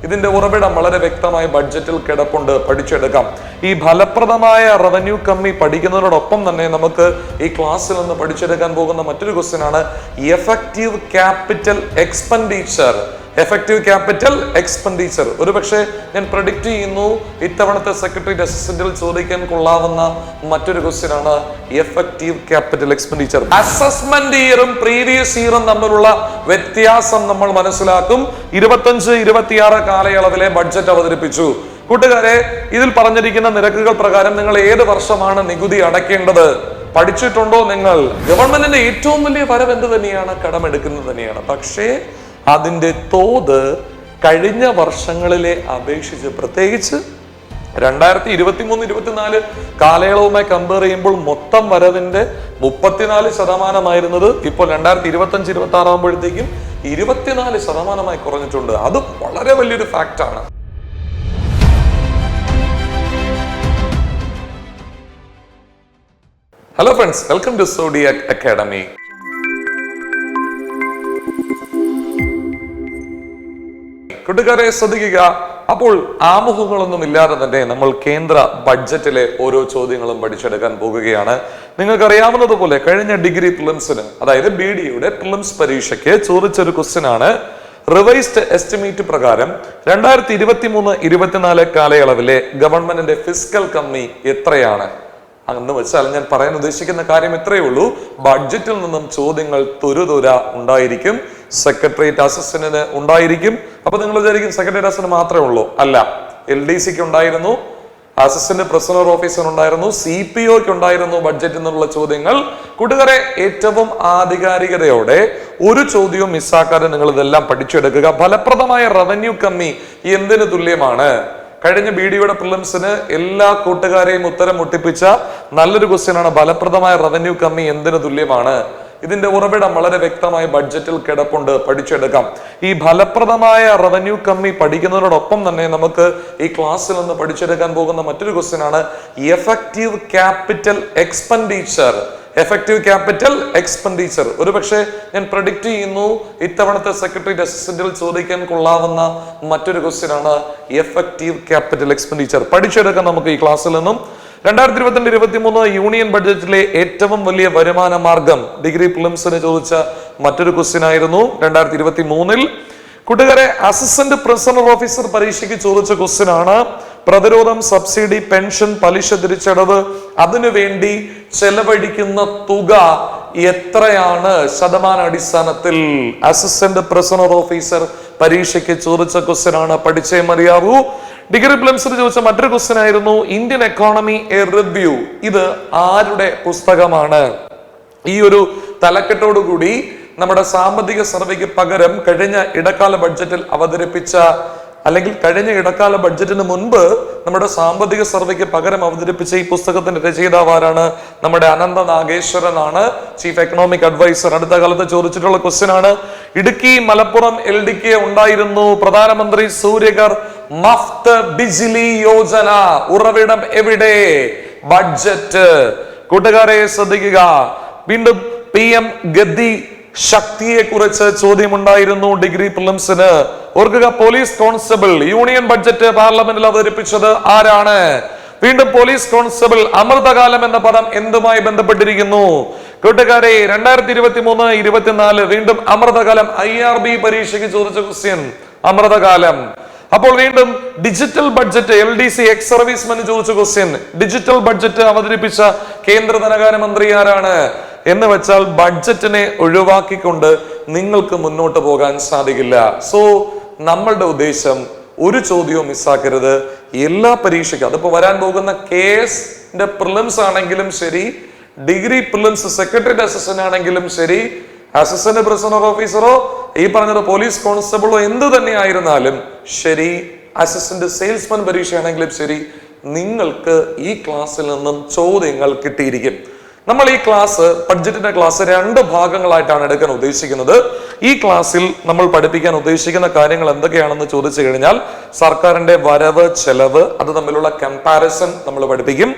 ഇതിന്റെ ഉറവിടം വളരെ വ്യക്തമായി ബഡ്ജറ്റിൽ കിടപ്പുണ്ട്, പഠിച്ചെടുക്കാം. ഈ ഫലപ്രദമായ റവന്യൂ കമ്മി പഠിക്കുന്നതിനോടൊപ്പം തന്നെ നമുക്ക് ഈ ക്ലാസ്സിൽ നിന്ന് പഠിച്ചെടുക്കാൻ പോകുന്ന മറ്റൊരു ക്വസ്റ്റ്യൻ ആണ് effective capital expenditure. Effective capital expenditure ഒരു പക്ഷേ ഞാൻ പ്രഡിക്റ്റ് ചെയ്യുന്നു ഇത്തവണത്തെ സെക്രട്ടറി അസിസ്റ്റന്റിൽ ചോദിക്കാൻ കൊള്ളാവുന്ന മറ്റൊരു ക്വസ്റ്റ്യൻ ആണ് എഫക്റ്റീവ് ക്യാപിറ്റൽ എക്സ്പെൻഡിച്ചർ. അസസ്മെന്റ് ഇയറും പ്രീവിയസ് ഇയറും തമ്മിലുള്ള വ്യത്യാസം നമ്മൾ മനസ്സിലാക്കും. 25-26 കാലയളവിലെ ബഡ്ജറ്റ് അവതരിപ്പിച്ചു. കൂട്ടുകാരെ, ഇതിൽ പറഞ്ഞിരിക്കുന്ന നിരക്കുകൾ പ്രകാരം നിങ്ങൾ ഏത് വർഷമാണ് നികുതി അടയ്ക്കേണ്ടത് പഠിച്ചിട്ടുണ്ടോ? നിങ്ങൾ ഗവൺമെന്റിന്റെ ഏറ്റവും വലിയ വരവ് എന്ത് തന്നെയാണ്? കടമെടുക്കുന്നത് തന്നെയാണ്. പക്ഷേ അതിന്റെ തോത് കഴിഞ്ഞ വർഷങ്ങളിലെ അപേക്ഷിച്ച്, പ്രത്യേകിച്ച് 2023-24 കാലയളവുമായി കമ്പയർ ചെയ്യുമ്പോൾ മൊത്തം വരവിന്റെ 34% ഇപ്പോൾ 2025-26 ആകുമ്പോഴത്തേക്കും 24% കുറഞ്ഞിട്ടുണ്ട്. അത് വളരെ വലിയൊരു ഫാക്റ്റാണ്. Hello friends, welcome to Zodiac Academy. കൂട്ടുകാരെ ശ്രദ്ധിക്കുക. അപ്പോൾ ആമുഖങ്ങളൊന്നും ഇല്ലാതെ തന്നെ നമ്മൾ കേന്ദ്ര ബഡ്ജറ്റിലെ ഓരോ ചോദ്യങ്ങളും പഠിച്ചെടുക്കാൻ പോകുകയാണ്. നിങ്ങൾക്കറിയാവുന്നതുപോലെ കഴിഞ്ഞ ഡിഗ്രി പ്രിലിംസിന്, അതായത് BD-യുടെ പ്രിലിംസ് പരീക്ഷയ്ക്ക് ചോദിച്ചൊരു ക്വസ്റ്റ്യൻ ആണ്. റിവൈസ്ഡ് എസ്റ്റിമേറ്റ് പ്രകാരം 2023-24 കാലയളവിലെ ഗവൺമെന്റിന്റെ ഫിസ്ക്കൽ കമ്മി എത്രയാണ്? എന്ന് വെച്ചാൽ ഞാൻ പറയാൻ ഉദ്ദേശിക്കുന്ന കാര്യം ഇത്രയേ ഉള്ളൂ. ബഡ്ജറ്റിൽ നിന്നും ചോദ്യങ്ങൾ തുരുതുര ഉണ്ടായിരിക്കും. സെക്രട്ടേറിയറ്റ് അസിസ്റ്റന്റിന് ഉണ്ടായിരിക്കും. അപ്പൊ നിങ്ങൾ വിചാരിക്കും സെക്രട്ടേറിയറ്റ് അസിസ്റ്റന്റ് മാത്രമേ ഉള്ളൂ. അല്ല, LDCക്ക് ഉണ്ടായിരുന്നു, അസിസ്റ്റന്റ് പ്രസിഡന്റ് ഓഫീസർ ഉണ്ടായിരുന്നു, CPOക്ക് ഉണ്ടായിരുന്നു ബഡ്ജറ്റിൽ നിന്നുള്ള ചോദ്യങ്ങൾ. കൂട്ടുകാരെ, ഏറ്റവും ആധികാരികതയോടെ ഒരു ചോദ്യവും മിസ്സാക്കാതെ നിങ്ങൾ ഇതെല്ലാം പഠിച്ചെടുക്കുക. ഫലപ്രദമായ റവന്യൂ കമ്മി എന്തിനു തുല്യമാണ്? കഴിഞ്ഞ BD-യുടെ പ്രിലിംസിന് എല്ലാ കൂട്ടുകാരെയും ഉത്തരം മുട്ടിപ്പിച്ച നല്ലൊരു ക്വസ്റ്റ്യൻ ആണ്. ഫലപ്രദമായ റവന്യൂ കമ്മി എന്തിനു തുല്യമാണ്? ഇതിന്റെ ഉറവിടം വളരെ വ്യക്തമായി ബഡ്ജറ്റിൽ കിടപ്പുണ്ട്, പഠിച്ചെടുക്കാം. ഈ ഫലപ്രദമായ റവന്യൂ കമ്മി പഠിക്കുന്നതിനോടൊപ്പം തന്നെ നമുക്ക് ഈ ക്ലാസ്സിൽ നിന്ന് പഠിച്ചെടുക്കാൻ പോകുന്ന മറ്റൊരു ക്വസ്റ്റ്യൻ ആണ് effective capital expenditure. Effective capital expenditure ഒരു പക്ഷേ ഞാൻ പ്രഡിക്റ്റ് ചെയ്യുന്നു ഇത്തവണത്തെ സെക്രട്ടറി അസിസ്റ്റന്റിൽ ചോദിക്കാൻ കൊള്ളാവുന്ന മറ്റൊരു ക്വസ്റ്റ്യൻ ആണ് എഫക്റ്റീവ് ക്യാപിറ്റൽ എക്സ്പെൻഡിച്ചർ. പഠിച്ചെടുക്കാം നമുക്ക് ഈ ക്ലാസ്സിൽ നിന്നും. 2022-23 യൂണിയൻ ബഡ്ജറ്റിലെ ഏറ്റവും വലിയ വരുമാന മാർഗം ഡിഗ്രി പ്രിലിംസിന് ചോദിച്ച മറ്റൊരു ക്വസ്റ്റ്യൻ ആയിരുന്നു 2023. കൂട്ടുകാരെ, അസിസ്റ്റന്റ് പ്രസിഡന്റ് ഓഫീസർ പരീക്ഷയ്ക്ക് ചോദിച്ച ക്വസ്റ്റ്യൻ ആണ്. പ്രതിരോധം, സബ്സിഡി, പെൻഷൻ, പലിശ തിരിച്ചടവ്, അതിനുവേണ്ടി ചെലവഴിക്കുന്ന തുക എത്രയാണ് ശതമാന അടിസ്ഥാനത്തിൽ? അസിസ്റ്റന്റ് പ്രസിഡന്റ് ഓഫീസർ പരീക്ഷയ്ക്ക് ചോദിച്ച ക്വസ്റ്റ്യൻ ആണ്. പഠിച്ചേ മതിയാവൂ. ഡിഗ്രി പ്രിലിംസിന് ചോദിച്ച മറ്റൊരു ക്വസ്റ്റ്യൻ ആയിരുന്നു ഇന്ത്യൻ എക്കോണമി എ റിവ്യൂ. ഇത് ആരുടെ പുസ്തകമാണ്? ഈ ഒരു തലക്കെട്ടോടുകൂടി നമ്മുടെ സാമ്പത്തിക സർവേക്ക് പകരം കഴിഞ്ഞ ഇടക്കാല ബഡ്ജറ്റിൽ അവതരിപ്പിച്ച, അല്ലെങ്കിൽ കഴിഞ്ഞ ഇടക്കാല ബഡ്ജറ്റിന് മുൻപ് നമ്മുടെ സാമ്പത്തിക സർവേക്ക് പകരം അവതരിപ്പിച്ച ഈ പുസ്തകത്തിന്റെ രചയിതാവ് ആരാണ്? നമ്മുടെ അനന്ത നാഗേശ്വരൻ ആണ്, ചീഫ് എക്കണോമിക് അഡ്വൈസർ. അടുത്ത കാലത്ത് ചോദിച്ചിട്ടുള്ള ക്വസ്റ്റ്യൻ ആണ്. ഇടുക്കി, മലപ്പുറം LDK ഉണ്ടായിരുന്നു. പ്രധാനമന്ത്രി സൂര്യഘർ മഫ്ത് ബിജ്ലി യോജന ഉറവിടം എവിടെ? ബഡ്ജറ്റ്. കൂട്ടുകാരെ ശ്രദ്ധിക്കുക. വീണ്ടും PM ഗതി ശക്തിയെ കുറിച്ച് ചോദ്യമുണ്ടായിരുന്നു ഡിഗ്രി പ്രിലിംസിന്. ഓർക്കുക, പോലീസ് കോൺസ്റ്റബിൾ യൂണിയൻ ബഡ്ജറ്റ് പാർലമെന്റിൽ അവതരിപ്പിച്ചത് ആരാണ്? വീണ്ടും പോലീസ് കോൺസ്റ്റബിൾ. അമൃതകാലം എന്ന പദം എന്തുമായി ബന്ധപ്പെട്ടിരിക്കുന്നു? കൂട്ടുകാരെ, 2023-24 വീണ്ടും അമൃതകാലം. IRB പരീക്ഷയ്ക്ക് ചോദിച്ച ക്വസ്റ്റ്യൻ അമൃതകാലം. അപ്പോൾ വീണ്ടും digital budget LDC ex servicemen ചോദിച്ച ക്വസ്റ്റ്യൻ. ഡിജിറ്റൽ ബഡ്ജറ്റ് അവതരിപ്പിച്ച കേന്ദ്ര ധനകാര്യമന്ത്രി ആരാണ്? എന്ന് വെച്ചാൽ ബഡ്ജറ്റിനെ ഒഴിവാക്കിക്കൊണ്ട് നിങ്ങൾക്ക് മുന്നോട്ട് പോകാൻ സാധിക്കില്ല. സോ നമ്മളുടെ ഉദ്ദേശം ഒരു ചോദ്യവും മിസ്സാക്കരുത്. എല്ലാ പരീക്ഷയ്ക്കും, അതിപ്പോ വരാൻ പോകുന്ന KS-ന്റെ പ്രിലിംസ് ആണെങ്കിലും ശരി, ഡിഗ്രി പ്രിലിംസ് സെക്രട്ടറി അസിസ്റ്റന്റ് ആണെങ്കിലും ശരി, അസിസ്റ്റന്റ് പ്രസിഡന്റ് ഓഫീസറോ ഈ പറഞ്ഞത് പോലീസ് കോൺസ്റ്റബിളോ എന്ത് തന്നെ ആയിരുന്നാലും ശരി, അസിസ്റ്റന്റ് സെയിൽസ്മാൻ പരീക്ഷയാണെങ്കിലും ശരി, നിങ്ങൾക്ക് ഈ ക്ലാസ്സിൽ നിന്നും ചോദ്യങ്ങൾ കിട്ടിയിരിക്കും. നമ്മൾ ഈ ക്ലാസ്, ബഡ്ജറ്റിന്റെ ക്ലാസ് 2 ഭാഗങ്ങളായിട്ടാണ് എടുക്കാൻ ഉദ്ദേശിക്കുന്നത്. ഈ ക്ലാസ്സിൽ നമ്മൾ പഠിപ്പിക്കാൻ ഉദ്ദേശിക്കുന്ന കാര്യങ്ങൾ എന്തൊക്കെയാണെന്ന് ചോദിച്ചു കഴിഞ്ഞാൽ സർക്കാരിന്റെ വരവ്, ചെലവ്, അത് തമ്മിലുള്ള കമ്പാരിസൺ നമ്മൾ പഠിപ്പിക്കും.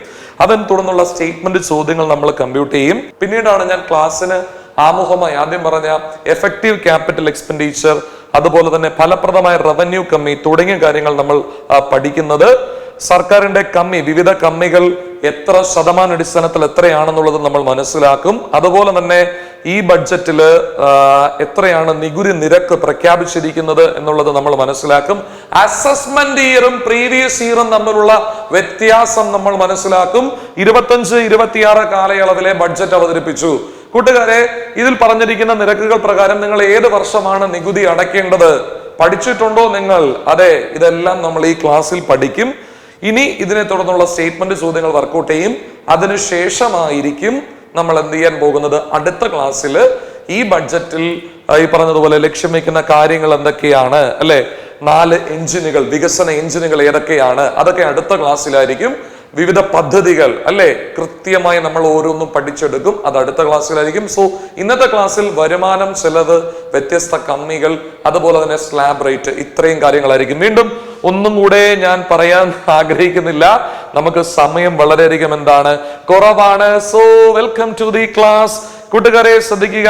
അതിന് തുടർന്നുള്ള സ്റ്റേറ്റ്മെന്റ് ചോദ്യങ്ങൾ നമ്മൾ കമ്പ്യൂട്ട് ചെയ്യും. പിന്നീടാണ് ഞാൻ ക്ലാസ്സിന് ആമുഖമായി ആദ്യം പറഞ്ഞ എഫക്റ്റീവ് ക്യാപിറ്റൽ എക്സ്പെൻഡിച്ചർ, അതുപോലെ തന്നെ ഫലപ്രദമായ റവന്യൂ കമ്മി തുടങ്ങിയ കാര്യങ്ങൾ നമ്മൾ പഠിക്കുന്നത്. സർക്കാരിന്റെ കമ്മി, വിവിധ കമ്മികൾ എത്ര ശതമാന അടിസ്ഥാനത്തിൽ എത്രയാണെന്നുള്ളത് നമ്മൾ മനസ്സിലാക്കും. അതുപോലെ തന്നെ ഈ ബഡ്ജറ്റില് എത്രയാണ് നികുതി നിരക്ക് പ്രഖ്യാപിച്ചിരിക്കുന്നത് എന്നുള്ളത് നമ്മൾ മനസ്സിലാക്കും. അസസ്മെന്റ് ഇയറും പ്രീവിയസ് ഇയറും തമ്മിലുള്ള വ്യത്യാസം നമ്മൾ മനസ്സിലാക്കും. 25-26 കാലയളവിലെ ബഡ്ജറ്റ് അവതരിപ്പിച്ചു. കൂട്ടുകാരെ, ഇതിൽ പറഞ്ഞിരിക്കുന്ന നിരക്കുകൾ പ്രകാരം നിങ്ങൾ ഏത് വർഷമാണ് നികുതി അടയ്ക്കേണ്ടത് പഠിച്ചിട്ടുണ്ടോ നിങ്ങൾ? അതെ, ഇതെല്ലാം നമ്മൾ ഈ ക്ലാസ്സിൽ പഠിക്കും. ഇനി ഇതിനെ തുടർന്നുള്ള സ്റ്റേറ്റ്മെന്റ് ചോദ്യങ്ങൾ വർക്കൗട്ട് ചെയ്യും. അതിനുശേഷമായിരിക്കും നമ്മൾ എന്ത് ചെയ്യാൻ പോകുന്നത്? അടുത്ത ക്ലാസ്സിൽ ഈ ബഡ്ജറ്റിൽ ഈ പറഞ്ഞതുപോലെ ലക്ഷ്യം വെക്കുന്ന കാര്യങ്ങൾ എന്തൊക്കെയാണ്, അല്ലെ? 4 എഞ്ചിനുകൾ, വികസന എഞ്ചിനുകൾ ഏതൊക്കെയാണ്, അതൊക്കെ അടുത്ത ക്ലാസ്സിലായിരിക്കും. വിവിധ പദ്ധതികൾ, അല്ലെ, കൃത്യമായി നമ്മൾ ഓരോന്നും പഠിച്ചെടുക്കും. അത് അടുത്ത ക്ലാസ്സിലായിരിക്കും. സോ ഇന്നത്തെ ക്ലാസ്സിൽ വരുമാനം, ചെലവ്, വ്യത്യസ്ത കമ്മികൾ, അതുപോലെ തന്നെ സ്ലാബ് റേറ്റ്, ഇത്രയും കാര്യങ്ങളായിരിക്കും. വീണ്ടും ഒന്നും കൂടെ ഞാൻ പറയാൻ ആഗ്രഹിക്കുന്നില്ല, നമുക്ക് സമയം വളരെയധികം എന്താണ് കുറവാണ്. So welcome to the class. കൂട്ടുകാരെ ശ്രദ്ധിക്കുക,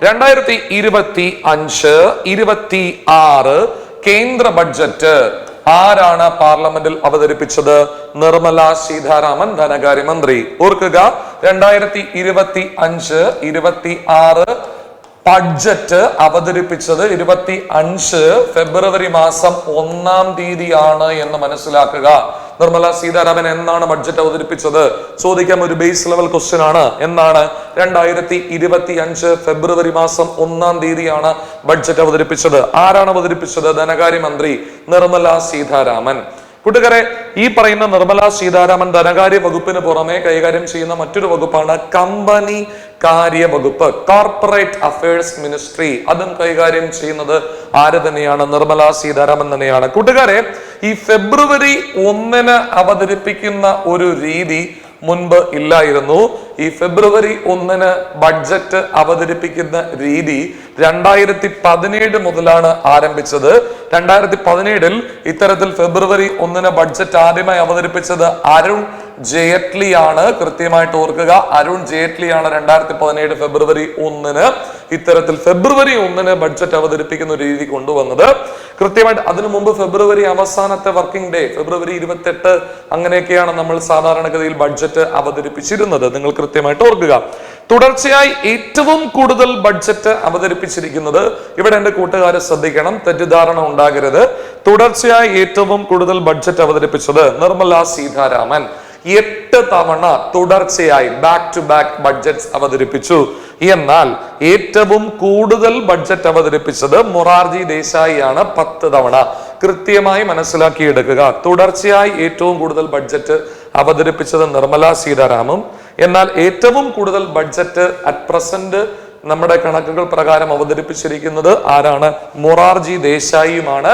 2025-26 കേന്ദ്ര ബഡ്ജറ്റ് ആരാണ് പാർലമെന്റിൽ അവതരിപ്പിച്ചത്? നിർമ്മല സീതാരാമൻ, ധനകാര്യമന്ത്രി. ഓർക്കുക, 2025-26 ബഡ്ജറ്റ് അവതരിപ്പിച്ചത് 25 ഫെബ്രുവരി മാസം 1-ാം തീയതിയാണ് എന്ന് മനസ്സിലാക്കുക. നിർമ്മല സീതാരാമൻ എന്നാണ് ബഡ്ജറ്റ് അവതരിപ്പിച്ചത്? ചോദിക്കാം, ഒരു ബേസ് ലെവൽ ക്വസ്റ്റ്യൻ ആണ്. എന്നാണ്? 2025 ഫെബ്രുവരി മാസം 1-ാം തീയതിയാണ് ബഡ്ജറ്റ് അവതരിപ്പിച്ചത്. ആരാണ് അവതരിപ്പിച്ചത്? ധനകാര്യമന്ത്രി നിർമ്മല സീതാരാമൻ. കൂട്ടുകാരെ, ഈ പറയുന്ന നിർമ്മല സീതാരാമൻ ധനകാര്യ വകുപ്പിന് പുറമെ കൈകാര്യം ചെയ്യുന്ന മറ്റൊരു വകുപ്പാണ് കമ്പനി കാര്യ വകുപ്പ്, കോർപ്പറേറ്റ് അഫയേഴ്സ് മിനിസ്ട്രി. അതും കൈകാര്യം ചെയ്യുന്നത് ആര് തന്നെയാണ്? നിർമ്മല സീതാരാമൻ തന്നെയാണ്. കൂട്ടുകാരെ, ഈ ഫെബ്രുവരി 1-ന് അവതരിപ്പിക്കുന്ന ഒരു രീതി മുൻപ് ഇല്ലായിരുന്നു. ഈ ഫെബ്രുവരി 1-ന് ബഡ്ജറ്റ് അവതരിപ്പിക്കുന്ന രീതി 2017 മുതലാണ് ആരംഭിച്ചത്. 2017 ഇത്തരത്തിൽ ഫെബ്രുവരി 1-ന് ബഡ്ജറ്റ് ആദ്യമായി അവതരിപ്പിച്ചത് അരുൺ ജെയ്റ്റ്ലിയാണ്. കൃത്യമായിട്ട് ഓർക്കുക, അരുൺ ജെയ്റ്റ്ലിയാണ് 2017 ഫെബ്രുവരി 1-ന് ഇത്തരത്തിൽ ഫെബ്രുവരി 1-ന് ബഡ്ജറ്റ് അവതരിപ്പിക്കുന്ന ഒരു രീതി കൊണ്ടുവന്നത്. കൃത്യമായിട്ട് അതിനു മുമ്പ് ഫെബ്രുവരി അവസാനത്തെ വർക്കിംഗ് ഡേ, ഫെബ്രുവരി 28 അങ്ങനെയൊക്കെയാണ് നമ്മൾ സാധാരണഗതിയിൽ ബഡ്ജറ്റ് അവതരിപ്പിച്ചിരുന്നത്. നിങ്ങൾ കൃത്യമായിട്ട് ഓർക്കുക. തുടർച്ചയായി ഏറ്റവും കൂടുതൽ ബഡ്ജറ്റ് അവതരിപ്പിച്ചിരിക്കുന്നത്, ഇവിടെ എന്റെ കൂട്ടുകാരെ ശ്രദ്ധിക്കണം, തെറ്റിദ്ധാരണ ഉണ്ടാകരുത്. തുടർച്ചയായി ഏറ്റവും കൂടുതൽ ബഡ്ജറ്റ് അവതരിപ്പിച്ചത് നിർമ്മല സീതാരാമൻ. 8 തവണ തുടർച്ചയായി ബാക്ക് ടു ബാക്ക് ബഡ്ജറ്റ് അവതരിപ്പിച്ചു. എന്നാൽ ഏറ്റവും കൂടുതൽ ബഡ്ജറ്റ് അവതരിപ്പിച്ചത് മൊറാർജി ദേശായി ആണ്, 10 തവണ. കൃത്യമായി മനസ്സിലാക്കിയെടുക്കുക. തുടർച്ചയായി ഏറ്റവും കൂടുതൽ ബഡ്ജറ്റ് അവതരിപ്പിച്ചത് നിർമ്മല സീതാരാമൻ. എന്നാൽ ഏറ്റവും കൂടുതൽ ബഡ്ജറ്റ് അറ്റ് പ്രസന്റ് നമ്മുടെ കണക്കുകൾ പ്രകാരം അവതരിപ്പിച്ചിരിക്കുന്നത് ആരാണ്? മൊറാർജി ദേശായിയുമാണ്.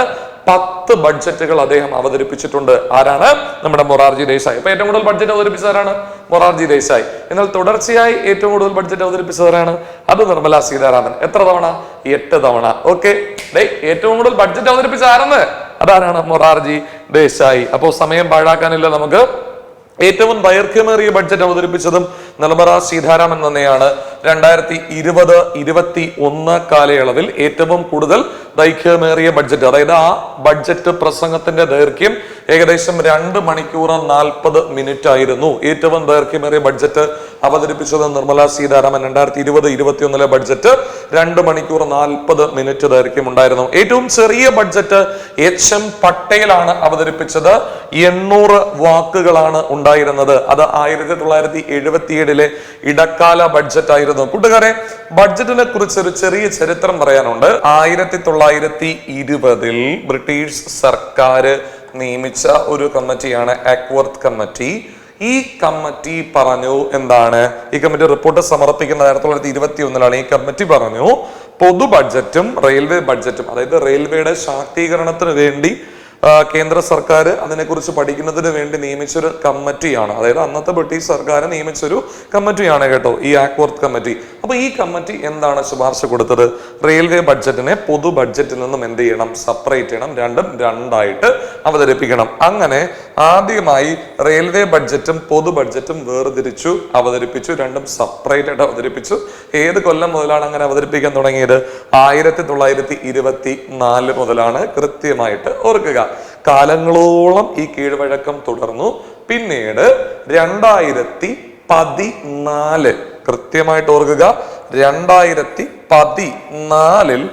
10 ബഡ്ജറ്റുകൾ അദ്ദേഹം അവതരിപ്പിച്ചിട്ടുണ്ട്. ആരാണ്? നമ്മുടെ മൊറാർജി ദേശായി. അപ്പൊ ഏറ്റവും കൂടുതൽ ബഡ്ജറ്റ് അവതരിപ്പിച്ചവരാണ് മൊറാർജി ദേശായി. എന്നാൽ തുടർച്ചയായി ഏറ്റവും കൂടുതൽ ബഡ്ജറ്റ് അവതരിപ്പിച്ചവരാണ് അത് നിർമ്മല സീതാരാമൻ. എത്ര തവണ? 8 തവണ. ഓക്കെ, ഏറ്റവും കൂടുതൽ ബഡ്ജറ്റ് അവതരിപ്പിച്ച ആരെന്ന്? അതാരാണ്? മൊറാർജി ദേശായി. അപ്പോൾ സമയം പാഴാക്കാനില്ല നമുക്ക്. ഏറ്റവും ദൈർഘ്യമേറിയ ബഡ്ജറ്റ് അവതരിപ്പിച്ചതും നിർമ്മല സീതാരാമൻ തന്നെയാണ്. 2020-21 കാലയളവിൽ ഏറ്റവും കൂടുതൽ ദൈർഘ്യമേറിയ ബഡ്ജറ്റ്, അതായത് ആ ബഡ്ജറ്റ് പ്രസംഗത്തിന്റെ ദൈർഘ്യം ഏകദേശം 2 മണിക്കൂർ 40 മിനിറ്റ് ആയിരുന്നു. ഏറ്റവും ദൈർഘ്യമേറിയ ബഡ്ജറ്റ് അവതരിപ്പിച്ചത് നിർമ്മല സീതാരാമൻ. 2020-21 ബഡ്ജറ്റ് 2 മണിക്കൂർ 40 മിനിറ്റ് ദൈർഘ്യം ഉണ്ടായിരുന്നു. ഏറ്റവും ചെറിയ ബഡ്ജറ്റ് HM പട്ടേലാണ് അവതരിപ്പിച്ചത്. 800 വാക്കുകളാണ് ഉണ്ടായിരുന്നത്. അത് 1977 ഇടക്കാല ബഡ്ജറ്റ് ആയിരുന്നു. കൂട്ടുകാരെ, ബഡ്ജറ്റിനെ കുറിച്ച് ഒരു ചെറിയ ചരിത്രം പറയാനുണ്ട്. 1920 ബ്രിട്ടീഷ് സർക്കാർ നിയമിച്ച ഒരു കമ്മിറ്റിയാണ് ആക്വർത്ത് കമ്മിറ്റി. ഈ കമ്മിറ്റി പറഞ്ഞു എന്താണ്? ഈ കമ്മിറ്റി റിപ്പോർട്ട് സമർപ്പിക്കുന്നത് 1921 ഈ കമ്മിറ്റി പറഞ്ഞു പൊതു ബഡ്ജറ്റും റെയിൽവേ ബഡ്ജറ്റും, അതായത് റെയിൽവേയുടെ ശാക്തീകരണത്തിന് വേണ്ടി കേന്ദ്ര സർക്കാർ അതിനെക്കുറിച്ച് പഠിക്കുന്നതിന് വേണ്ടി നിയമിച്ചൊരു കമ്മിറ്റിയാണ്. അതായത് അന്നത്തെ ബ്രിട്ടീഷ് സർക്കാർ നിയമിച്ചൊരു കമ്മിറ്റിയാണ് കേട്ടോ ഈ ആക്വർത്ത് കമ്മിറ്റി. അപ്പൊ ഈ കമ്മിറ്റി എന്താണ് ശുപാർശ കൊടുത്തത്? റെയിൽവേ ബഡ്ജറ്റിനെ പൊതു ബഡ്ജറ്റിൽ നിന്നും എന്ത് ചെയ്യണം? സെപ്പറേറ്റ് ചെയ്യണം. രണ്ടും രണ്ടായിട്ട് അവതരിപ്പിക്കണം. അങ്ങനെ ആദ്യമായി റെയിൽവേ ബഡ്ജറ്റും പൊതു ബഡ്ജറ്റും വേർതിരിച്ചു അവതരിപ്പിച്ചു. രണ്ടും സെപ്പറേറ്റ് ആയിട്ട് അവതരിപ്പിച്ചു. ഏത് കൊല്ലം മുതലാണ് അങ്ങനെ അവതരിപ്പിക്കാൻ തുടങ്ങിയത്? 1924 മുതലാണ്. കൃത്യമായിട്ട് ഓർക്കുക. കാലങ്ങളോളം ഈ കീഴ്വഴക്കം തുടർന്നു. പിന്നീട് 2014, കൃത്യമായിട്ട് ഓർക്കുക, 2014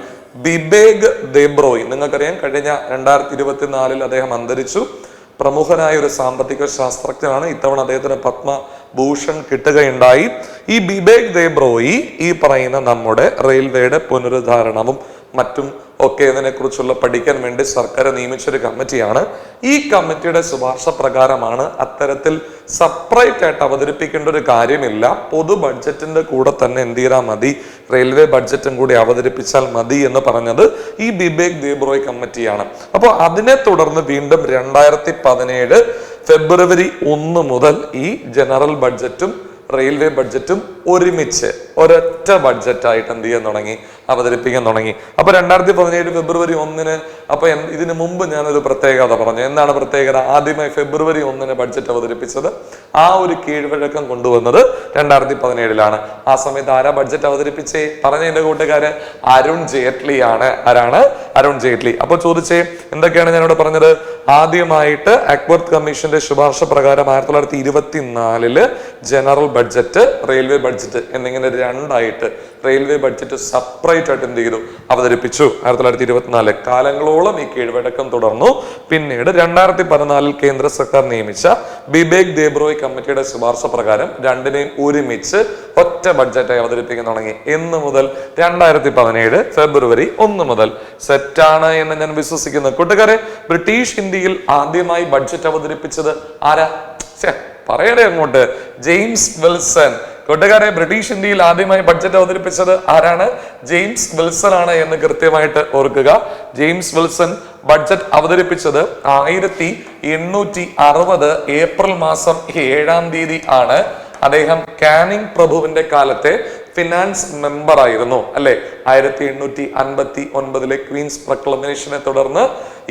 ബിബേഗ് ദേബ്രോയ്, നിങ്ങൾക്കറിയാം കഴിഞ്ഞ 2024 അദ്ദേഹം അന്തരിച്ചു. പ്രമുഖനായ ഒരു സാമ്പത്തിക ശാസ്ത്രജ്ഞനാണ്. ഇത്തവണ അദ്ദേഹത്തിന് പത്മഭൂഷൺ കിട്ടുകയുണ്ടായി. ഈ ബിബേഗ് ദേബ്രോയി ഈ പറയുന്ന നമ്മുടെ റെയിൽവേയുടെ പുനരുദ്ധാരണവും മറ്റും ഒക്കെ ഇതിനെ കുറിച്ചുള്ള പഠിക്കാൻ വേണ്ടി സർക്കാർ നിയമിച്ചൊരു കമ്മിറ്റിയാണ്. ഈ കമ്മിറ്റിയുടെ ശുപാർശ പ്രകാരമാണ് അത്തരത്തിൽ സെപ്പറേറ്റ് ആയിട്ട് അവതരിപ്പിക്കേണ്ട ഒരു കാര്യമില്ല, പൊതു ബഡ്ജറ്റിന്റെ കൂടെ തന്നെ എന്ത് ചെയ്താൽ മതി, റെയിൽവേ ബഡ്ജറ്റും കൂടി അവതരിപ്പിച്ചാൽ മതി എന്ന് പറഞ്ഞത് ഈ ബിബേഗ് ദേബ്രോയ് കമ്മിറ്റിയാണ്. അപ്പോൾ അതിനെ തുടർന്ന് വീണ്ടും 2017 ഫെബ്രുവരി 1 മുതൽ ഈ ജനറൽ ബഡ്ജറ്റും റെയിൽവേ ബഡ്ജറ്റും ഒരുമിച്ച് ഒരൊറ്റ ബഡ്ജറ്റായിട്ട് എന്ത് ചെയ്യാൻ തുടങ്ങി, അവതരിപ്പിക്കാൻ തുടങ്ങി. അപ്പൊ 2017 ഫെബ്രുവരി 1 അപ്പൊ ഇതിനു മുമ്പ് ഞാനൊരു പ്രത്യേകത പറഞ്ഞു. എന്താണ് പ്രത്യേകത? ആദ്യമായി ഫെബ്രുവരി 1 ബഡ്ജറ്റ് അവതരിപ്പിച്ചത്, ആ ഒരു കീഴ്വഴക്കം കൊണ്ടുവന്നത് 2017 ആ സമയത്ത് ആരാ ബഡ്ജറ്റ് അവതരിപ്പിച്ചേ? പറഞ്ഞ എന്റെ കൂട്ടുകാര് അരുൺ ജെയ്റ്റ്ലി ആണ്. ആരാണ്? അരുൺ ജെയ്റ്റ്ലി. അപ്പൊ ചോദിച്ചേ എന്തൊക്കെയാണ് ഞാനിവിടെ പറഞ്ഞത്? ആദ്യമായിട്ട് അക്ബർത്ത് കമ്മീഷന്റെ ശുപാർശ പ്രകാരം 1924 ജനറൽ ബഡ്ജറ്റ്, റെയിൽവേ ബഡ്ജറ്റ് എന്നിങ്ങനെ രണ്ടായിട്ട് റെയിൽവേ ബഡ്ജറ്റ് സെപ്പറേറ്റ് ആയിട്ട് എന്ത് ചെയ്തു, അവതരിപ്പിച്ചു. 1924 കാലങ്ങളോളം ഈ കീഴ്വഴക്കം തുടർന്നു. പിന്നീട് 2014 കേന്ദ്ര സർക്കാർ നിയമിച്ച ബിബേഗ് ദേബ്രോയ് കമ്മിറ്റിയുടെ ശുപാർശ പ്രകാരം രണ്ടിനെയും ഒരുമിച്ച് ഒറ്റ ബഡ്ജറ്റായി അവതരിപ്പിക്കാൻ തുടങ്ങി. എന്ന് മുതൽ 2017 ഫെബ്രുവരി 1 മുതൽ. സെറ്റാണ് എന്ന് ഞാൻ വിശ്വസിക്കുന്നു. കൂട്ടുകാരെ, ബ്രിട്ടീഷ് ഇന്ത്യയിൽ ആദ്യമായി ബഡ്ജറ്റ് അവതരിപ്പിച്ചത് ആരാ? പറയണേ അങ്ങോട്ട്. James Wilson. കൂട്ടുകാരെ, ബ്രിട്ടീഷ് ഇന്ത്യയിൽ ആദ്യമായി ബഡ്ജറ്റ് അവതരിപ്പിച്ചത് ആരാണ്? ജെയിംസ് വിൽസൺ ആണ് എന്ന് കൃത്യമായിട്ട് ഓർക്കുക. ജെയിംസ് വിൽസൺ ബഡ്ജറ്റ് അവതരിപ്പിച്ചത് 1860 ഏപ്രിൽ മാസം 7-ാം തീയതി ആണ്. അദ്ദേഹം കാനിങ് പ്രഭുവിന്റെ കാലത്തെ ഫിനാൻസ് മെമ്പർ ആയിരുന്നു അല്ലെ. 1859 ക്വീൻസ് പ്രൊക്ലമേഷനെ തുടർന്ന്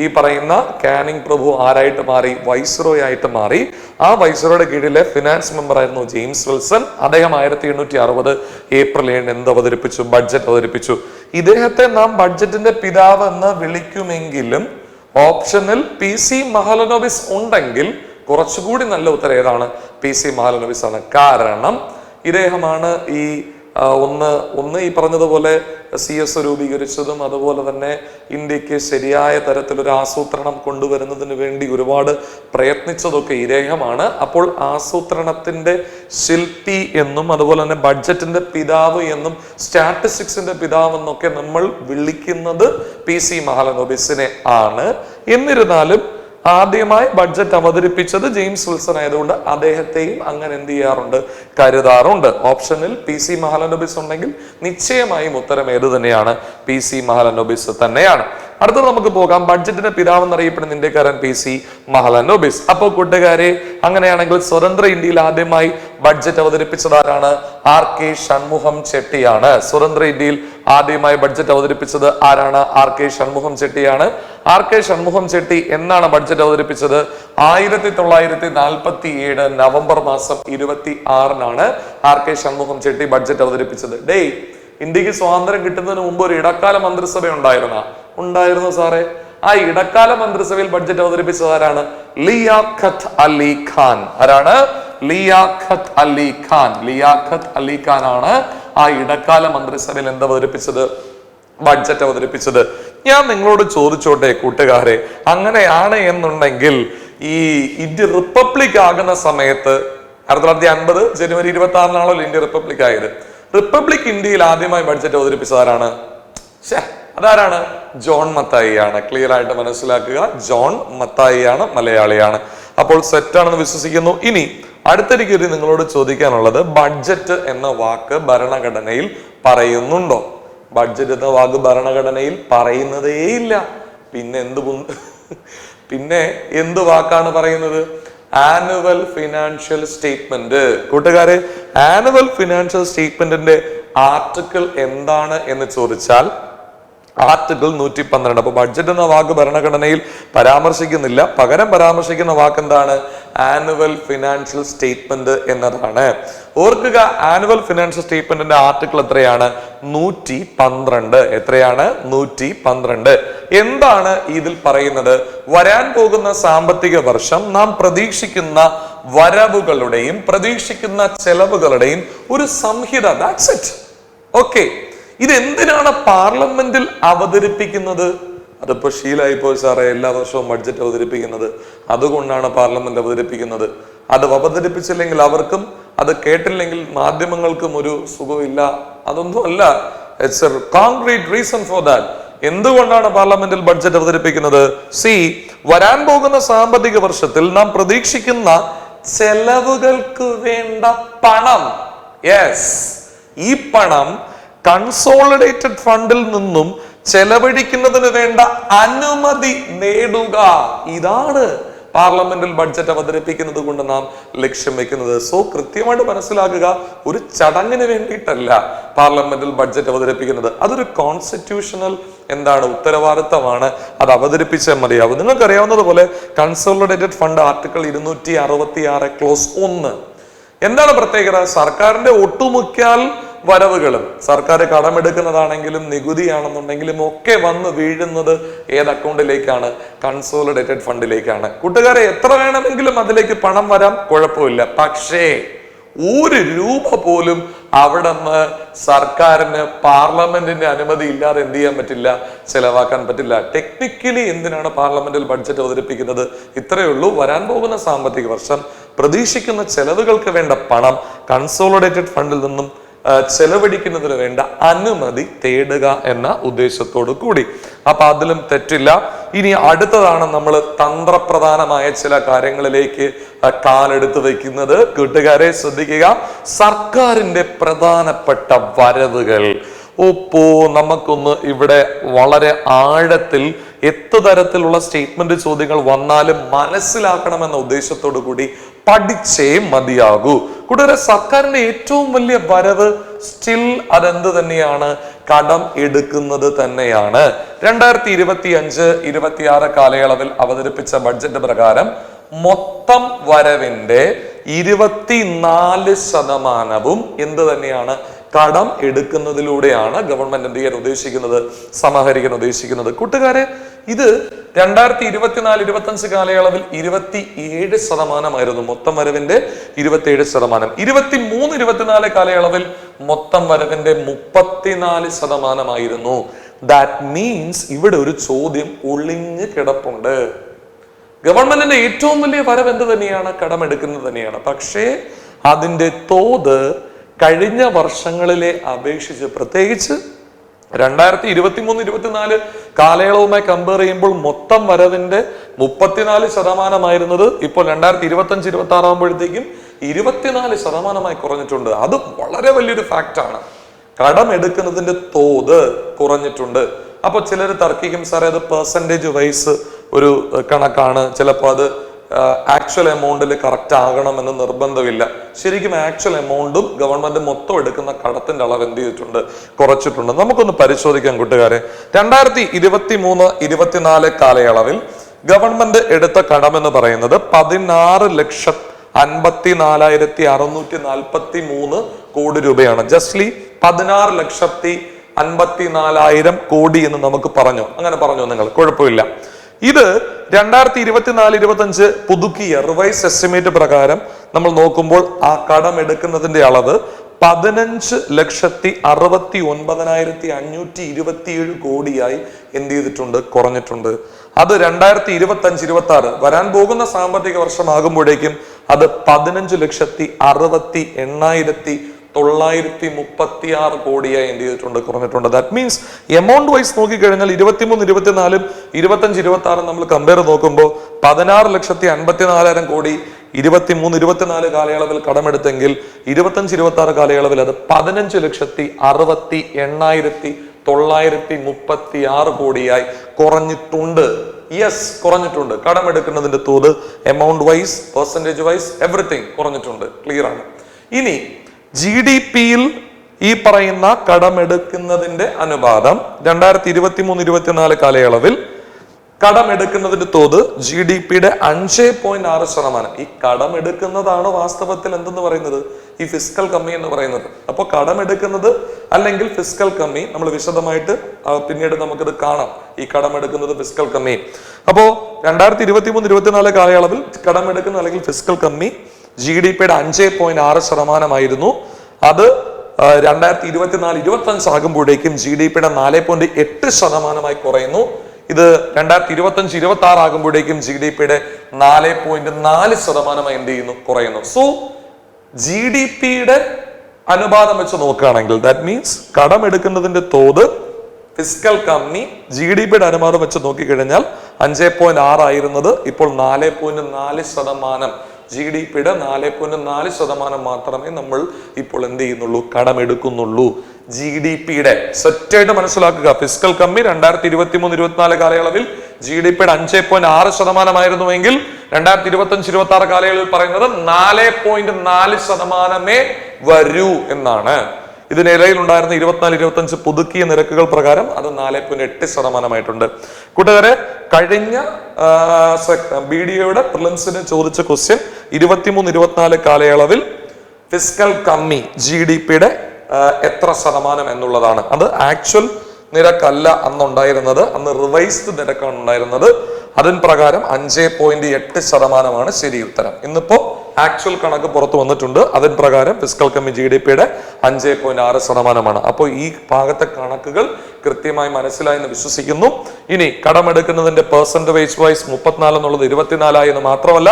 ഈ പറയുന്ന കാനിങ് പ്രഭു ആരായിട്ട് മാറി? വൈസ്രോയ് ആയിട്ട് മാറി. ആ വൈസ്രോയുടെ കീഴിലെ ഫിനാൻസ് മെമ്പർ ആയിരുന്നു ജെയിംസ് വിൽസൺ. അദ്ദേഹം 1860 ഏപ്രിൽ 7 എന്ത് അവതരിപ്പിച്ചു? ബഡ്ജറ്റ് അവതരിപ്പിച്ചു. ഇദ്ദേഹത്തെ നാം ബഡ്ജറ്റിന്റെ പിതാവ് എന്ന് വിളിക്കുമെങ്കിലും ഓപ്ഷനിൽ PC മഹലനോബിസ് ഉണ്ടെങ്കിൽ കുറച്ചുകൂടി നല്ല ഉത്തരം ഏതാണ്? PC മഹലനോബിസ് ആണ്. കാരണം ഇദ്ദേഹമാണ് ഈ ഒന്ന് ഈ പറഞ്ഞതുപോലെ CS രൂപീകരിച്ചതും അതുപോലെ തന്നെ ഇന്ത്യക്ക് ശരിയായ തരത്തിലൊരു ആസൂത്രണം കൊണ്ടുവരുന്നതിന് വേണ്ടി ഒരുപാട് പ്രയത്നിച്ചതൊക്കെ ഇദ്ദേഹമാണ്. അപ്പോൾ ആസൂത്രണത്തിന്റെ ശില്പി എന്നും അതുപോലെ തന്നെ ബഡ്ജറ്റിന്റെ പിതാവ് എന്നും സ്റ്റാറ്റിസ്റ്റിക്സിന്റെ പിതാവ് എന്നൊക്കെ നമ്മൾ വിളിക്കുന്നത് PC മഹലനോബിസിനെ ആണ്. എന്നിരുന്നാലും ആദ്യമായി ബഡ്ജറ്റ് അവതരിപ്പിച്ചത് ജെയിംസ് വിൽസൺ ആയതുകൊണ്ട് അദ്ദേഹത്തെയും അങ്ങനെ എന്ത് ചെയ്യാറുണ്ട്? കരുതാറുണ്ട്. ഓപ്ഷനിൽ PC മഹലനോബിസ് ഉണ്ടെങ്കിൽ നിശ്ചയമായും ഉത്തരം ഏത് തന്നെയാണ്? PC മഹലനോബിസ് തന്നെയാണ്. അടുത്തത് നമുക്ക് പോകാം. ബഡ്ജറ്റിന്റെ പിതാവ് എന്നറിയപ്പെടുന്ന ഇന്ത്യക്കാരൻ PC മഹലനോബിസ്. അപ്പോൾ കൂട്ടുകാരെ, അങ്ങനെയാണെങ്കിൽ സ്വതന്ത്ര ഇന്ത്യയിൽ ആദ്യമായി ബഡ്ജറ്റ് അവതരിപ്പിച്ചത് ആരാണ്? RK ഷൺമുഖം ചെട്ടിയാണ്. സ്വതന്ത്ര ഇന്ത്യയിൽ ആദ്യമായി ബഡ്ജറ്റ് അവതരിപ്പിച്ചത് ആരാണ്? RK ഷൺമുഖം ചെട്ടിയാണ്. RK ഷൺമുഖം ചെട്ടി എന്നാണ് ബഡ്ജറ്റ് അവതരിപ്പിച്ചത്? 1947 നവംബർ മാസം 26-നാണ് RK ഷൺമുഖം ചെട്ടി ബഡ്ജറ്റ് അവതരിപ്പിച്ചത്. ഇന്ത്യക്ക് സ്വാതന്ത്ര്യം കിട്ടുന്നതിന് മുമ്പ് ഒരു ഇടക്കാല മന്ത്രിസഭ ഉണ്ടായിരുന്നു സാറേ. ആ ഇടക്കാല മന്ത്രിസഭയിൽ ബഡ്ജറ്റ് അവതരിപ്പിച്ചത് ആരാണ്? ലിയാഖത്ത് അലി ഖാൻ. ആരാണ്? ലിയാഖത്ത് അലി ഖാൻ. ലിയാഖത്ത് അലി ഖാൻ ആണ് ആ ഇടക്കാല മന്ത്രിസഭയിൽ എന്ത് അവതരിപ്പിച്ചത്? ബഡ്ജറ്റ് അവതരിപ്പിച്ചത്. ഞാൻ നിങ്ങളോട് ചോദിച്ചോട്ടെ കൂട്ടുകാരെ, അങ്ങനെയാണ് എന്നുണ്ടെങ്കിൽ ഈ ഇന്ത്യ റിപ്പബ്ലിക് ആകുന്ന സമയത്ത് 1950 ജനുവരി 26-നാണല്ലോ ഇന്ത്യ റിപ്പബ്ലിക് ആയത്. റിപ്പബ്ലിക് ഇന്ത്യയിൽ ആദ്യമായി ബഡ്ജറ്റ് അവതരിപ്പിച്ചത് ആരാണ്? അതാരാണ്? ജോൺ മത്തായി ആണ്. ക്ലിയർ ആയിട്ട് മനസ്സിലാക്കുക. ജോൺ മത്തായി ആണ്, മലയാളിയാണ്. അപ്പോൾ സെറ്റാണെന്ന് വിശ്വസിക്കുന്നു. ഇനി അടുത്തൊരിക്കൽ നിങ്ങളോട് ചോദിക്കാനുള്ളത്, ബഡ്ജറ്റ് എന്ന വാക്ക് ഭരണഘടനയിൽ പറയുന്നുണ്ടോ? ബഡ്ജറ്റ് എന്ന വാക്ക് ഭരണഘടനയിൽ പറയുന്നതേയില്ല. പിന്നെ എന്ത് വാക്കാണ് പറയുന്നത്? Annual financial statement. കൂട്ടുകാരെ, ആനുവൽ ഫിനാൻഷ്യൽ സ്റ്റേറ്റ്മെന്റിന്റെ ആർട്ടിക്കിൾ എന്താണ് എന്ന് ചോദിച്ചാൽ ആർട്ടിക്കിൾ 112. അപ്പൊ ബഡ്ജറ്റ് എന്ന വാക്ക് ഭരണഘടനയിൽ പരാമർശിക്കുന്നില്ല, പകരം പരാമർശിക്കുന്ന വാക്ക് എന്താണ്? ആനുവൽ ഫിനാൻഷ്യൽ സ്റ്റേറ്റ്മെന്റ് എന്നതാണ്. ഓർക്കുക, ആനുവൽ ഫിനാൻഷ്യൽ സ്റ്റേറ്റ്മെന്റിന്റെ ആർട്ടിക്കിൾ എത്രയാണ്? 112. എത്രയാണ്? 112. എന്താണ് ഇതിൽ പറയുന്നത്? വരാൻ പോകുന്ന സാമ്പത്തിക വർഷം നാം പ്രതീക്ഷിക്കുന്ന വരവുകളുടെയും പ്രതീക്ഷിക്കുന്ന ചെലവുകളുടെയും ഒരു സംഹിത. That's it. ഓക്കെ, ഇതെന്തിനാണ് പാർലമെന്റിൽ അവതരിപ്പിക്കുന്നത്? അതിപ്പോ ശീലമായിപ്പോ സാറേ എല്ലാ വർഷവും ബഡ്ജറ്റ് അവതരിപ്പിക്കുന്നത്. അതുകൊണ്ടാണ് പാർലമെന്റ് അവതരിപ്പിക്കുന്നത്. അത് അവതരിപ്പിച്ചില്ലെങ്കിൽ അവർക്കും, അത് കേട്ടില്ലെങ്കിൽ മാധ്യമങ്ങൾക്കും ഒരു സുഖമില്ല. അതൊന്നും അല്ല. It's A concrete reason for that. എന്തുകൊണ്ടാണ് പാർലമെന്റിൽ ബഡ്ജറ്റ് അവതരിപ്പിക്കുന്നത്? വരാൻ പോകുന്ന സാമ്പത്തിക വർഷത്തിൽ നാം പ്രതീക്ഷിക്കുന്ന ചെലവുകൾക്ക് വേണ്ട പണം, യെസ്, ഈ പണം കൺസോളിഡേറ്റഡ് ഫണ്ടിൽ നിന്നും ചെലവഴിക്കുന്നതിന് വേണ്ട അനുമതി നേടുക. ഇതാണ് പാർലമെന്റിൽ ബഡ്ജറ്റ് അവതരിപ്പിക്കുന്നത് കൊണ്ട് നാം ലക്ഷ്യം വെക്കുന്നത്. സോ കൃത്യമായിട്ട് മനസ്സിലാക്കുക, ഒരു ചടങ്ങിന് വേണ്ടിയിട്ടല്ല പാർലമെന്റിൽ ബഡ്ജറ്റ് അവതരിപ്പിക്കുന്നത്. അതൊരു കോൺസ്റ്റിറ്റ്യൂഷണൽ ഉത്തരവാദിത്തമാണ്. അത് അവതരിപ്പിച്ചാൽ മതിയാവും. നിങ്ങൾക്കറിയാവുന്നതുപോലെ കൺസോളിഡേറ്റഡ് ഫണ്ട് ആർട്ടിക്കിൾ 266 ക്ലോസ് 1 എന്താണ് പ്രത്യേകത? സർക്കാരിന്റെ ഒട്ടുമുക്കാൽ വരവുകളും, സർക്കാർ കടമെടുക്കുന്നതാണെങ്കിലും നികുതിയാണെന്നുണ്ടെങ്കിലും ഒക്കെ വന്ന് വീഴുന്നത് ഏത് അക്കൗണ്ടിലേക്കാണ്? കൺസോളിഡേറ്റഡ് ഫണ്ടിലേക്കാണ്. കൂട്ടുകാരെ, എത്ര വേണമെങ്കിലും അതിലേക്ക് പണം വരാം, കുഴപ്പമില്ല. പക്ഷേ 1 രൂപ പോലും അവിടെ നിന്ന് സർക്കാരിന് പാർലമെന്റിന്റെ അനുമതി ഇല്ലാതെ എന്ത് ചെയ്യാൻ പറ്റില്ല? ചെലവാക്കാൻ പറ്റില്ല. ടെക്നിക്കലി എന്തിനാണ് പാർലമെന്റിൽ ബഡ്ജറ്റ് അവതരിപ്പിക്കുന്നത്? ഇത്രയേ ഉള്ളൂ. വരാൻ പോകുന്ന സാമ്പത്തിക വർഷം പ്രതീക്ഷിക്കുന്ന ചെലവുകൾക്ക് വേണ്ട പണം കൺസോളിഡേറ്റഡ് ഫണ്ടിൽ നിന്നും ചെലവഴിക്കുന്നതിന് വേണ്ട അനുമതി തേടുക എന്ന ഉദ്ദേശത്തോടു കൂടി. അപ്പൊ അതിലും തെറ്റില്ല. ഇനി അടുത്തതാണ് നമ്മൾ തന്ത്രപ്രധാനമായ ചില കാര്യങ്ങളിലേക്ക് കാലെടുത്ത് വെക്കുന്നത്. കൂട്ടുകാരെ ശ്രദ്ധിക്കുക, സർക്കാരിന്റെ പ്രധാനപ്പെട്ട വരവുകൾ. നമുക്കൊന്ന് ഇവിടെ വളരെ ആഴത്തിൽ തരത്തിലുള്ള സ്റ്റേറ്റ്മെന്റ് ചോദ്യങ്ങൾ വന്നാലും മനസ്സിലാക്കണമെന്ന ഉദ്ദേശത്തോടു കൂടി പഠിച്ചേ മതിയാകൂ. കൂടാതെ സർക്കാരിന്റെ ഏറ്റവും വലിയ വരവ് സ്റ്റിൽ അതെന്ത് തന്നെയാണ്? കടം എടുക്കുന്നത് തന്നെയാണ്. 2025-26 കാലയളവിൽ അവതരിപ്പിച്ച ബഡ്ജറ്റ് പ്രകാരം മൊത്തം വരവിന്റെ 24% എന്ത് തന്നെയാണ്? കടം എടുക്കുന്നതിലൂടെയാണ് ഗവൺമെന്റ് എന്ത് ചെയ്യാൻ ഉദ്ദേശിക്കുന്നത്? സമാഹരിക്കാൻ ഉദ്ദേശിക്കുന്നത്. കൂട്ടുകാരെ, ഇത് 2024-25 കാലയളവിൽ 27% മൊത്തം വരവിന്റെ 27%. 23-24 കാലയളവിൽ മൊത്തം വരവിന്റെ 34% ദാറ്റ് മീൻസ് ഇവിടെ ഒരു ചോദ്യം ഒളിഞ്ഞു കിടപ്പുണ്ട്. ഗവൺമെന്റിന്റെ ഏറ്റവും വലിയ വരവ് എന്ത് തന്നെയാണ്? കടമെടുക്കുന്നത് തന്നെയാണ്. പക്ഷേ അതിന്റെ തോത് കഴിഞ്ഞ വർഷങ്ങളിലെ അപേക്ഷിച്ച്, പ്രത്യേകിച്ച് 2023-24 കാലയളവുമായി കമ്പയർ ചെയ്യുമ്പോൾ മൊത്തം വരവിന്റെ 34% ഇപ്പോൾ 2025-26 ആകുമ്പോഴത്തേക്കും 24% കുറഞ്ഞിട്ടുണ്ട്. അത് വളരെ വലിയൊരു ഫാക്റ്റാണ്. കടം എടുക്കുന്നതിന്റെ തോത് കുറഞ്ഞിട്ടുണ്ട്. അപ്പൊ ചിലർ തർക്കിക്കും, സാറേ അത് പെർസെൻറ്റേജ് വൈസ് ഒരു കണക്കാണ്, ചിലപ്പോൾ അത് ആക്ച്വൽ എമൗണ്ടിൽ കറക്റ്റ് ആകണമെന്ന് നിർബന്ധമില്ല. ശരിക്കും ആക്ച്വൽ എമൗണ്ടും ഗവൺമെന്റ് മൊത്തം എടുക്കുന്ന കടത്തിന്റെ അളവ് എന്ത് ചെയ്തിട്ടുണ്ട്? കുറച്ചിട്ടുണ്ട്. നമുക്കൊന്ന് പരിശോധിക്കാം കൂട്ടുകാരെ. 2023-24 കാലയളവിൽ ഗവൺമെന്റ് എടുത്ത കടം എന്ന് പറയുന്നത് 16,54,643 കോടി രൂപയാണ്. ജസ്റ്റ്ലി 16,54,000 കോടി എന്ന് നമുക്ക് പറഞ്ഞു. അങ്ങനെ പറഞ്ഞു നിങ്ങൾ, കുഴപ്പമില്ല. ഇത് 2024-25 പുതുക്കിയ റിവൈസ് എസ്റ്റിമേറ്റ് പ്രകാരം നമ്മൾ നോക്കുമ്പോൾ ആ കടം എടുക്കുന്നതിന്റെ അളവ് 15,69,527 കോടിയായി എന്ത് ചെയ്തിട്ടുണ്ട്? കുറഞ്ഞിട്ടുണ്ട്. അത് 2025-26 വരാൻ പോകുന്ന സാമ്പത്തിക വർഷമാകുമ്പോഴേക്കും അത് 15,60,8,936 കോടിയായി എന്ത് ചെയ്തിട്ടുണ്ട്? കുറഞ്ഞിട്ടുണ്ട്. ദാറ്റ് മീൻസ് എമൗണ്ട് വൈസ് നോക്കിക്കഴിഞ്ഞാൽ 23-24 25-26 നമ്മൾ കമ്പയർ നോക്കുമ്പോൾ 16,54,000 കോടി 23-24 കാലയളവിൽ കടമെടുത്തെങ്കിൽ 25-26 കാലയളവിൽ അത് 15,60,68,936 കോടിയായി കുറഞ്ഞിട്ടുണ്ട്. യെസ്, കുറഞ്ഞിട്ടുണ്ട്. കടമെടുക്കുന്നതിന്റെ തോത് amount wise, percentage wise, everything കുറഞ്ഞിട്ടുണ്ട്. ക്ലിയർ ആണ്. ഇനി GDP-യിൽ ഈ പറയുന്ന കടമെടുക്കുന്നതിന്റെ അനുപാതം 2023-24 കാലയളവിൽ കടമെടുക്കുന്നതിന്റെ തോത് GDP-യുടെ 5.6%. ഈ കടമെടുക്കുന്നതാണ് വാസ്തവത്തിൽ എന്തെന്ന് പറയുന്നത്, ഈ ഫിസ്ക്കൽ കമ്മി എന്ന് പറയുന്നത്. അപ്പോൾ കടമെടുക്കുന്നത് അല്ലെങ്കിൽ ഫിസ്ക്കൽ കമ്മി നമ്മൾ വിശദമായിട്ട് പിന്നീട് നമുക്കത് കാണാം, ഈ കടമെടുക്കുന്നത് ഫിസ്ക്കൽ കമ്മി. അപ്പോ 2023-24 കാലയളവിൽ കടമെടുക്കുന്ന അല്ലെങ്കിൽ ഫിസ്ക്കൽ കമ്മി GDP-യുടെ 5.6% അത് 2024-25 ആകുമ്പോഴേക്കും GDP-യുടെ 4.8% കുറയുന്നു. ഇത് 2025-26 ആകുമ്പോഴേക്കും GDP-യുടെ 4.4% എന്ത് ചെയ്യുന്നു, കുറയുന്നു. സോ GDP-യുടെ അനുപാതം വെച്ച് നോക്കുകയാണെങ്കിൽ ദാറ്റ് മീൻസ് കടമെടുക്കുന്നതിന്റെ തോത് ഫിസ്ക്കൽ കമ്മി GDP-യുടെ അനുപാതം വെച്ച് നോക്കിക്കഴിഞ്ഞാൽ 5.6 ആയിരുന്നത് ഇപ്പോൾ 4.4%. GDP-യുടെ 4.4% മാത്രമേ നമ്മൾ ഇപ്പോൾ എന്ത് ചെയ്യുന്നുള്ളൂ, കടമെടുക്കുന്നുള്ളൂ. GDP-യുടെ സെറ്റായിട്ട് മനസ്സിലാക്കുക. ഫിസ്ക്കൽ കമ്മി 2023-24 കാലയളവിൽ GDP-യുടെ 5.6% ആയിരുന്നുവെങ്കിൽ 2025-26 കാലയളവിൽ പറയുന്നത് 4.4% വരൂ എന്നാണ്. ഇതിനിടയിൽ ഉണ്ടായിരുന്ന 24-25 പുതുക്കിയ നിരക്കുകൾ പ്രകാരം അത് 4.8% കൂട്ടുകാരെ, കഴിഞ്ഞ BDOയുടെ പ്രിലിംസിന് ചോദിച്ച ക്വസ്റ്റ്യൻ 23-24 കാലയളവിൽ ഫിസ്ക്കൽ കമ്മി GDP-യുടെ എത്ര ശതമാനം എന്നുള്ളതാണ്. അത് ആക്ച്വൽ നിരക്കല്ല അന്നുണ്ടായിരുന്നത്, അന്ന് റിവൈസ്ഡ് നിരക്കാണ് ഉണ്ടായിരുന്നത്. അതിന് പ്രകാരം 5.8% ശരി ഉത്തരം. ഇന്നിപ്പോ ആക്ച്വൽ കണക്ക് പുറത്തു വന്നിട്ടുണ്ട്. അതിന് പ്രകാരം ഫിസ്ക്കൽ കമ്മി GDP-യുടെ 5.6%. അപ്പോൾ ഈ ഭാഗത്തെ കണക്കുകൾ കൃത്യമായി മനസ്സിലായി എന്ന് വിശ്വസിക്കുന്നു. ഇനി കടമെടുക്കുന്നതിന്റെ പെർസെന്റേജ് വൈസ് 34 എന്നുള്ളത് 24 എന്ന് മാത്രമല്ല,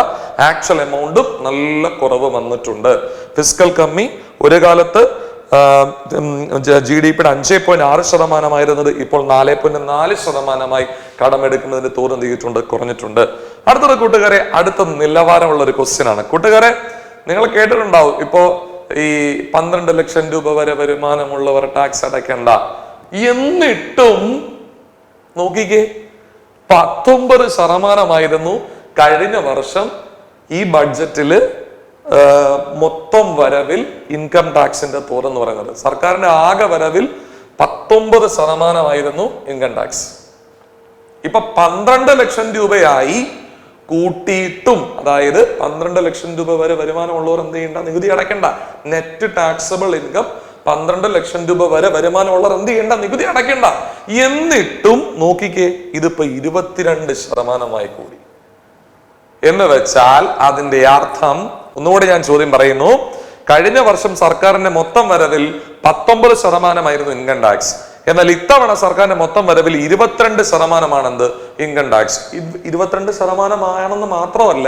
ആക്ച്വൽ എമൗണ്ടും നല്ല കുറവ് വന്നിട്ടുണ്ട്. ഫിസ്ക്കൽ കമ്മി ഒരു കാലത്ത് GDP-യുടെ 5.6% ആയിരുന്നത് ഇപ്പോൾ 4.4% കടമെടുക്കുന്നതിന്റെ തോത് എന്ത് ചെയ്തിട്ടുണ്ട്, കുറഞ്ഞിട്ടുണ്ട്. അടുത്തത് കൂട്ടുകാരെ, അടുത്ത നിലവാരമുള്ള ഒരു ക്വസ്റ്റ്യൻ ആണ്. കൂട്ടുകാരെ, നിങ്ങൾ കേട്ടിട്ടുണ്ടാവും ഇപ്പോ ഈ 12 ലക്ഷം രൂപ വരെ വരുമാനമുള്ളവർ ടാക്സ് അടയ്ക്കണ്ട. എന്നിട്ടും നോക്കിക്കേ, 19% കഴിഞ്ഞ വർഷം ഈ ബഡ്ജറ്റില് മൊത്തം വരവിൽ ഇൻകം ടാക്സിന്റെ തോത് എന്ന് പറയുന്നത്. സർക്കാരിന്റെ ആകെ വരവിൽ 19% ഇൻകം ടാക്സ്. ഇപ്പൊ 12 ലക്ഷം രൂപയായി കൂട്ടിയിട്ടും, അതായത് 12 ലക്ഷം രൂപ വരെ വരുമാനമുള്ളവർ എന്ത് ചെയ്യണ്ട, നികുതി അടയ്ക്കണ്ട. നെറ്റ് ടാക്സബിൾ ഇൻകം 12 ലക്ഷം രൂപ വരെ വരുമാനമുള്ളവർ എന്ത് ചെയ്യണ്ട, നികുതി അടയ്ക്കണ്ട. എന്നിട്ടും നോക്കിക്കേ, ഇതിപ്പോ 22% കൂടി. എന്ന് വെച്ചാൽ അതിന്റെ അർത്ഥം, ഒന്നുകൂടി ഞാൻ ചോദ്യം പറയുന്നു, കഴിഞ്ഞ വർഷം സർക്കാരിന്റെ മൊത്തം വരവിൽ 19% ഇൻകം ടാക്സ്. എന്നാൽ ഇത്തവണ സർക്കാരിന്റെ മൊത്തം വരവിൽ 22% ഇൻകം ടാക്സ്. 22% മാത്രമല്ല,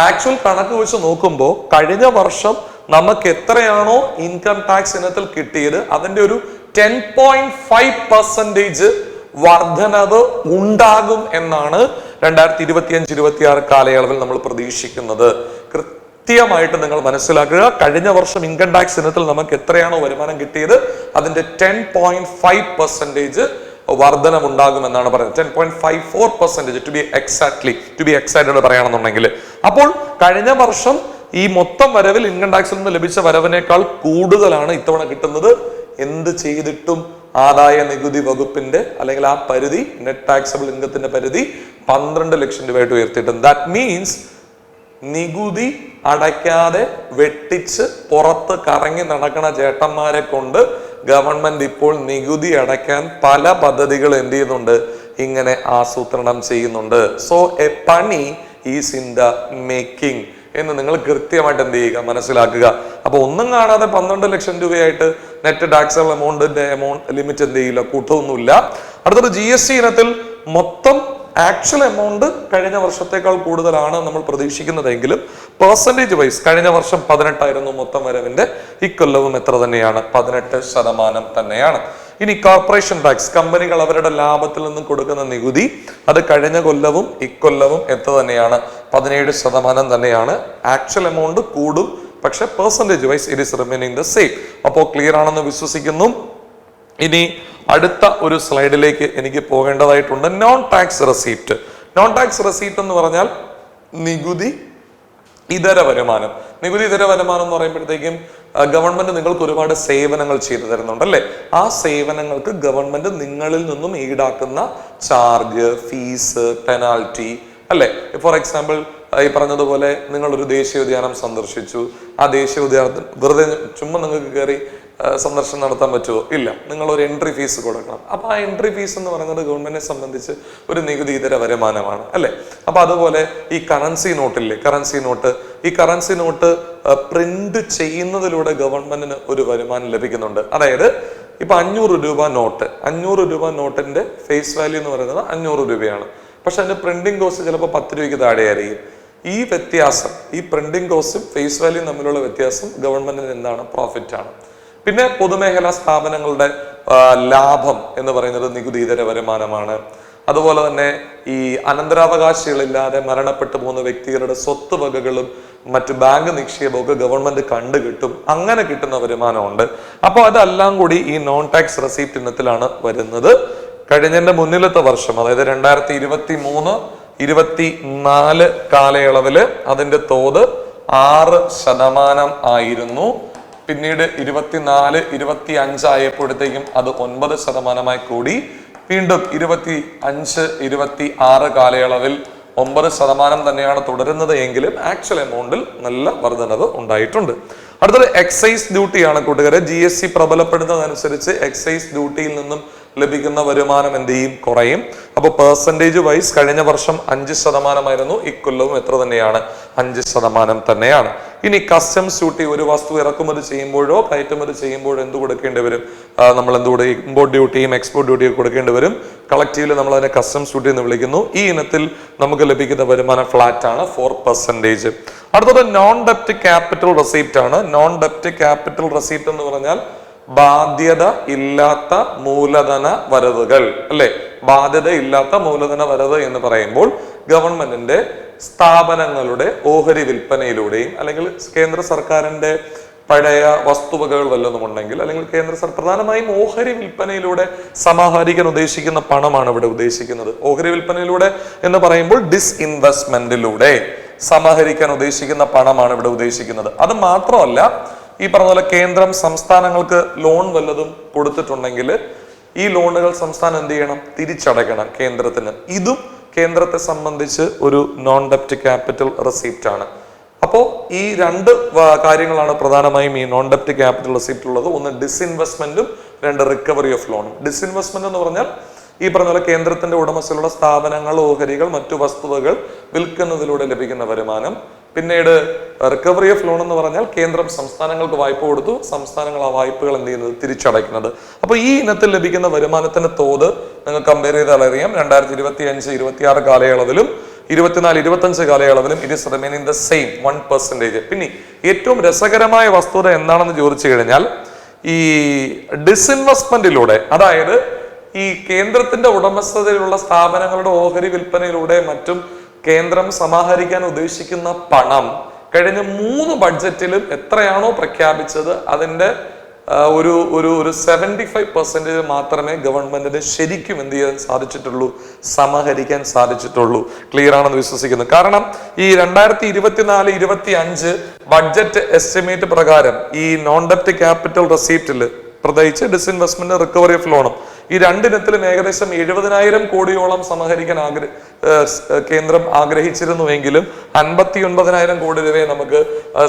ആക്ച്വൽ കണക്ക് വെച്ച് നോക്കുമ്പോൾ കഴിഞ്ഞ വർഷം നമുക്ക് എത്രയാണോ ഇൻകം ടാക്സ് ഇനത്തിൽ കിട്ടിയത് അതിന്റെ ഒരു 10.5% വർധനവ് ഉണ്ടാകും എന്നാണ് 2025-26 കാലയളവിൽ നമ്മൾ പ്രതീക്ഷിക്കുന്നത്. കൃത്യമായിട്ട് നിങ്ങൾ മനസ്സിലാക്കുക. കഴിഞ്ഞ വർഷം ഇൻകം ടാക്സ് ഇനത്തിൽ നമുക്ക് എത്രയാണോ വരുമാനം കിട്ടിയത് അതിന്റെ 10.5% വർധനം ഉണ്ടാകുമെന്നാണ് പറയുന്നത്. 10.54% ടു ബി എക്സാക്ട്ലി പറയുകയാണെന്നുണ്ടെങ്കിൽ. അപ്പോൾ കഴിഞ്ഞ വർഷം ഈ മൊത്തം വരവിൽ ഇൻകം ടാക്സിൽ നിന്ന് ലഭിച്ച വരവിനേക്കാൾ കൂടുതലാണ് ഇത്തവണ കിട്ടുന്നത്. എന്ത് ചെയ്തിട്ടും ആദായ നികുതി വകുപ്പിന്റെ അല്ലെങ്കിൽ ആ പരിധി, നെറ്റ് ടാക്സബിൾ ഇൻകത്തിന്റെ പരിധി 12 ലക്ഷം രൂപയായിട്ട് ഉയർത്തിയിട്ടുണ്ട്. ദാറ്റ് മീൻസ് നികുതി അടയ്ക്കാതെ വെട്ടിച്ച് പുറത്ത് കറങ്ങി നടക്കണ ചേട്ടന്മാരെ കൊണ്ട് ഗവൺമെന്റ് ഇപ്പോൾ നികുതി അടയ്ക്കാൻ പല പദ്ധതികൾ എന്ത് ചെയ്യുന്നുണ്ട്, ഇങ്ങനെ ആസൂത്രണം ചെയ്യുന്നുണ്ട്. സോ എ പണി ഈസ് ഇൻ ദ മേക്കിംഗ് എന്ന് നിങ്ങൾ കൃത്യമായിട്ട് എന്ത് ചെയ്യുക, മനസ്സിലാക്കുക. അപ്പൊ ഒന്നും കാണാതെ 12 ലക്ഷം രൂപയായിട്ട് നെറ്റ് ടാക്സബിൾ എമൗണ്ടിന്റെ ലിമിറ്റ് എന്ത് ചെയ്യില്ല, കൂട്ടൊന്നുമില്ല. അടുത്തത് GST ഇനത്തിൽ മൊത്തം ആക്ച്വൽ എമൗണ്ട് കഴിഞ്ഞ വർഷത്തേക്കാൾ കൂടുതലാണ് നമ്മൾ പ്രതീക്ഷിക്കുന്നതെങ്കിലും പെർസെന്റേജ് വൈസ് കഴിഞ്ഞ വർഷം 18 മൊത്തം വരവിന്റെ, ഇക്കൊല്ലവും എത്ര തന്നെയാണ്, 18% തന്നെയാണ്. ഇനി കോർപ്പറേഷൻ ടാക്സ്, കമ്പനികൾ അവരുടെ ലാഭത്തിൽ നിന്നും കൊടുക്കുന്ന നികുതി, അത് കഴിഞ്ഞ കൊല്ലവും ഇക്കൊല്ലവും എത്ര തന്നെയാണ്, 17% തന്നെയാണ്. ആക്ച്വൽ എമൗണ്ട് കൂടും, പക്ഷെ percentage wise it is remaining the same. അപ്പോൾ ക്ലിയർ ആണെന്ന് വിശ്വസിക്കുന്നു. ഇനി അടുത്ത ഒരു സ്ലൈഡിലേക്ക് എനിക്ക് പോകേണ്ടതായിട്ടുണ്ട്. Non tax receipt. Non tax receipt എന്ന് പറഞ്ഞാൽ നികുതി ഇതര വരുമാനം. നികുതി ഇതര വരുമാനം എന്ന് പറയുമ്പോഴത്തേക്കും ഗവൺമെന്റ് നിങ്ങൾക്ക് ഒരുപാട് സേവനങ്ങൾ ചെയ്തു തരുന്നുണ്ട് അല്ലെ? ആ സേവനങ്ങൾക്ക് ഗവൺമെന്റ് നിങ്ങളിൽ നിന്നും ഈടാക്കുന്ന ചാർജ്, ഫീസ്, പെനാൽറ്റി അല്ലെ? ഫോർ എക്സാമ്പിൾ ഈ പറഞ്ഞതുപോലെ നിങ്ങൾ ഒരു ദേശീയോദ്യാനം സന്ദർശിച്ചു. ആ ദേശീയോദ്യാനത്തിൽ വെറുതെ ചുമ്മാ നിങ്ങൾക്ക് കയറി സന്ദർശനം നടത്താൻ പറ്റുമോ? ഇല്ല. നിങ്ങൾ ഒരു എൻട്രി ഫീസ് കൊടുക്കണം. അപ്പൊ ആ എൻട്രി ഫീസ് എന്ന് പറയുന്നത് ഗവൺമെന്റിനെ സംബന്ധിച്ച് ഒരു നികുതി ഇതര വരുമാനമാണ് അല്ലെ? അപ്പൊ അതുപോലെ ഈ കറൻസി നോട്ടില്ലേ, ഈ കറൻസി നോട്ട് പ്രിന്റ് ചെയ്യുന്നതിലൂടെ ഗവൺമെന്റിന് ഒരു വരുമാനം ലഭിക്കുന്നുണ്ട്. അതായത് ഇപ്പൊ 500 രൂപ നോട്ടിന്റെ ഫേസ് വാല്യൂ എന്ന് പറയുന്നത് 500 രൂപയാണ്. പക്ഷെ അതിന്റെ പ്രിന്റിംഗ് കോസ്റ്റ് ചിലപ്പോൾ 10 രൂപയ്ക്ക് താഴെയായിരിക്കും. ഈ വ്യത്യാസം, ഈ പ്രിന്റിംഗ് കോസ്റ്റും ഫേസ് വാല്യൂ തമ്മിലുള്ള വ്യത്യാസം ഗവൺമെന്റിന് എന്താണ്? പ്രോഫിറ്റ് ആണ്. പിന്നെ പൊതുമേഖലാ സ്ഥാപനങ്ങളുടെ ലാഭം എന്ന് പറയുന്നത് നികുതി ഇതര വരുമാനമാണ്. അതുപോലെ തന്നെ ഈ അനന്തരാവകാശികളില്ലാതെ മരണപ്പെട്ടു പോകുന്ന വ്യക്തികളുടെ സ്വത്ത് വകകളും മറ്റു ബാങ്ക് നിക്ഷേപമൊക്കെ ഗവൺമെന്റ് കിട്ടും. അങ്ങനെ കിട്ടുന്ന വരുമാനമുണ്ട്. അപ്പോൾ അതെല്ലാം കൂടി ഈ നോൺ ടാക്സ് റെസീപ്റ്റ് ഇനത്തിലാണ് വരുന്നത്. കഴിഞ്ഞതിന്റെ മുന്നിലത്തെ വർഷം, അതായത് 2023-24 കാലയളവില് അതിന്റെ തോത് 6% ആയിരുന്നു. പിന്നീട് 24-25 ആയപ്പോഴത്തേക്കും അത് 9% കൂടി. വീണ്ടും 25-26 കാലയളവിൽ 9% തന്നെയാണ് തുടരുന്നത് എങ്കിലും ആക്ച്വൽ എമൗണ്ടിൽ നല്ല വർധനവ് ഉണ്ടായിട്ടുണ്ട്. അടുത്തത് എക്സൈസ് ഡ്യൂട്ടിയാണ് കൂട്ടുകാരെ. GST പ്രബലപ്പെടുന്നതനുസരിച്ച് എക്സൈസ് ഡ്യൂട്ടിയിൽ നിന്നും ലഭിക്കുന്ന വരുമാനം എന്ത് ചെയ്യും? കുറയും. അപ്പോൾ പെർസെൻറ്റേജ് വൈസ് കഴിഞ്ഞ വർഷം 5% ഇക്കൊല്ലവും എത്ര തന്നെയാണ്? 5% തന്നെയാണ്. ഇനി കസ്റ്റംസ് ഡ്യൂട്ടി, ഒരു വസ്തു ഇറക്കുമതി ചെയ്യുമ്പോഴോ കയറ്റുമതി ചെയ്യുമ്പോഴോ എന്ത് കൊടുക്കേണ്ടി വരും? നമ്മൾ എന്തുകൂടെ ഇമ്പോർട്ട് ഡ്യൂട്ടിയും എക്സ്പോർട്ട് ഡ്യൂട്ടിയും കൊടുക്കേണ്ടി വരും. കളക്റ്റീവില് നമ്മൾ അതിനെ കസ്റ്റംസ് ഡ്യൂട്ടി എന്ന് വിളിക്കുന്നു. ഈ ഇനത്തിൽ നമുക്ക് ലഭിക്കുന്ന വരുമാനം ഫ്ലാറ്റ് ആണ്, 4%. അടുത്തത് നോൺ ഡെപ്റ്റ് ക്യാപിറ്റൽ റെസീപ്റ്റ് ആണ്. നോൺ ഡെപ്റ്റ് ക്യാപിറ്റൽ റെസീപ്റ്റ് എന്ന് പറഞ്ഞാൽ ബാധ്യത ഇല്ലാത്ത മൂലധന വരവുകൾ അല്ലെ? ബാധ്യത ഇല്ലാത്ത മൂലധന വരവ് എന്ന് പറയുമ്പോൾ ഗവൺമെന്റിന്റെ സ്ഥാപനങ്ങളുടെ ഓഹരി വിൽപ്പനയിലൂടെയും അല്ലെങ്കിൽ കേന്ദ്ര സർക്കാരിന്റെ പഴയ വസ്തുവകകൾ വല്ലതും ഉണ്ടെങ്കിൽ അല്ലെങ്കിൽ പ്രധാനമായും ഓഹരി വിൽപ്പനയിലൂടെ സമാഹരിക്കാൻ ഉദ്ദേശിക്കുന്ന പണമാണ് ഇവിടെ ഉദ്ദേശിക്കുന്നത്. ഓഹരി വിൽപ്പനയിലൂടെ എന്ന് പറയുമ്പോൾ ഡിസ്ഇൻവെസ്റ്റ്മെന്റിലൂടെ സമാഹരിക്കാൻ ഉദ്ദേശിക്കുന്ന പണമാണ് ഇവിടെ ഉദ്ദേശിക്കുന്നത്. അത് മാത്രമല്ല, ഈ പറഞ്ഞ പോലെ കേന്ദ്രം സംസ്ഥാനങ്ങൾക്ക് ലോൺ വല്ലതും കൊടുത്തിട്ടുണ്ടെങ്കിൽ ഈ ലോണുകൾ സംസ്ഥാനം എന്ത് ചെയ്യണം? തിരിച്ചടയ്ക്കണം കേന്ദ്രത്തിന്. ഇതും കേന്ദ്രത്തെ സംബന്ധിച്ച് ഒരു നോൺ ഡെപ്റ്റ് ക്യാപിറ്റൽ റെസീപ്റ്റ് ആണ്. അപ്പോൾ ഈ രണ്ട് കാര്യങ്ങളാണ് പ്രധാനമായും ഈ നോൺ ഡെപ്റ്റ് ക്യാപിറ്റൽ റെസീപ്റ്റ് ഉള്ളത്. ഒന്ന് ഡിസ്ഇൻവെസ്റ്റ്മെന്റും, രണ്ട് റിക്കവറി ഓഫ് ലോണും. ഡിസ്ഇൻവെസ്റ്റ്മെന്റ് എന്ന് പറഞ്ഞാൽ ഈ പറഞ്ഞ പോലെ കേന്ദ്രത്തിന്റെ ഉടമസ്ഥലുള്ള സ്ഥാപനങ്ങൾ, ഓഹരികൾ, മറ്റു വസ്തുവകൾ വിൽക്കുന്നതിലൂടെ ലഭിക്കുന്ന വരുമാനം. പിന്നീട് റിക്കവറി ഓഫ് ലോൺ എന്ന് പറഞ്ഞാൽ കേന്ദ്രം സംസ്ഥാനങ്ങൾക്ക് വായ്പ കൊടുത്തു, സംസ്ഥാനങ്ങൾ ആ വായ്പകൾ എന്ത് ചെയ്യുന്നത്? തിരിച്ചടയ്ക്കുന്നത്. അപ്പൊ ഈ ഇനത്തിൽ ലഭിക്കുന്ന വരുമാനത്തിന്റെ തോത് നിങ്ങൾ കമ്പയർ ചെയ്താൽ അറിയാം. 2025-26 കാലയളവിലും 24-25 കാലയളവിലും it is remaining the same 1%. പിന്നെ ഏറ്റവും രസകരമായ വസ്തുത എന്താണെന്ന് ചോദിച്ചു കഴിഞ്ഞാൽ, ഈ ഡിസ്ഇൻവെസ്റ്റ്മെന്റിലൂടെ, അതായത് ഈ കേന്ദ്രത്തിന്റെ ഉടമസ്ഥതയിലുള്ള സ്ഥാപനങ്ങളുടെ ഓഹരി വിൽപ്പനയിലൂടെ മറ്റും കേന്ദ്രം സമാഹരിക്കാൻ ഉദ്ദേശിക്കുന്ന പണം കഴിഞ്ഞ 3 ബഡ്ജറ്റിലും എത്രയാണോ പ്രഖ്യാപിച്ചത് അതിന്റെ ഒരു 75% മാത്രമേ ഗവൺമെന്റിന് ശരിക്കും എന്ത് ചെയ്യാൻ സാധിച്ചിട്ടുള്ളൂ? സമാഹരിക്കാൻ സാധിച്ചിട്ടുള്ളൂ. ക്ലിയർ ആണെന്ന് വിശ്വസിക്കുന്നു. കാരണം ഈ 2024-25 ബഡ്ജറ്റ് എസ്റ്റിമേറ്റ് പ്രകാരം ഈ നോൺ ഡെപ്റ്റ് ക്യാപിറ്റൽ റെസീപ്റ്റിൽ പ്രത്യേകിച്ച് ഡിസ്ഇൻവെസ്റ്റ്മെന്റ്, റിക്കവറി ഓഫ് ലോണും ഈ രണ്ടിനത്തിലും ഏകദേശം 70,000 കോടിയോളം സമാഹരിക്കാൻ കേന്ദ്രം ആഗ്രഹിച്ചിരുന്നുവെങ്കിലും 59,000 കോടി രൂപയെ നമുക്ക്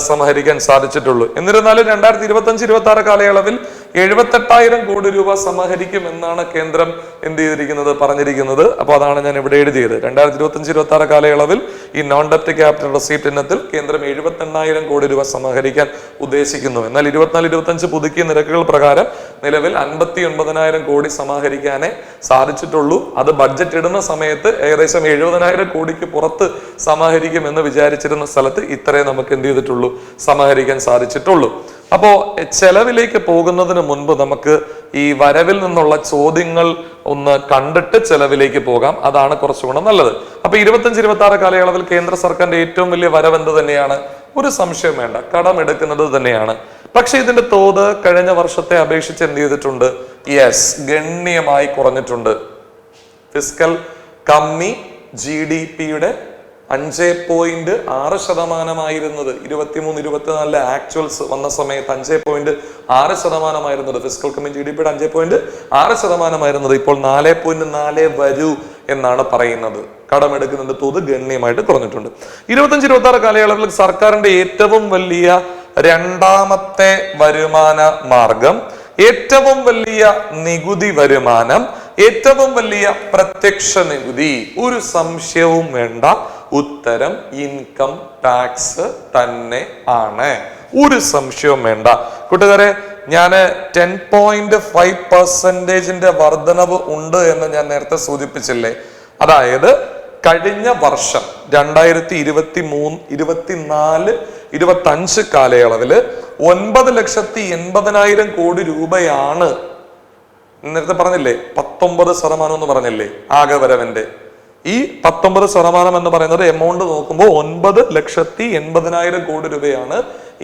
സമാഹരിക്കാൻ സാധിച്ചിട്ടുള്ളൂ. എന്നിരുന്നാലും 2025-26 കാലയളവിൽ 78,000 കോടി രൂപ സമാഹരിക്കും എന്നാണ് കേന്ദ്രം എന്ത് ചെയ്തിരിക്കുന്നത്? പറഞ്ഞിരിക്കുന്നത്. അപ്പോൾ അതാണ് ഞാൻ ഇവിടെ എഴുതിയത്. 2025-26 കാലയളവിൽ ഈ നോൺ ഡെപ്റ്റ് ക്യാപിറ്റൽ റെസീപ്റ്റ് ഇനത്തിൽ കേന്ദ്രം 78,000 കോടി രൂപ സമാഹരിക്കാൻ ഉദ്ദേശിക്കുന്നു. എന്നാൽ 24-25 പുതുക്കിയ നിരക്കുകൾ പ്രകാരം നിലവിൽ 59,000 കോടി സമാഹരിക്കാനേ സാധിച്ചിട്ടുള്ളൂ. അത് ബഡ്ജറ്റ് ഇടുന്ന സമയത്ത് ഏകദേശം 70,000 കോടിക്ക് പുറത്ത് സമാഹരിക്കും എന്ന് വിചാരിച്ചിരുന്ന സ്ഥലത്ത് ഇത്രയും നമുക്ക് എന്ത് ചെയ്തിട്ടുള്ളൂ? സമാഹരിക്കാൻ സാധിച്ചിട്ടുള്ളൂ. അപ്പോ ചെലവിലേക്ക് പോകുന്നതിന് മുൻപ് നമുക്ക് ഈ വരവിൽ നിന്നുള്ള ചോദ്യങ്ങൾ ഒന്ന് കണ്ടിട്ട് ചെലവിലേക്ക് പോകാം. അതാണ് കുറച്ചുകൂടെ നല്ലത്. അപ്പൊ 25-26 കാലയളവിൽ കേന്ദ്ര സർക്കാരിന്റെ ഏറ്റവും വലിയ വരവ് എന്ത് തന്നെയാണ്? ഒരു സംശയം വേണ്ട, കടമെടുക്കുന്നത് തന്നെയാണ്. പക്ഷെ ഇതിന്റെ തോത് കഴിഞ്ഞ വർഷത്തെ അപേക്ഷിച്ച് എന്ത് ചെയ്തിട്ടുണ്ട്? യെസ്, ഗണ്യമായി കുറഞ്ഞിട്ടുണ്ട്. ഫിസ്ക്കൽ കമ്മി GDP-യുടെ 5.6% 23-24 ആക്ച്വൽസ് വന്ന സമയത്ത് 5.6% ഫിസിക്കൽ കമ്മി GDP-യുടെ 5.6% ഇപ്പോൾ 4.4 വരൂ എന്നാണ് പറയുന്നത്. കടമെടുക്കുന്നതിന്റെ തോത് ഗണ്യമായിട്ട് കുറഞ്ഞിട്ടുണ്ട്. 25-26 കാലയളവിൽ സർക്കാരിന്റെ ഏറ്റവും വലിയ രണ്ടാമത്തെ വരുമാന മാർഗം, ഏറ്റവും വലിയ നികുതി വരുമാനം, ഏറ്റവും വലിയ പ്രത്യക്ഷ നികുതി, ഒരു സംശയവും വേണ്ട, ഉത്തരം ഇൻകം ടാക്സ് തന്നെ ആണ്. ഒരു സംശയവും വേണ്ട. കൂട്ടുകാരെ, ഞാൻ 10.5% വർധനവ് ഉണ്ട് എന്ന് ഞാൻ നേരത്തെ സൂചിപ്പിച്ചില്ലേ? അതായത് കഴിഞ്ഞ വർഷം 2023-24-25 കാലയളവില് 9,80,000 കോടി രൂപയാണ്. നേരത്തെ പറഞ്ഞില്ലേ 19% എന്ന് പറഞ്ഞില്ലേ ആകെ വരവിന്റെ. ഈ 19% എന്ന് പറയുന്നത് എമൗണ്ട് നോക്കുമ്പോൾ 9,80,000 കോടി രൂപയാണ്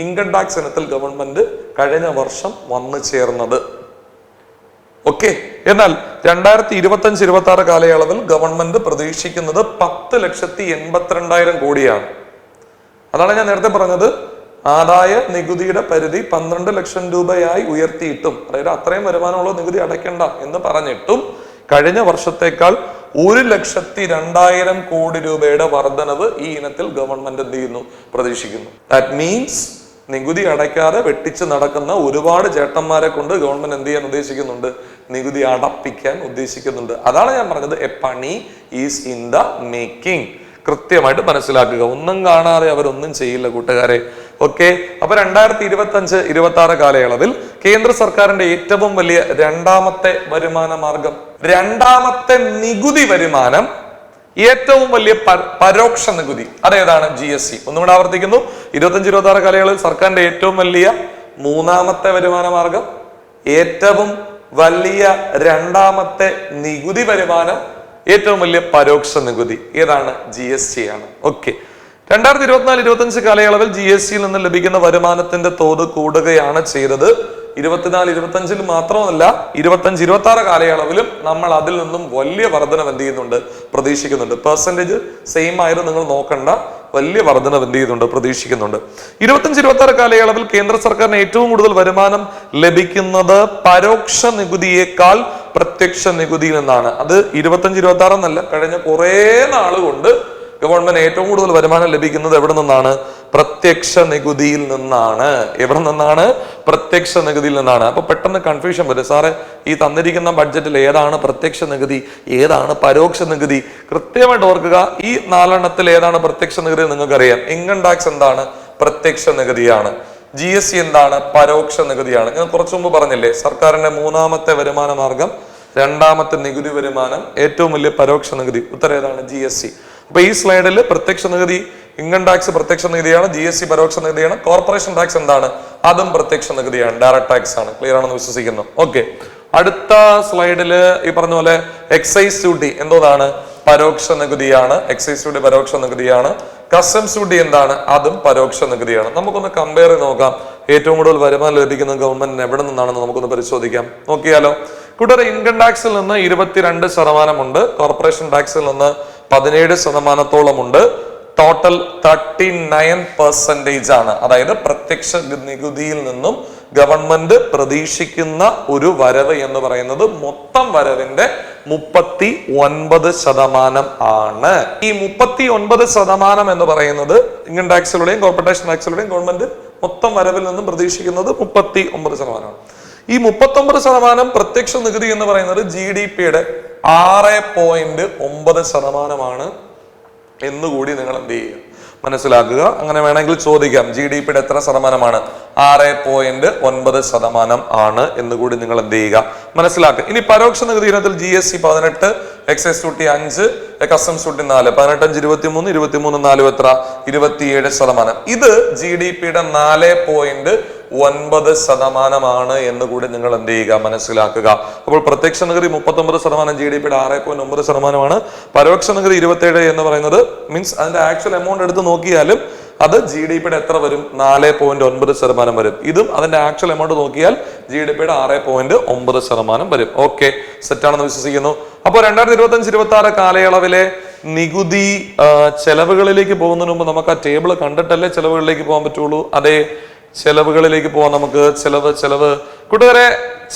ഇൻകം ടാക്സ് ഇനത്തിൽ ഗവൺമെന്റ് കഴിഞ്ഞ വർഷം വന്നു ചേർന്നത്. ഓക്കെ. എന്നാൽ 2025-26 കാലയളവിൽ ഗവൺമെന്റ് പ്രതീക്ഷിക്കുന്നത് 10,82,000 കോടിയാണ്. അതാണ് ഞാൻ നേരത്തെ പറഞ്ഞത്, ആദായ നികുതിയുടെ പരിധി 12 ലക്ഷം രൂപയായി ഉയർത്തിയിട്ടും, അതായത് അത്രയും വരുമാനമുള്ള നികുതി അടയ്ക്കണ്ട എന്ന് പറഞ്ഞിട്ടും കഴിഞ്ഞ വർഷത്തേക്കാൾ 1,02,000 കോടി രൂപയുടെ വർധനവ് ഈ ഇനത്തിൽ ഗവൺമെന്റ് എന്ത് ചെയ്യുന്നു? പ്രതീക്ഷിക്കുന്നു. ദാറ്റ് മീൻസ് നികുതി അടയ്ക്കാതെ വെട്ടിച്ച് നടക്കുന്ന ഒരുപാട് ചേട്ടന്മാരെ കൊണ്ട് ഗവൺമെന്റ് എന്ത് ചെയ്യാൻ ഉദ്ദേശിക്കുന്നുണ്ട്? നികുതി അടപ്പിക്കാൻ ഉദ്ദേശിക്കുന്നുണ്ട്. അതാണ് ഞാൻ പറഞ്ഞത്, എ പണി ഈസ് ഇൻ ദ മേക്കിംഗ്. കൃത്യമായിട്ട് മനസ്സിലാക്കുക. ഒന്നും കാണാതെ അവരൊന്നും ചെയ്യില്ല കൂട്ടുകാരെ. ഓക്കെ. അപ്പൊ 2025-26 കാലയളവിൽ കേന്ദ്ര സർക്കാരിന്റെ ഏറ്റവും വലിയ രണ്ടാമത്തെ വരുമാന മാർഗം, രണ്ടാമത്തെ നികുതി വരുമാനം, ഏറ്റവും വലിയ പരോക്ഷ നികുതി, അതേതാണ്? GST. ഒന്നുകൂടെ ആവർത്തിക്കുന്നു, 25-26 കാലയളവിൽ സർക്കാരിന്റെ ഏറ്റവും വലിയ മൂന്നാമത്തെ വരുമാന മാർഗം, ഏറ്റവും വലിയ രണ്ടാമത്തെ നികുതി വരുമാനം, ഏറ്റവും വലിയ പരോക്ഷ നികുതി ഏതാണ്? GST ആണ്. ഓക്കെ. 2024-25 കാലയളവിൽ GSTയിൽ നിന്ന് ലഭിക്കുന്ന വരുമാനത്തിന്റെ തോത് കൂടുകയാണ് ചെയ്തത്. 24-25 മാത്രമല്ല, 25-26 കാലയളവിലും നമ്മൾ അതിൽ നിന്നും വലിയ വർധനവ് എന്ത് ചെയ്യുന്നുണ്ട്? പ്രതീക്ഷിക്കുന്നുണ്ട്. പെർസെന്റേജ് സെയിം ആയിരുന്നു, നിങ്ങൾ നോക്കണ്ട. വലിയ വർധനവ് എന്ത് ചെയ്യുന്നുണ്ട്? പ്രതീക്ഷിക്കുന്നുണ്ട്. 25-26 കാലയളവിൽ കേന്ദ്ര സർക്കാരിന് ഏറ്റവും കൂടുതൽ വരുമാനം ലഭിക്കുന്നത് പരോക്ഷ നികുതിയേക്കാൾ പ്രത്യക്ഷ നികുതിയിൽ നിന്നാണ്. അത് 25-26 എന്നല്ല, കഴിഞ്ഞ കുറെ നാളുകൊണ്ട് ഗവൺമെന്റ് ഏറ്റവും കൂടുതൽ വരുമാനം ലഭിക്കുന്നത് എവിടെ നിന്നാണ്? പ്രത്യക്ഷ നികുതിയിൽ നിന്നാണ്. എവിടെ നിന്നാണ്? പ്രത്യക്ഷ നികുതിയിൽ നിന്നാണ്. അപ്പൊ പെട്ടെന്ന് കൺഫ്യൂഷൻ വരും, സാറേ ഈ തന്നിരിക്കുന്ന ബഡ്ജറ്റിൽ ഏതാണ് പ്രത്യക്ഷ നികുതി, ഏതാണ് പരോക്ഷ നികുതി? കൃത്യമായിട്ട് ഓർക്കുക, ഈ 4 ഏതാണ് പ്രത്യക്ഷ നികുതി നിങ്ങൾക്കറിയാം. ഇൻകം ടാക്സ് എന്താണ്? പ്രത്യക്ഷ നികുതിയാണ്. GST എന്താണ്? പരോക്ഷ നികുതിയാണ്. ഞാൻ കുറച്ചു മുമ്പ് പറഞ്ഞില്ലേ, സർക്കാരിന്റെ മൂന്നാമത്തെ വരുമാന മാർഗം, രണ്ടാമത്തെ നികുതി വരുമാനം, ഏറ്റവും വലിയ പരോക്ഷ നികുതി. ഉത്തരം ഏതാണ്? GST. അപ്പൊ ഈ സ്ലൈഡിൽ പ്രത്യക്ഷ നികുതി, ഇൻകം ടാക്സ് പ്രത്യക്ഷ നികുതിയാണ്, GST പരോക്ഷ നികുതിയാണ്, കോർപ്പറേഷൻ ടാക്സ് എന്താണ്? അതും പ്രത്യക്ഷ നികുതിയാണ്, ഡയറക്ട് ടാക്സ് ആണ്. ക്ലിയർ ആണെന്ന് വിശ്വസിക്കുന്നു. ഓക്കെ. അടുത്ത സ്ലൈഡില് ഈ പറഞ്ഞ പോലെ എക്സൈസ് ഡ്യൂട്ടി എന്തോന്നാണ്? പരോക്ഷ നികുതിയാണ്. എക്സൈസ് ഡ്യൂട്ടി പരോക്ഷ നികുതിയാണ്. കസ്റ്റംസ് ഡ്യൂട്ടി എന്താണ്? അതും പരോക്ഷ നികുതിയാണ്. നമുക്കൊന്ന് കമ്പയർ ചെയ്ത് നോക്കാം. ഏറ്റവും കൂടുതൽ വരുമാനം ലഭിക്കുന്ന ഗവൺമെന്റിന് എവിടെ നിന്നാണെന്ന് നമുക്കൊന്ന് പരിശോധിക്കാം. നോക്കിയാലോ കൂട്ടരെ, ഇൻകം ടാക്സിൽ നിന്ന് 22% ഉണ്ട്, കോർപ്പറേഷൻ ടാക്സിൽ നിന്ന് 17% ഉണ്ട്, ടോട്ടൽ 39% ആണ്. അതായത് പ്രത്യക്ഷ നികുതിയിൽ നിന്നും ഗവൺമെന്റ് പ്രതീക്ഷിക്കുന്ന ഒരു വരവ് എന്ന് പറയുന്നത് മൊത്തം വരവിന്റെ 39% ആണ്. ഈ 39% എന്ന് പറയുന്നത് ഇൻകം ടാക്സിലൂടെയും കോർപ്പറേഷൻ ടാക്സിലൂടെയും ഗവൺമെന്റ് മൊത്തം വരവിൽ നിന്നും പ്രതീക്ഷിക്കുന്നത് 39%. ഈ 39% പ്രത്യക്ഷ നികുതി എന്ന് പറയുന്നത് GDP-യുടെ 6.9% എന്നുകൂടി നിങ്ങൾ എന്ത് ചെയ്യുക? മനസ്സിലാക്കുക. അങ്ങനെ വേണമെങ്കിൽ ചോദിക്കാം, GDP-യുടെ എത്ര ശതമാനമാണ്? 6.9% ആണ് എന്നുകൂടി നിങ്ങൾ എന്ത് ചെയ്യുക? മനസ്സിലാക്കുക. ഇനി പരോക്ഷ നികുതി ഇനത്തിൽ GST 18, excise duty 5, customs duty 4, 18, 23, 23, 4 എത്ര? 27%. ഇത് GDP-യുടെ 4.9% എന്ന് കൂടി നിങ്ങൾ എന്ത് ചെയ്യുക? മനസ്സിലാക്കുക. അപ്പോൾ പ്രത്യക്ഷ നികുതി 39%, GDP-യുടെ 6.9%. പരോക്ഷ നികുതി 27 എന്ന് പറയുന്നത് മീൻസ് അതിന്റെ ആക്ച്വൽ എമൗണ്ട് എടുത്ത് നോക്കിയാലും അത് GDP-യുടെ എത്ര വരും? 4.9% വരും. ഇതും അതിന്റെ ആക്ച്വൽ എമൗണ്ട് നോക്കിയാൽ GDP-യുടെ 6.9% വരും. ഓക്കെ, സെറ്റ് ആണെന്ന് വിശ്വസിക്കുന്നു. അപ്പോൾ 2025-26 കാലയളവിലെ നികുതി ചെലവുകളിലേക്ക് പോകുന്നതിന് മുമ്പ് നമുക്ക് ആ ടേബിൾ കണ്ടിട്ടല്ലേ ചെലവുകളിലേക്ക് പോകാൻ പറ്റുള്ളൂ. അതേ, ചെലവുകളിലേക്ക് പോവാൻ നമുക്ക്. ചെലവ് കൂട്ടുകാരെ,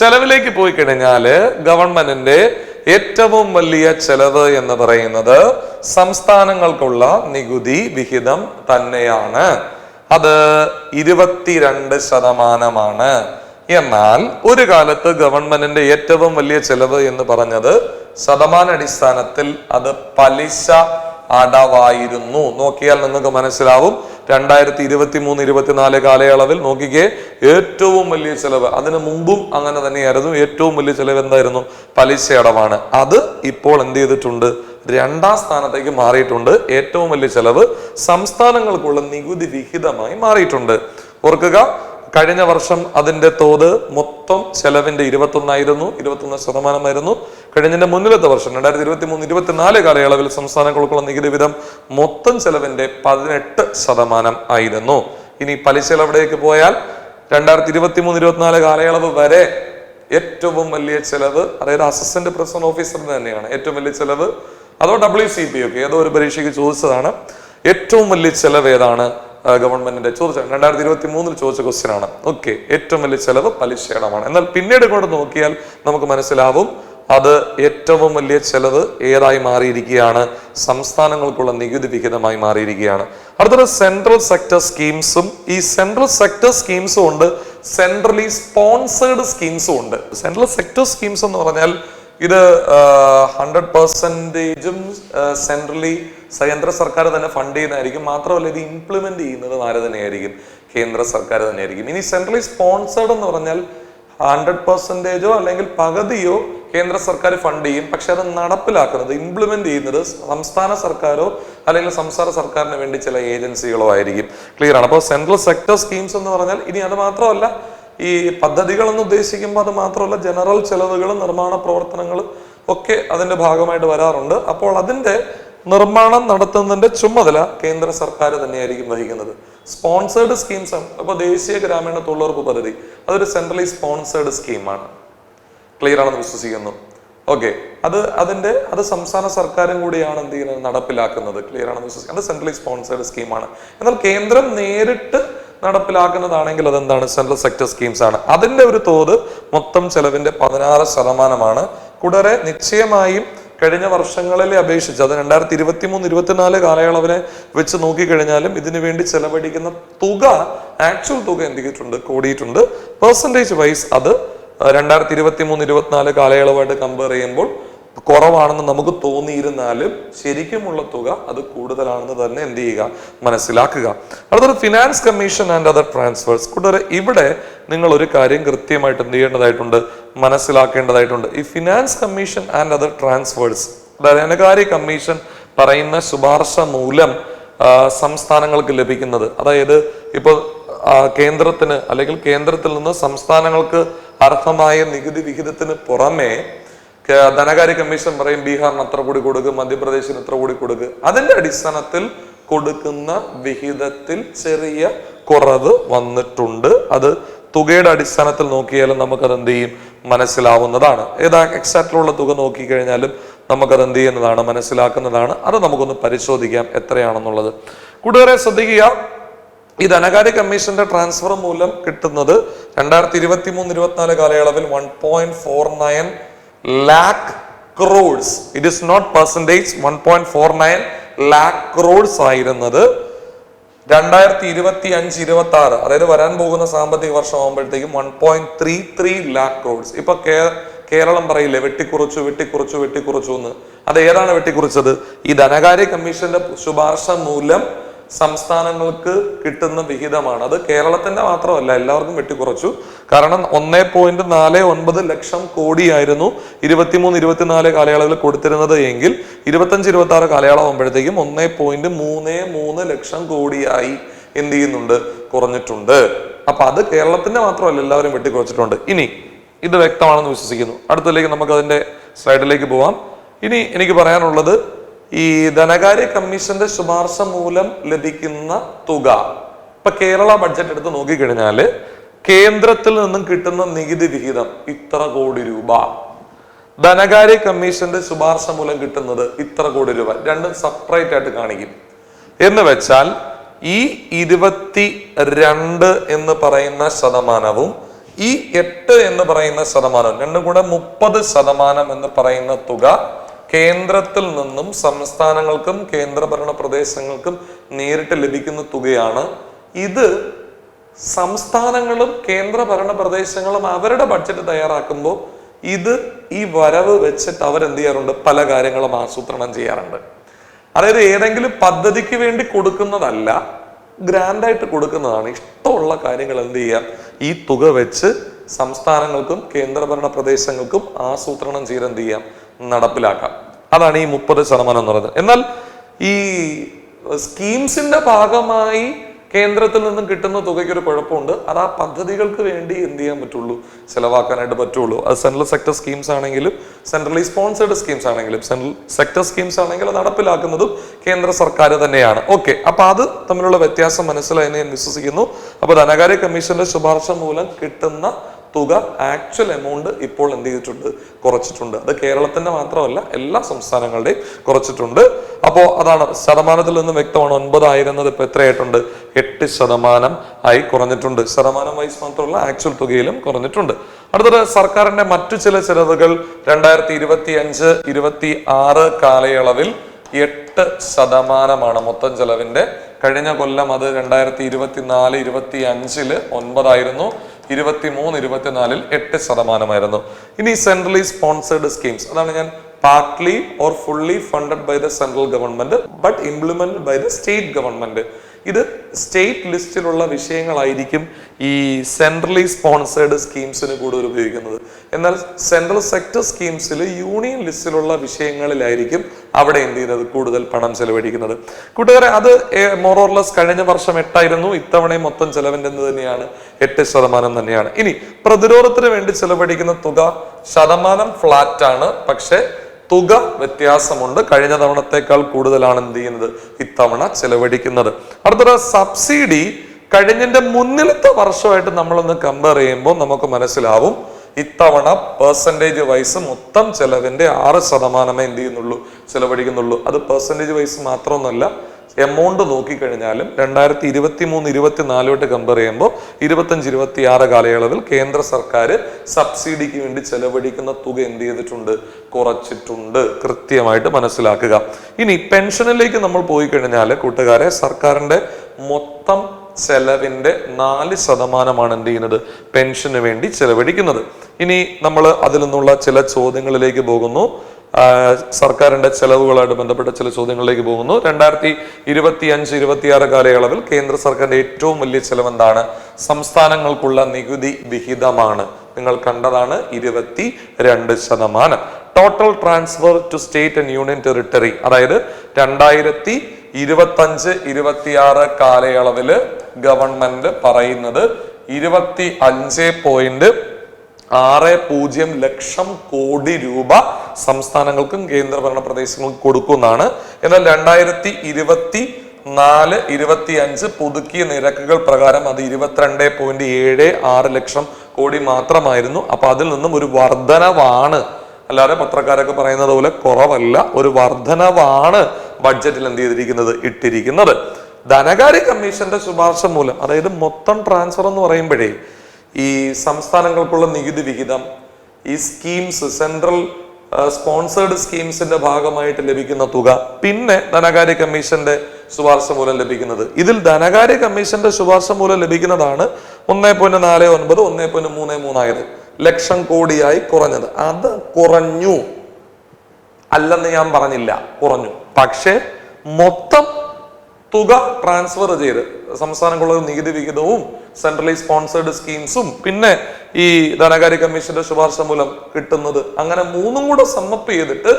ചെലവിലേക്ക് പോയി കഴിഞ്ഞാല് ഗവൺമെന്റിന്റെ ഏറ്റവും വലിയ ചെലവ് എന്ന് പറയുന്നത് സംസ്ഥാനങ്ങൾക്കുള്ള നികുതി വിഹിതം തന്നെയാണ്. അത് 22%. എന്നാൽ ഒരു കാലത്ത് ഗവൺമെന്റിന്റെ ഏറ്റവും വലിയ ചെലവ് എന്ന് പറഞ്ഞത് ശതമാനാടിസ്ഥാനത്തിൽ അത് പലിശ അടവായിരുന്നു. നോക്കിയാൽ നിങ്ങൾക്ക് മനസ്സിലാവും. 2023-24 കാലയളവിൽ നോക്കിക്കേ, ഏറ്റവും വലിയ ചെലവ്, അതിനു മുമ്പും അങ്ങനെ തന്നെയായിരുന്നു, ഏറ്റവും വലിയ ചെലവ് എന്തായിരുന്നു? പലിശ അടവാണ്. അത് ഇപ്പോൾ എന്ത് ചെയ്തിട്ടുണ്ട്? 2ാം സ്ഥാനത്തേക്ക് മാറിയിട്ടുണ്ട്. ഏറ്റവും വലിയ ചെലവ് സംസ്ഥാനങ്ങൾക്കുള്ള നികുതി വിഹിതമായി മാറിയിട്ടുണ്ട്. ഓർക്കുക, കഴിഞ്ഞ വർഷം അതിന്റെ തോത് മൊത്തം ചെലവിന്റെ 21% കഴിഞ്ഞതിന്റെ മുന്നിലത്തെ വർഷം 2023-24 കാലയളവിൽ സംസ്ഥാനങ്ങൾക്കുള്ള നികുതി വിഹിതം മൊത്തം ചെലവിന്റെ 18% ആയിരുന്നു. ഇനി പലിശ എവിടേക്ക് പോയാൽ 2023-24 കാലയളവ് വരെ ഏറ്റവും വലിയ ചെലവ്, അതായത് അസിസ്റ്റന്റ് പ്രസിഡന്റ് ഓഫീസറിന് തന്നെയാണ് ഏറ്റവും വലിയ ചെലവ്. അതോ WCP ഒക്കെ ഏതോ ഒരു പരീക്ഷയ്ക്ക് ചോദിച്ചതാണ്. ഏറ്റവും വലിയ ചെലവ് ഏതാണ്? ഗവൺമെന്റിന്റെ ചോദിച്ച 2023 ചോദിച്ച ക്വസ്റ്റ്യൻ ആണ്. ഓക്കെ, ഏറ്റവും വലിയ ചെലവ് പലിശ അടവാണ്. എന്നാൽ പിന്നീട് ഇങ്ങോട്ട് നോക്കിയാൽ നമുക്ക് മനസ്സിലാവും അത് ഏറ്റവും വലിയ ചെലവ് ഏതായി മാറിയിരിക്കുകയാണ്? സംസ്ഥാനങ്ങൾക്കുള്ള നികുതി വിഹിതമായി മാറിയിരിക്കുകയാണ്. അടുത്തത് സെൻട്രൽ സെക്ടർ സ്കീംസും. ഈ സെൻട്രൽ സെക്ടർ സ്കീംസും ഉണ്ട്, സെൻട്രലി സ്പോൺസേർഡ് സ്കീംസും ഉണ്ട്. സെൻട്രൽ സെക്ടർ സ്കീംസ് എന്ന് പറഞ്ഞാൽ ഇത് 100% സെൻട്രലി കേന്ദ്ര സർക്കാർ തന്നെ ഫണ്ട് ചെയ്യുന്നതായിരിക്കും. മാത്രമല്ല ഇത് ഇംപ്ലിമെന്റ് ചെയ്യുന്നത് ആര് തന്നെയായിരിക്കും? കേന്ദ്ര സർക്കാർ തന്നെയായിരിക്കും. ഇനി സെൻട്രലി സ്പോൺസേർഡ് എന്ന് പറഞ്ഞാൽ 100% അല്ലെങ്കിൽ പകുതിയോ കേന്ദ്ര സർക്കാർ ഫണ്ട് ചെയ്യും. പക്ഷെ അത് നടപ്പിലാക്കുന്നത്, ഇംപ്ലിമെന്റ് ചെയ്യുന്നത് സംസ്ഥാന സർക്കാരോ അല്ലെങ്കിൽ സംസ്ഥാന സർക്കാരിന് വേണ്ടി ചില ഏജൻസികളോ ആയിരിക്കും. ക്ലിയർ ആണ്? അപ്പോൾ സെൻട്രൽ സെക്ടർ സ്കീംസ് എന്ന് പറഞ്ഞാൽ ഇനി അത് മാത്രമല്ല, ഈ പദ്ധതികൾ എന്ന് ഉദ്ദേശിക്കുമ്പോൾ അത് മാത്രമല്ല, ജനറൽ ചെലവുകൾ, നിർമ്മാണ പ്രവർത്തനങ്ങൾ ഒക്കെ അതിന്റെ ഭാഗമായിട്ട് വരാറുണ്ട്. അപ്പോൾ അതിന്റെ നിർമ്മാണം നടത്തുന്നതിന്റെ ചുമതല കേന്ദ്ര സർക്കാർ തന്നെയായിരിക്കും വഹിക്കുന്നത്. സ്പോൺസേർഡ് സ്കീംസ് ആണ്. അപ്പൊ ദേശീയ ഗ്രാമീണ തൊഴിലുറപ്പ് പദ്ധതി അതൊരു സെൻട്രലി സ്പോൺസേർഡ് സ്കീമാണ്. ക്ലിയർ ആണെന്ന് വിശ്വസിക്കുന്നു. ഓക്കെ, അത് സംസ്ഥാന സർക്കാരും കൂടിയാണ് എന്ത് ചെയ്യുന്നത്? നടപ്പിലാക്കുന്നത്. ക്ലിയർ ആണെന്ന് വിശ്വസിക്കുന്നത്. അത് സെൻട്രലി സ്പോൺസേർഡ് സ്കീമാണ്. എന്നാൽ കേന്ദ്രം നേരിട്ട് നടപ്പിലാക്കുന്നതാണെങ്കിൽ അതെന്താണ്? സെൻട്രൽ സെക്ടർ സ്കീംസ് ആണ്. അതിന്റെ ഒരു തോത് മൊത്തം ചെലവിന്റെ 16%. കൂടാതെ നിശ്ചയമായും കഴിഞ്ഞ വർഷങ്ങളിലെ അപേക്ഷിച്ച്, അത് 2023-24 കാലയളവിനെ വെച്ച് നോക്കിക്കഴിഞ്ഞാലും ഇതിനു വേണ്ടി ചെലവഴിക്കുന്ന തുക, ആക്ച്വൽ തുക എന്ത് ചെയ്തിട്ടുണ്ട്? കൂടിയിട്ടുണ്ട്. പെർസെൻറ്റേജ് വൈസ് അത് 2023-24 കാലയളവായിട്ട് കമ്പയർ ചെയ്യുമ്പോൾ കുറവാണെന്ന് നമുക്ക് തോന്നിയിരുന്നാലും ശരിക്കുമുള്ള തുക അത് കൂടുതലാണെന്ന് തന്നെ എന്ത് ചെയ്യുക? മനസ്സിലാക്കുക. അടുത്തൊരു finance commission and other transfers. കൂടാതെ ഇവിടെ നിങ്ങൾ ഒരു കാര്യം കൃത്യമായിട്ട് എന്ത് ചെയ്യേണ്ടതായിട്ടുണ്ട്? മനസ്സിലാക്കേണ്ടതായിട്ടുണ്ട്. ഈ finance commission and other transfers, ധനകാര്യ കമ്മീഷൻ പറയുന്ന ശുപാർശ മൂലം സംസ്ഥാനങ്ങൾക്ക് ലഭിക്കുന്നത്, അതായത് ഇപ്പോൾ കേന്ദ്രത്തിന് അല്ലെങ്കിൽ കേന്ദ്രത്തിൽ നിന്ന് സംസ്ഥാനങ്ങൾക്ക് അർഹമായ നികുതി വിഹിതത്തിന് പുറമെ ധനകാര്യ കമ്മീഷൻ പറയും ബീഹാറിന് അത്ര കൂടി കൊടുക്കുക, മധ്യപ്രദേശിന് ഇത്ര കൂടി കൊടുക്കുക. അതിന്റെ അടിസ്ഥാനത്തിൽ കൊടുക്കുന്ന വിഹിതത്തിൽ ചെറിയ കുറവ് വന്നിട്ടുണ്ട്. അത് തുകയുടെ അടിസ്ഥാനത്തിൽ നോക്കിയാലും നമുക്കത് എന്ത് ചെയ്യും? മനസ്സിലാവുന്നതാണ്. ഏതാ എക്സാക്റ്റിലുള്ള തുക നോക്കിക്കഴിഞ്ഞാലും നമുക്കത് എന്ത് ചെയ്യുന്നതാണ്? മനസ്സിലാക്കുന്നതാണ്. അത് നമുക്കൊന്ന് പരിശോധിക്കാം എത്രയാണെന്നുള്ളത്. കൂട്ടുകാരെ ശ്രദ്ധിക്കുക, ഈ ധനകാര്യ കമ്മീഷന്റെ ട്രാൻസ്ഫർ മൂലം കിട്ടുന്നത് 2023-24 കാലയളവിൽ 1.49 lakh crores. It is not percentage. 1.49 lakh crores ആയിരുന്നത് 2025-26, അതായത് വരാൻ പോകുന്ന സാമ്പത്തിക വർഷം ആകുമ്പോഴത്തേക്കും 1.33 lakh crores. ഇപ്പൊ കേരളം പറയില്ലേ വെട്ടിക്കുറച്ചു എന്ന്. അത് ഏതാണ് വെട്ടിക്കുറച്ചത്? ഈ ധനകാര്യ കമ്മീഷന്റെ ശുപാർശ മൂലം സംസ്ഥാനങ്ങൾക്ക് കിട്ടുന്ന വിഹിതമാണ്. അത് കേരളത്തിന്റെ മാത്രമല്ല, എല്ലാവർക്കും വെട്ടിക്കുറച്ചു. കാരണം 1.49 ലക്ഷം കോടിയായിരുന്നു 23-24 കാലയളവിൽ കൊടുത്തിരുന്നത് എങ്കിൽ 25-26 കാലയളവാകുമ്പോഴത്തേക്കും 1.33 ലക്ഷം കോടിയായി എന്ത് ചെയ്യുന്നുണ്ട്? കുറഞ്ഞിട്ടുണ്ട്. അപ്പൊ അത് കേരളത്തിന്റെ മാത്രമല്ല, എല്ലാവരും വെട്ടിക്കുറച്ചിട്ടുണ്ട്. ഇനി ഇത് വ്യക്തമാണെന്ന് വിശ്വസിക്കുന്നു. അടുത്തതിലേക്ക് നമുക്ക് അതിന്റെ സ്ലൈഡിലേക്ക് പോവാം. ഇനി എനിക്ക് പറയാനുള്ളത്, ഈ ധനകാര്യ കമ്മീഷന്റെ ശുപാർശ മൂലം ലഭിക്കുന്ന തുക, ഇപ്പൊ കേരള ബഡ്ജറ്റ് എടുത്ത് നോക്കിക്കഴിഞ്ഞാല് കേന്ദ്രത്തിൽ നിന്നും കിട്ടുന്ന നികുതി വിഹിതം ഇത്ര കോടി രൂപ, ധനകാര്യ കമ്മീഷന്റെ ശുപാർശ മൂലം കിട്ടുന്നത് ഇത്ര കോടി രൂപ. രണ്ടും സെപ്പറേറ്റ് ആയിട്ട് കാണിക്കും. എന്ന് വെച്ചാൽ ഈ 22 എന്ന് പറയുന്ന ശതമാനവും ഈ 8 എന്ന് പറയുന്ന ശതമാനവും രണ്ടും കൂടെ 30% എന്ന് പറയുന്ന തുക കേന്ദ്രത്തിൽ നിന്നും സംസ്ഥാനങ്ങൾക്കും കേന്ദ്രഭരണ പ്രദേശങ്ങൾക്കും നേരിട്ട് ലഭിക്കുന്ന തുകയാണ്. ഇത് സംസ്ഥാനങ്ങളും കേന്ദ്രഭരണ പ്രദേശങ്ങളും അവരുടെ ബഡ്ജറ്റ് തയ്യാറാക്കുമ്പോൾ ഈ വരവ് വെച്ചിട്ട് അവരെന്ത് ചെയ്യാറുണ്ട്? പല കാര്യങ്ങളും ആസൂത്രണം ചെയ്യാറുണ്ട്. അതായത് ഏതെങ്കിലും പദ്ധതിക്ക് വേണ്ടി കൊടുക്കുന്നതല്ല, ഗ്രാൻഡായിട്ട് കൊടുക്കുന്നതാണ്. ഇഷ്ടമുള്ള കാര്യങ്ങൾ എന്ത് ചെയ്യാം? ഈ തുക വെച്ച് സംസ്ഥാനങ്ങൾക്കും കേന്ദ്രഭരണ പ്രദേശങ്ങൾക്കും ആസൂത്രണം ചെയ്ത് എന്ത് ചെയ്യാം? നടപ്പിലാക്കാം. അതാണ് ഈ 30% എന്ന് പറയുന്നത്. എന്നാൽ ഈ സ്കീംസിന്റെ ഭാഗമായി കേന്ദ്രത്തിൽ നിന്നും കിട്ടുന്ന തുകയ്ക്ക് ഒരു കുഴപ്പമുണ്ട്. അത് ആ പദ്ധതികൾക്ക് വേണ്ടി എന്ത് ചെയ്യാൻ പറ്റുള്ളൂ? ചെലവാക്കാനായിട്ട് പറ്റുള്ളൂ. അത് സെൻട്രൽ സെക്ടർ സ്കീംസ് ആണെങ്കിലും സെൻട്രലി സ്പോൺസേഡ് സ്കീംസ് ആണെങ്കിലും സെൻട്രൽ സെക്ടർ സ്കീംസ് ആണെങ്കിലും നടപ്പിലാക്കുന്നതും കേന്ദ്ര സർക്കാർ തന്നെയാണ്. ഓക്കെ, അപ്പൊ അത് തമ്മിലുള്ള വ്യത്യാസം മനസ്സിലായെന്ന് ഞാൻ വിശ്വസിക്കുന്നു. അപ്പൊ ധനകാര്യ കമ്മീഷന്റെ ശുപാർശ മൂലം കിട്ടുന്ന തുക ആക്ച്വൽ എമൗണ്ട് ഇപ്പോൾ എന്ത് ചെയ്തിട്ടുണ്ട്? കുറച്ചിട്ടുണ്ട്. അത് കേരളത്തിന്റെ മാത്രമല്ല, എല്ലാ സംസ്ഥാനങ്ങളുടെയും കുറച്ചിട്ടുണ്ട്. അപ്പോ അതാണ് ശതമാനത്തിൽ നിന്നും വ്യക്തമാണ്. 9 ആയിരുന്നത് ഇപ്പൊ എത്രയായിട്ടുണ്ട്? 8% ആയി കുറഞ്ഞിട്ടുണ്ട്. ശതമാനം വൈസ് മാത്രമല്ല, ആക്ച്വൽ തുകയിലും കുറഞ്ഞിട്ടുണ്ട്. അടുത്തത് സർക്കാരിന്റെ മറ്റു ചില ചെലവുകൾ 2025-26 കാലയളവിൽ 8% മൊത്തം ചെലവിന്റെ. കഴിഞ്ഞ കൊല്ലം അത് 2024-25 9 ആയിരുന്നു. 23-24 8% ഇനി സെൻട്രലി സ്പോൺസേഡ് സ്കീംസ്, അതാണ് ഞാൻ partly or fully funded by the central government but implemented by the state government. ഇത് സ്റ്റേറ്റ് ലിസ്റ്റിലുള്ള വിഷയങ്ങളായിരിക്കും ഈ സെൻട്രലി സ്പോൺസേഡ് സ്കീംസിന് കൂടുതൽ ഉപയോഗിക്കുന്നത്. എന്നാൽ സെൻട്രൽ സെക്ടർ സ്കീംസിൽ യൂണിയൻ ലിസ്റ്റിലുള്ള വിഷയങ്ങളിലായിരിക്കും അവിടെ എന്ത് ചെയ്യുന്നത്? കൂടുതൽ പണം ചെലവഴിക്കുന്നത്. കൂട്ടുകാരെ, അത് മോറോർലെസ് കഴിഞ്ഞ വർഷം 8 ആയിരുന്നു. ഇത്തവണയും മൊത്തം ചെലവിന്റെ എന്ത് തന്നെയാണ്? 8% തന്നെയാണ്. ഇനി പ്രതിരോധത്തിന് വേണ്ടി ചെലവഴിക്കുന്ന തുക ശതമാനം ഫ്ലാറ്റ് ആണ്, പക്ഷെ തുക വ്യത്യാസമുണ്ട്. കഴിഞ്ഞ തവണത്തേക്കാൾ കൂടുതലാണ് എന്ത് ചെയ്യുന്നത്? ഇത്തവണ ചെലവഴിക്കുന്നത്. അടുത്തത് സബ്സിഡി. കഴിഞ്ഞതിന്റെ മുന്നിലത്തെ വർഷമായിട്ട് നമ്മളൊന്ന് കമ്പയർ ചെയ്യുമ്പോൾ നമുക്ക് മനസ്സിലാവും ഇത്തവണ പെർസെൻറ്റേജ് വൈസ് മൊത്തം ചെലവിന്റെ 6% എന്ത് ചെയ്യുന്നുള്ളൂ? ചെലവഴിക്കുന്നുള്ളൂ. അത് പെർസെൻറ്റേജ് വൈസ് മാത്രമൊന്നുമല്ല, എമൗണ്ട് നോക്കിക്കഴിഞ്ഞാലും 2023-24 കമ്പയർ ചെയ്യുമ്പോൾ 25-26 കാലയളവിൽ കേന്ദ്ര സർക്കാർ സബ്സിഡിക്ക് വേണ്ടി ചെലവഴിക്കുന്ന തുക എന്ത് ചെയ്തിട്ടുണ്ട്? കുറച്ചിട്ടുണ്ട്. കൃത്യമായിട്ട് മനസ്സിലാക്കുക. ഇനി പെൻഷനിലേക്ക് നമ്മൾ പോയി കഴിഞ്ഞാൽ കൂട്ടുകാരെ, സർക്കാരിന്റെ മൊത്തം ചെലവിന്റെ 4% എന്ത് ചെയ്യുന്നത്? പെൻഷന് വേണ്ടി ചെലവഴിക്കുന്നത്. ഇനി നമ്മൾ അതിൽ നിന്നുള്ള ചില ചോദ്യങ്ങളിലേക്ക് പോകുന്നു. സർക്കാരിന്റെ ചെലവുകളായിട്ട് ബന്ധപ്പെട്ട ചില ചോദ്യങ്ങളിലേക്ക് പോകുന്നു. 2025-26 കാലയളവിൽ കേന്ദ്ര സർക്കാരിന്റെ ഏറ്റവും വലിയ ചെലവ് എന്താണ്? സംസ്ഥാനങ്ങൾക്കുള്ള നികുതി വിഹിതമാണ്. നിങ്ങൾ കണ്ടതാണ് 22%. Total transfer to state and union territory, അതായത് 2025-26 കാലയളവില് ഗവൺമെന്റ് പറയുന്നത് 25.60 ലക്ഷം കോടി രൂപ സംസ്ഥാനങ്ങൾക്കും കേന്ദ്രഭരണ പ്രദേശങ്ങൾക്കും കൊടുക്കുന്നതാണ്. എന്നാൽ 2024-25 പുതുക്കിയ നിരക്കുകൾ പ്രകാരം അത് 22.76 ലക്ഷം കോടി മാത്രമായിരുന്നു. അപ്പൊ അതിൽ നിന്നും ഒരു വർധനവാണ്, അല്ലാതെ പത്രക്കാരൊക്കെ പറയുന്നത് പോലെ കുറവല്ല, ഒരു വർധനവാണ് ബഡ്ജറ്റിൽ എന്ത് ചെയ്തിരിക്കുന്നത്? ഇട്ടിരിക്കുന്നത്. ധനകാര്യ കമ്മീഷന്റെ ശുപാർശ മൂലം, അതായത് മൊത്തം ട്രാൻസ്ഫർ എന്ന് പറയുമ്പോഴേ ഈ സംസ്ഥാനങ്ങൾക്കുള്ള നികുതി വിഹിതം, ഈ സ്കീംസ്, സെൻട്രൽ സ്പോൺസേഡ് സ്കീംസിന്റെ ഭാഗമായിട്ട് ലഭിക്കുന്ന തുക, പിന്നെ ധനകാര്യ കമ്മീഷന്റെ ശുപാർശ മൂലം ലഭിക്കുന്നത്. ഇതിൽ ധനകാര്യ കമ്മീഷന്റെ ശുപാർശ മൂലം ലഭിക്കുന്നതാണ് 1.49 1.33 ലക്ഷം കോടിയായി കുറഞ്ഞത്. അത് കുറഞ്ഞു അല്ലെന്ന് ഞാൻ പറഞ്ഞില്ല, കുറഞ്ഞു. പക്ഷേ മൊത്തം തുക ട്രാൻസ്ഫർ ചെയ്ത് സംസ്ഥാനങ്ങളുള്ള നികുതി വിഹിതവും സെൻട്രലി സ്പോൺസേഡ് സ്കീംസും പിന്നെ ഈ ധനകാര്യ കമ്മീഷന്റെ ശുപാർശ മൂലം കിട്ടുന്നത്, അങ്ങനെ മൂന്നും കൂടെ സമ്മപ്പ് ചെയ്തിട്ട്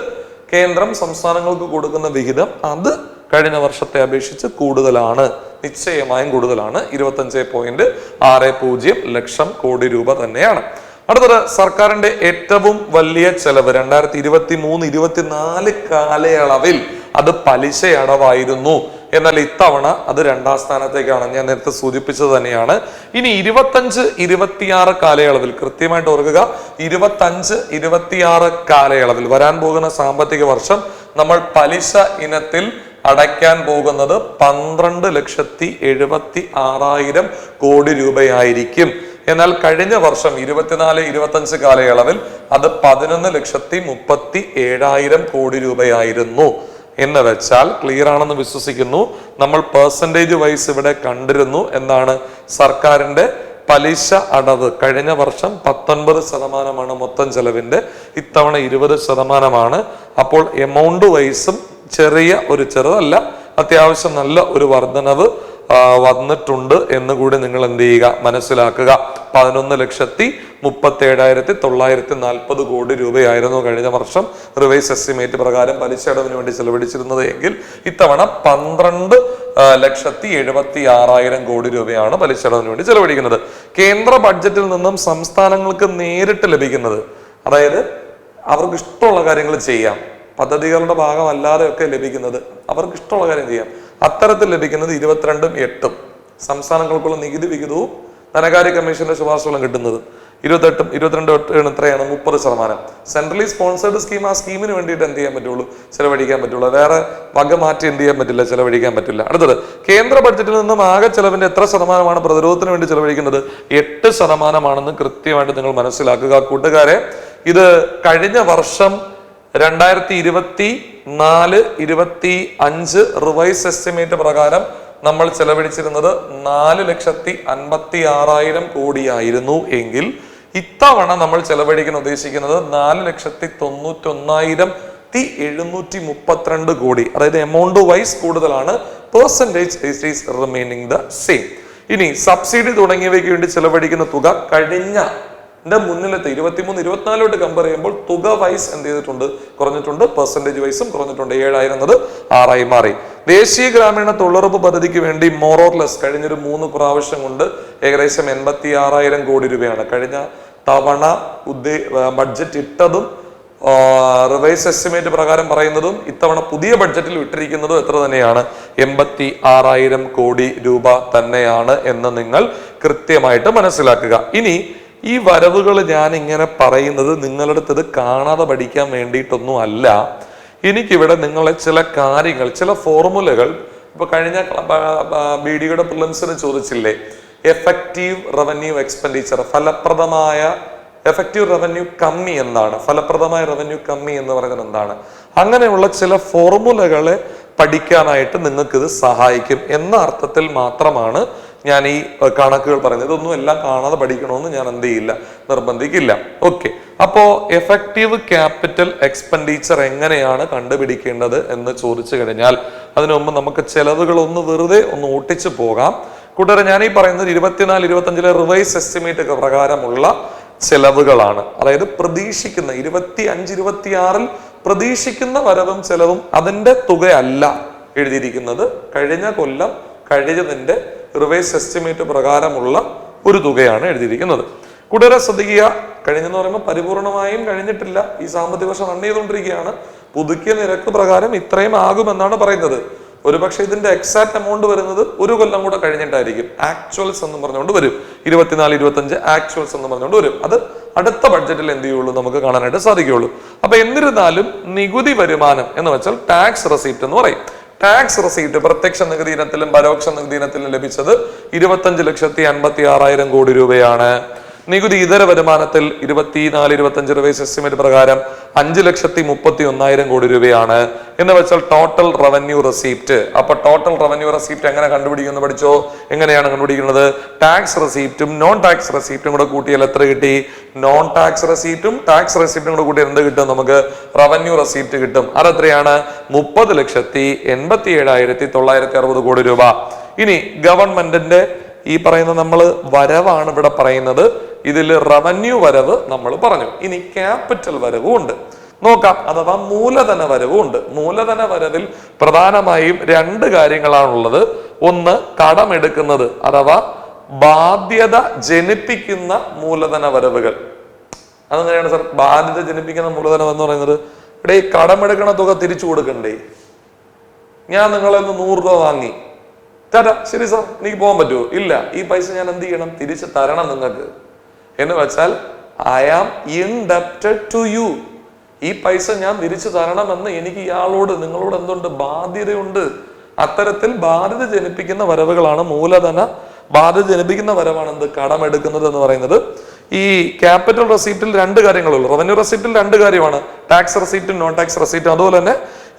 കേന്ദ്രം സംസ്ഥാനങ്ങൾക്ക് കൊടുക്കുന്ന വിഹിതം അത് കഴിഞ്ഞ വർഷത്തെ അപേക്ഷിച്ച് കൂടുതലാണ്, നിശ്ചയമായും കൂടുതലാണ്. 25.60 ലക്ഷം കോടി രൂപ തന്നെയാണ്. അടുത്തത് സർക്കാരിന്റെ ഏറ്റവും വലിയ ചെലവ് 2023-24 കാലയളവിൽ അത് പലിശ അടവായിരുന്നു. എന്നാൽ ഇത്തവണ അത് 2ാം സ്ഥാനത്തേക്കാണ്. ഞാൻ നേരത്തെ സൂചിപ്പിച്ചത് തന്നെയാണ്. ഇനി 25-26 കാലയളവിൽ കൃത്യമായിട്ട് ഓർക്കുക, 25-26 കാലയളവിൽ വരാൻ പോകുന്ന സാമ്പത്തിക വർഷം നമ്മൾ പലിശ ഇനത്തിൽ അടയ്ക്കാൻ പോകുന്നത് 12,76,000 കോടി രൂപയായിരിക്കും. എന്നാൽ കഴിഞ്ഞ വർഷം 24-25 കാലയളവിൽ അത് 11,37,000 കോടി രൂപയായിരുന്നു. എന്ന് വെച്ചാൽ ക്ലിയർ ആണെന്ന് വിശ്വസിക്കുന്നു. നമ്മൾ പെർസെൻറ്റേജ് വൈസ് ഇവിടെ കണ്ടിരുന്നു എന്താണ്, സർക്കാരിന്റെ പലിശ അടവ് കഴിഞ്ഞ വർഷം 19% മൊത്തം ചെലവിന്റെ, ഇത്തവണ 20%. അപ്പോൾ എമൗണ്ട് വൈസും ചെറുതല്ല, അത്യാവശ്യം നല്ല ഒരു വർധനവ് വന്നിട്ടുണ്ട് എന്ന് കൂടി നിങ്ങൾ എന്ത് ചെയ്യുക, മനസ്സിലാക്കുക. 11,37,940 കോടി രൂപയായിരുന്നു കഴിഞ്ഞ വർഷം റിവൈസ് എസ്റ്റിമേറ്റ് പ്രകാരം പലിശ അടവിന് വേണ്ടി ചെലവഴിച്ചിരുന്നത് എങ്കിൽ ഇത്തവണ 12,76,000 കോടി രൂപയാണ് പലിശ അടവിന് വേണ്ടി ചെലവഴിക്കുന്നത്. കേന്ദ്ര ബഡ്ജറ്റിൽ നിന്നും സംസ്ഥാനങ്ങൾക്ക് നേരിട്ട് ലഭിക്കുന്നത്, അതായത് അവർക്ക് ഇഷ്ടമുള്ള കാര്യങ്ങൾ ചെയ്യാം, പദ്ധതികളുടെ ഭാഗമല്ലാതെയൊക്കെ ലഭിക്കുന്നത്, അവർക്ക് ഇഷ്ടമുള്ള കാര്യം ചെയ്യാം. അത്തരത്തിൽ ലഭിക്കുന്നത് 22-8 സംസ്ഥാനങ്ങൾക്കുള്ള നികുതി വിഹിതവും ധനകാര്യ കമ്മീഷന്റെ ശുപാർശകളും കിട്ടുന്നത് 22 എത്രയാണ്, 30%. സെൻട്രലി സ്പോൺസേർഡ് സ്കീം, ആ സ്കീമിന് വേണ്ടിയിട്ട് എന്ത് ചെയ്യാൻ പറ്റുള്ളൂ, ചെലവഴിക്കാൻ പറ്റുള്ളൂ. വേറെ വക മാറ്റി എന്ത് ചെയ്യാൻ പറ്റില്ല, ചെലവഴിക്കാൻ പറ്റില്ല. അടുത്തത്, കേന്ദ്ര ബഡ്ജറ്റിൽ നിന്നും ആകെ ചെലവിന്റെ എത്ര ശതമാനമാണ് പ്രതിരോധത്തിന് വേണ്ടി ചെലവഴിക്കുന്നത്? 8% കൃത്യമായിട്ട് നിങ്ങൾ മനസ്സിലാക്കുക കൂട്ടുകാരെ. ഇത് കഴിഞ്ഞ വർഷം 2024-25 റിവൈസ് എസ്റ്റിമേറ്റ് പ്രകാരം നമ്മൾ ചെലവഴിച്ചിരുന്നത് 4,56,000 കോടിയായിരുന്നു എങ്കിൽ ഇത്തവണ നമ്മൾ ചെലവഴിക്കാൻ ഉദ്ദേശിക്കുന്നത് 4,91,732 കോടി. അതായത് എമൗണ്ട് വൈസ് കൂടുതലാണ്, percentage is remaining the same. ഇനി സബ്സിഡി തുടങ്ങിയവയ്ക്ക് വേണ്ടി ചെലവഴിക്കുന്ന തുക കഴിഞ്ഞ മുന്നിലത്തെ 23-24 കമ്പയർ ചെയ്യുമ്പോൾ തുക വൈസ് എന്ത് ചെയ്തിട്ടുണ്ട്, കുറഞ്ഞിട്ടുണ്ട്. പെർസെൻറ്റേജ് വൈസും കുറഞ്ഞിട്ടുണ്ട്. 7,000 എന്നത് 6,000 മാറി. ദേശീയ ഗ്രാമീണ തൊഴിലുറപ്പ് പദ്ധതിക്ക് വേണ്ടി മോറോർലെസ് കഴിഞ്ഞൊരു 3 പ്രാവശ്യം കൊണ്ട് ഏകദേശം 86,000 കോടി രൂപയാണ് കഴിഞ്ഞ തവണ ബഡ്ജറ്റ് ഇട്ടതും റിവൈസ് എസ്റ്റിമേറ്റ് പ്രകാരം പറയുന്നതും ഇത്തവണ പുതിയ ബഡ്ജറ്റിൽ വിട്ടിരിക്കുന്നതും എത്ര തന്നെയാണ്, 86,000 കോടി രൂപ തന്നെയാണ് എന്ന് നിങ്ങൾ കൃത്യമായിട്ട് മനസ്സിലാക്കുക. ഇനി ഈ വരവുകൾ ഞാൻ ഇങ്ങനെ പറയുന്നത് നിങ്ങളുടെ അടുത്ത് ഇത് കാണാതെ പഠിക്കാൻ വേണ്ടിയിട്ടൊന്നും അല്ല. എനിക്കിവിടെ നിങ്ങളെ ചില കാര്യങ്ങൾ, ചില ഫോർമുലകൾ, ഇപ്പൊ കഴിഞ്ഞ BD-യുടെ പ്രിലിംസിന് ചോദിച്ചില്ലേ, എഫക്റ്റീവ് റവന്യൂ എക്സ്പെൻഡിച്ചർ, ഫലപ്രദമായ എഫക്റ്റീവ് റവന്യൂ കമ്മി എന്താണ്, ഫലപ്രദമായ റവന്യൂ കമ്മി എന്ന് പറയുന്നത് എന്താണ്, അങ്ങനെയുള്ള ചില ഫോർമുലകളെ പഠിക്കാനായിട്ട് നിങ്ങൾക്ക് ഇത് സഹായിക്കും എന്ന അർത്ഥത്തിൽ മാത്രമാണ് ഞാൻ ഈ കണക്കുകൾ പറയുന്നത്. ഇതൊന്നും എല്ലാം കാണാതെ പഠിക്കണമെന്ന് ഞാൻ എന്ത് ചെയ്യില്ല, നിർബന്ധിക്കില്ല. ഓക്കെ, അപ്പോ എഫക്റ്റീവ് ക്യാപിറ്റൽ എക്സ്പെൻഡിച്ചർ എങ്ങനെയാണ് കണ്ടുപിടിക്കേണ്ടത് എന്ന് ചോദിച്ചു കഴിഞ്ഞാൽ അതിനു മുമ്പ് നമുക്ക് ചെലവുകൾ വെറുതെ ഓട്ടിച്ചു പോകാം. കൂട്ടുകാരെ, ഞാൻ ഈ പറയുന്നത് 24-25 റിവൈസ് എസ്റ്റിമേറ്റ് പ്രകാരമുള്ള ചെലവുകളാണ്. അതായത് പ്രതീക്ഷിക്കുന്ന 25-26 പ്രതീക്ഷിക്കുന്ന വരവും ചെലവും അതിന്റെ തുകയല്ല എഴുതിയിരിക്കുന്നത്, കഴിഞ്ഞ കൊല്ലം കഴിഞ്ഞതിന്റെ റിവൈസ് എസ്റ്റിമേറ്റ് പ്രകാരമുള്ള ഒരു തുകയാണ് എഴുതിയിരിക്കുന്നത്. കൂട്ടുകാരെ ശ്രദ്ധിക്കുക, കഴിഞ്ഞെന്ന് പറയുമ്പോൾ പരിപൂർണമായും കഴിഞ്ഞിട്ടില്ല, ഈ സാമ്പത്തിക വർഷം റൺ ചെയ്തുകൊണ്ടിരിക്കുകയാണ്. പുതുക്കിയ നിരക്ക് പ്രകാരം ഇത്രയും ആകുമെന്നാണ് പറയുന്നത്. ഒരുപക്ഷെ ഇതിന്റെ എക്സാക്ട് എമൗണ്ട് വരുന്നത് ഒരു കൊല്ലം കൂടെ കഴിഞ്ഞിട്ടായിരിക്കും. ആക്ച്വൽസ് എന്ന് പറഞ്ഞുകൊണ്ട് വരും, 24-25 ആക്ച്വൽസ് എന്ന് പറഞ്ഞുകൊണ്ട് വരും. അത് അടുത്ത ബഡ്ജറ്റിൽ എന്ത് ചെയ്യുള്ളൂ, നമുക്ക് കാണാനായിട്ട് സാധിക്കുകയുള്ളൂ. അപ്പൊ എന്നിരുന്നാലും നികുതി വരുമാനം എന്ന് വെച്ചാൽ ടാക്സ് റെസീപ്റ്റ് എന്ന് പറയും. ടാക്സ് റെസീപ്റ്റ് പ്രത്യക്ഷ നികുതി ഇനത്തിലും പരോക്ഷ നികുതി ഇനത്തിലും ലഭിച്ചത് 25,56,000 കോടി രൂപയാണ്. നികുതി ഇതര വരുമാനത്തിൽ 24-25 റിവൈസ് എസ്റ്റിമേറ്റ് പ്രകാരം 5,31,000 കോടി രൂപയാണ്. എന്ന് വെച്ചാൽ ടോട്ടൽ റവന്യൂ റെസീപ്റ്റ്. അപ്പൊ ടോട്ടൽ റവന്യൂ റെസീപ്റ്റ് എങ്ങനെ കണ്ടുപിടിക്കുന്നത് പഠിച്ചോ? എങ്ങനെയാണ് കണ്ടുപിടിക്കുന്നത്? ടാക്സ് റെസീപ്റ്റും നോൺ ടാക്സ് റെസീപ്റ്റും കൂടെ കൂട്ടിയാൽ എത്ര കിട്ടി? നോൺ ടാക്സ് റെസീപ്റ്റും ടാക്സ് റെസീപ്റ്റും കൂടെ കൂട്ടിയാൽ എന്ത് കിട്ടും? നമുക്ക് റവന്യൂ റെസീപ്റ്റ് കിട്ടും. അതെത്രയാണ്? 30,87,960 കോടി രൂപ. ഇനി ഗവൺമെന്റിന്റെ ഈ പറയുന്ന നമ്മൾ വരവാണ് ഇവിടെ പറയുന്നത്. ഇതിൽ റവന്യൂ വരവ് നമ്മൾ പറഞ്ഞു. ഇനി ക്യാപിറ്റൽ വരവും ഉണ്ട്, നോക്കാം. അഥവാ മൂലധന വരവും ഉണ്ട്. മൂലധന വരവിൽ പ്രധാനമായും 2 കാര്യങ്ങളാണുള്ളത്. ഒന്ന് കടമെടുക്കുന്നത്, അഥവാ ബാധ്യത ജനിപ്പിക്കുന്ന മൂലധന വരവുകൾ. അതെങ്ങനെയാണ് സർ ബാധ്യത ജനിപ്പിക്കുന്ന മൂലധനം എന്ന് പറയുന്നത്? ഇവിടെ ഈ കടമെടുക്കണ തുക തിരിച്ചു കൊടുക്കണ്ടേ? ഞാൻ നിങ്ങളിൽ നിന്ന് 100 രൂപ വാങ്ങി, ടാറ്റാ ശരി സാർ എനിക്ക് പോകാൻ പറ്റുമോ? ഇല്ല, ഈ പൈസ ഞാൻ എന്ത് ചെയ്യണം? തിരിച്ച് തരണം നിങ്ങൾക്ക് എന്ന് വെച്ചാൽ I am indebted to you. ഈ പൈസ ഞാൻ തിരിച്ചു തരണമെന്ന് എനിക്ക് ഇയാളോട്, നിങ്ങളോട് എന്തുണ്ട്? ബാധ്യതയുണ്ട്. അത്തരത്തിൽ ബാധ്യത ജനിപ്പിക്കുന്ന വരവുകളാണ് മൂലധന ബാധ്യത ജനിപ്പിക്കുന്ന വരവാണ് എന്ത്? കടമെടുക്കുന്നത് എന്ന് പറയുന്നത്. ഈ ക്യാപിറ്റൽ റെസീപ്റ്റിൽ 2 കാര്യങ്ങളുള്ളൂ. റവന്യൂ റെസീപ്റ്റിൽ 2 കാര്യമാണ്, ടാക്സ് റെസീപ്റ്റും നോൺ ടാക്സ് റെസീപ്റ്റും. അതുപോലെ തന്നെ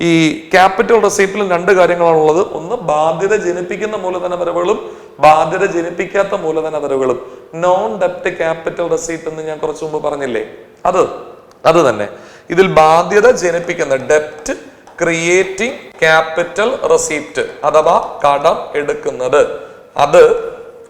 ഈ ക്യാപിറ്റൽ റെസീപ്റ്റിലും 2 കാര്യങ്ങളാണുള്ളത്. ഒന്ന് ബാധ്യത ജനിപ്പിക്കുന്ന മൂലധന വരവുകളും ബാധ്യത ജനിപ്പിക്കാത്ത മൂലധന വരവുകളും. നോൺ ഡെപ്റ്റ് ക്യാപിറ്റൽ റെസീപ്റ്റ് എന്ന് ഞാൻ കുറച്ചു മുമ്പ് പറഞ്ഞില്ലേ, അത് തന്നെ. ഇതിൽ ബാധ്യത ജനിപ്പിക്കുന്ന ഡെപ്റ്റ് ക്രിയേറ്റിംഗ് ക്യാപിറ്റൽ റെസീപ്റ്റ് അഥവാ കടം എടുക്കുന്നത്, അത്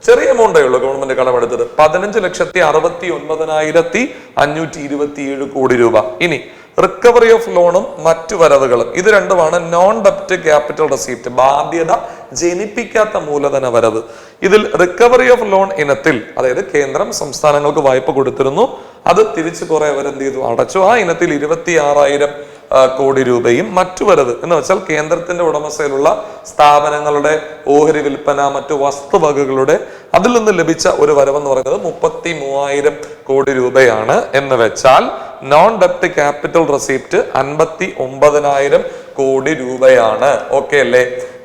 ചെറിയ എമൗണ്ടേ ഉള്ളൂ. ഗവൺമെന്റ് കടമെടുത്തത് 15,69,527 കോടി രൂപ. ഇനി റിക്കവറി ഓഫ് ലോണും മറ്റു വരവുകളും, ഇത് രണ്ടുമാണ് നോൺ ഡെപ്റ്റ് ക്യാപിറ്റൽ റെസീപ്റ്റ്, ബാധ്യത ജനിപ്പിക്കാത്ത മൂലധന വരവ്. ഇതിൽ റിക്കവറി ഓഫ് ലോൺ ഇനത്തിൽ, അതായത് കേന്ദ്രം സംസ്ഥാനങ്ങൾക്ക് വായ്പ കൊടുത്തിരുന്നു, അത് തിരിച്ചു കുറെ അവരെന്ത് ചെയ്തു? അടച്ചു. ആ ഇനത്തിൽ 26,000 കോടി രൂപയും മറ്റു വരവ് എന്ന് വെച്ചാൽ കേന്ദ്രത്തിന്റെ ഉടമസ്ഥയിലുള്ള സ്ഥാപനങ്ങളുടെ ഓഹരി വിൽപ്പന, മറ്റു വസ്തുവകകളുടെ അതിൽ നിന്ന് ലഭിച്ച ഒരു വരവെന്ന് പറയുന്നത് 33,000 കോടി രൂപയാണ്. എന്ന് വെച്ചാൽ നോൺ ഡെപ്റ്റ് ക്യാപിറ്റൽ റെസീപ്റ്റ് 59,000 കോടി രൂപയാണ്. ഓക്കെ അല്ലേ?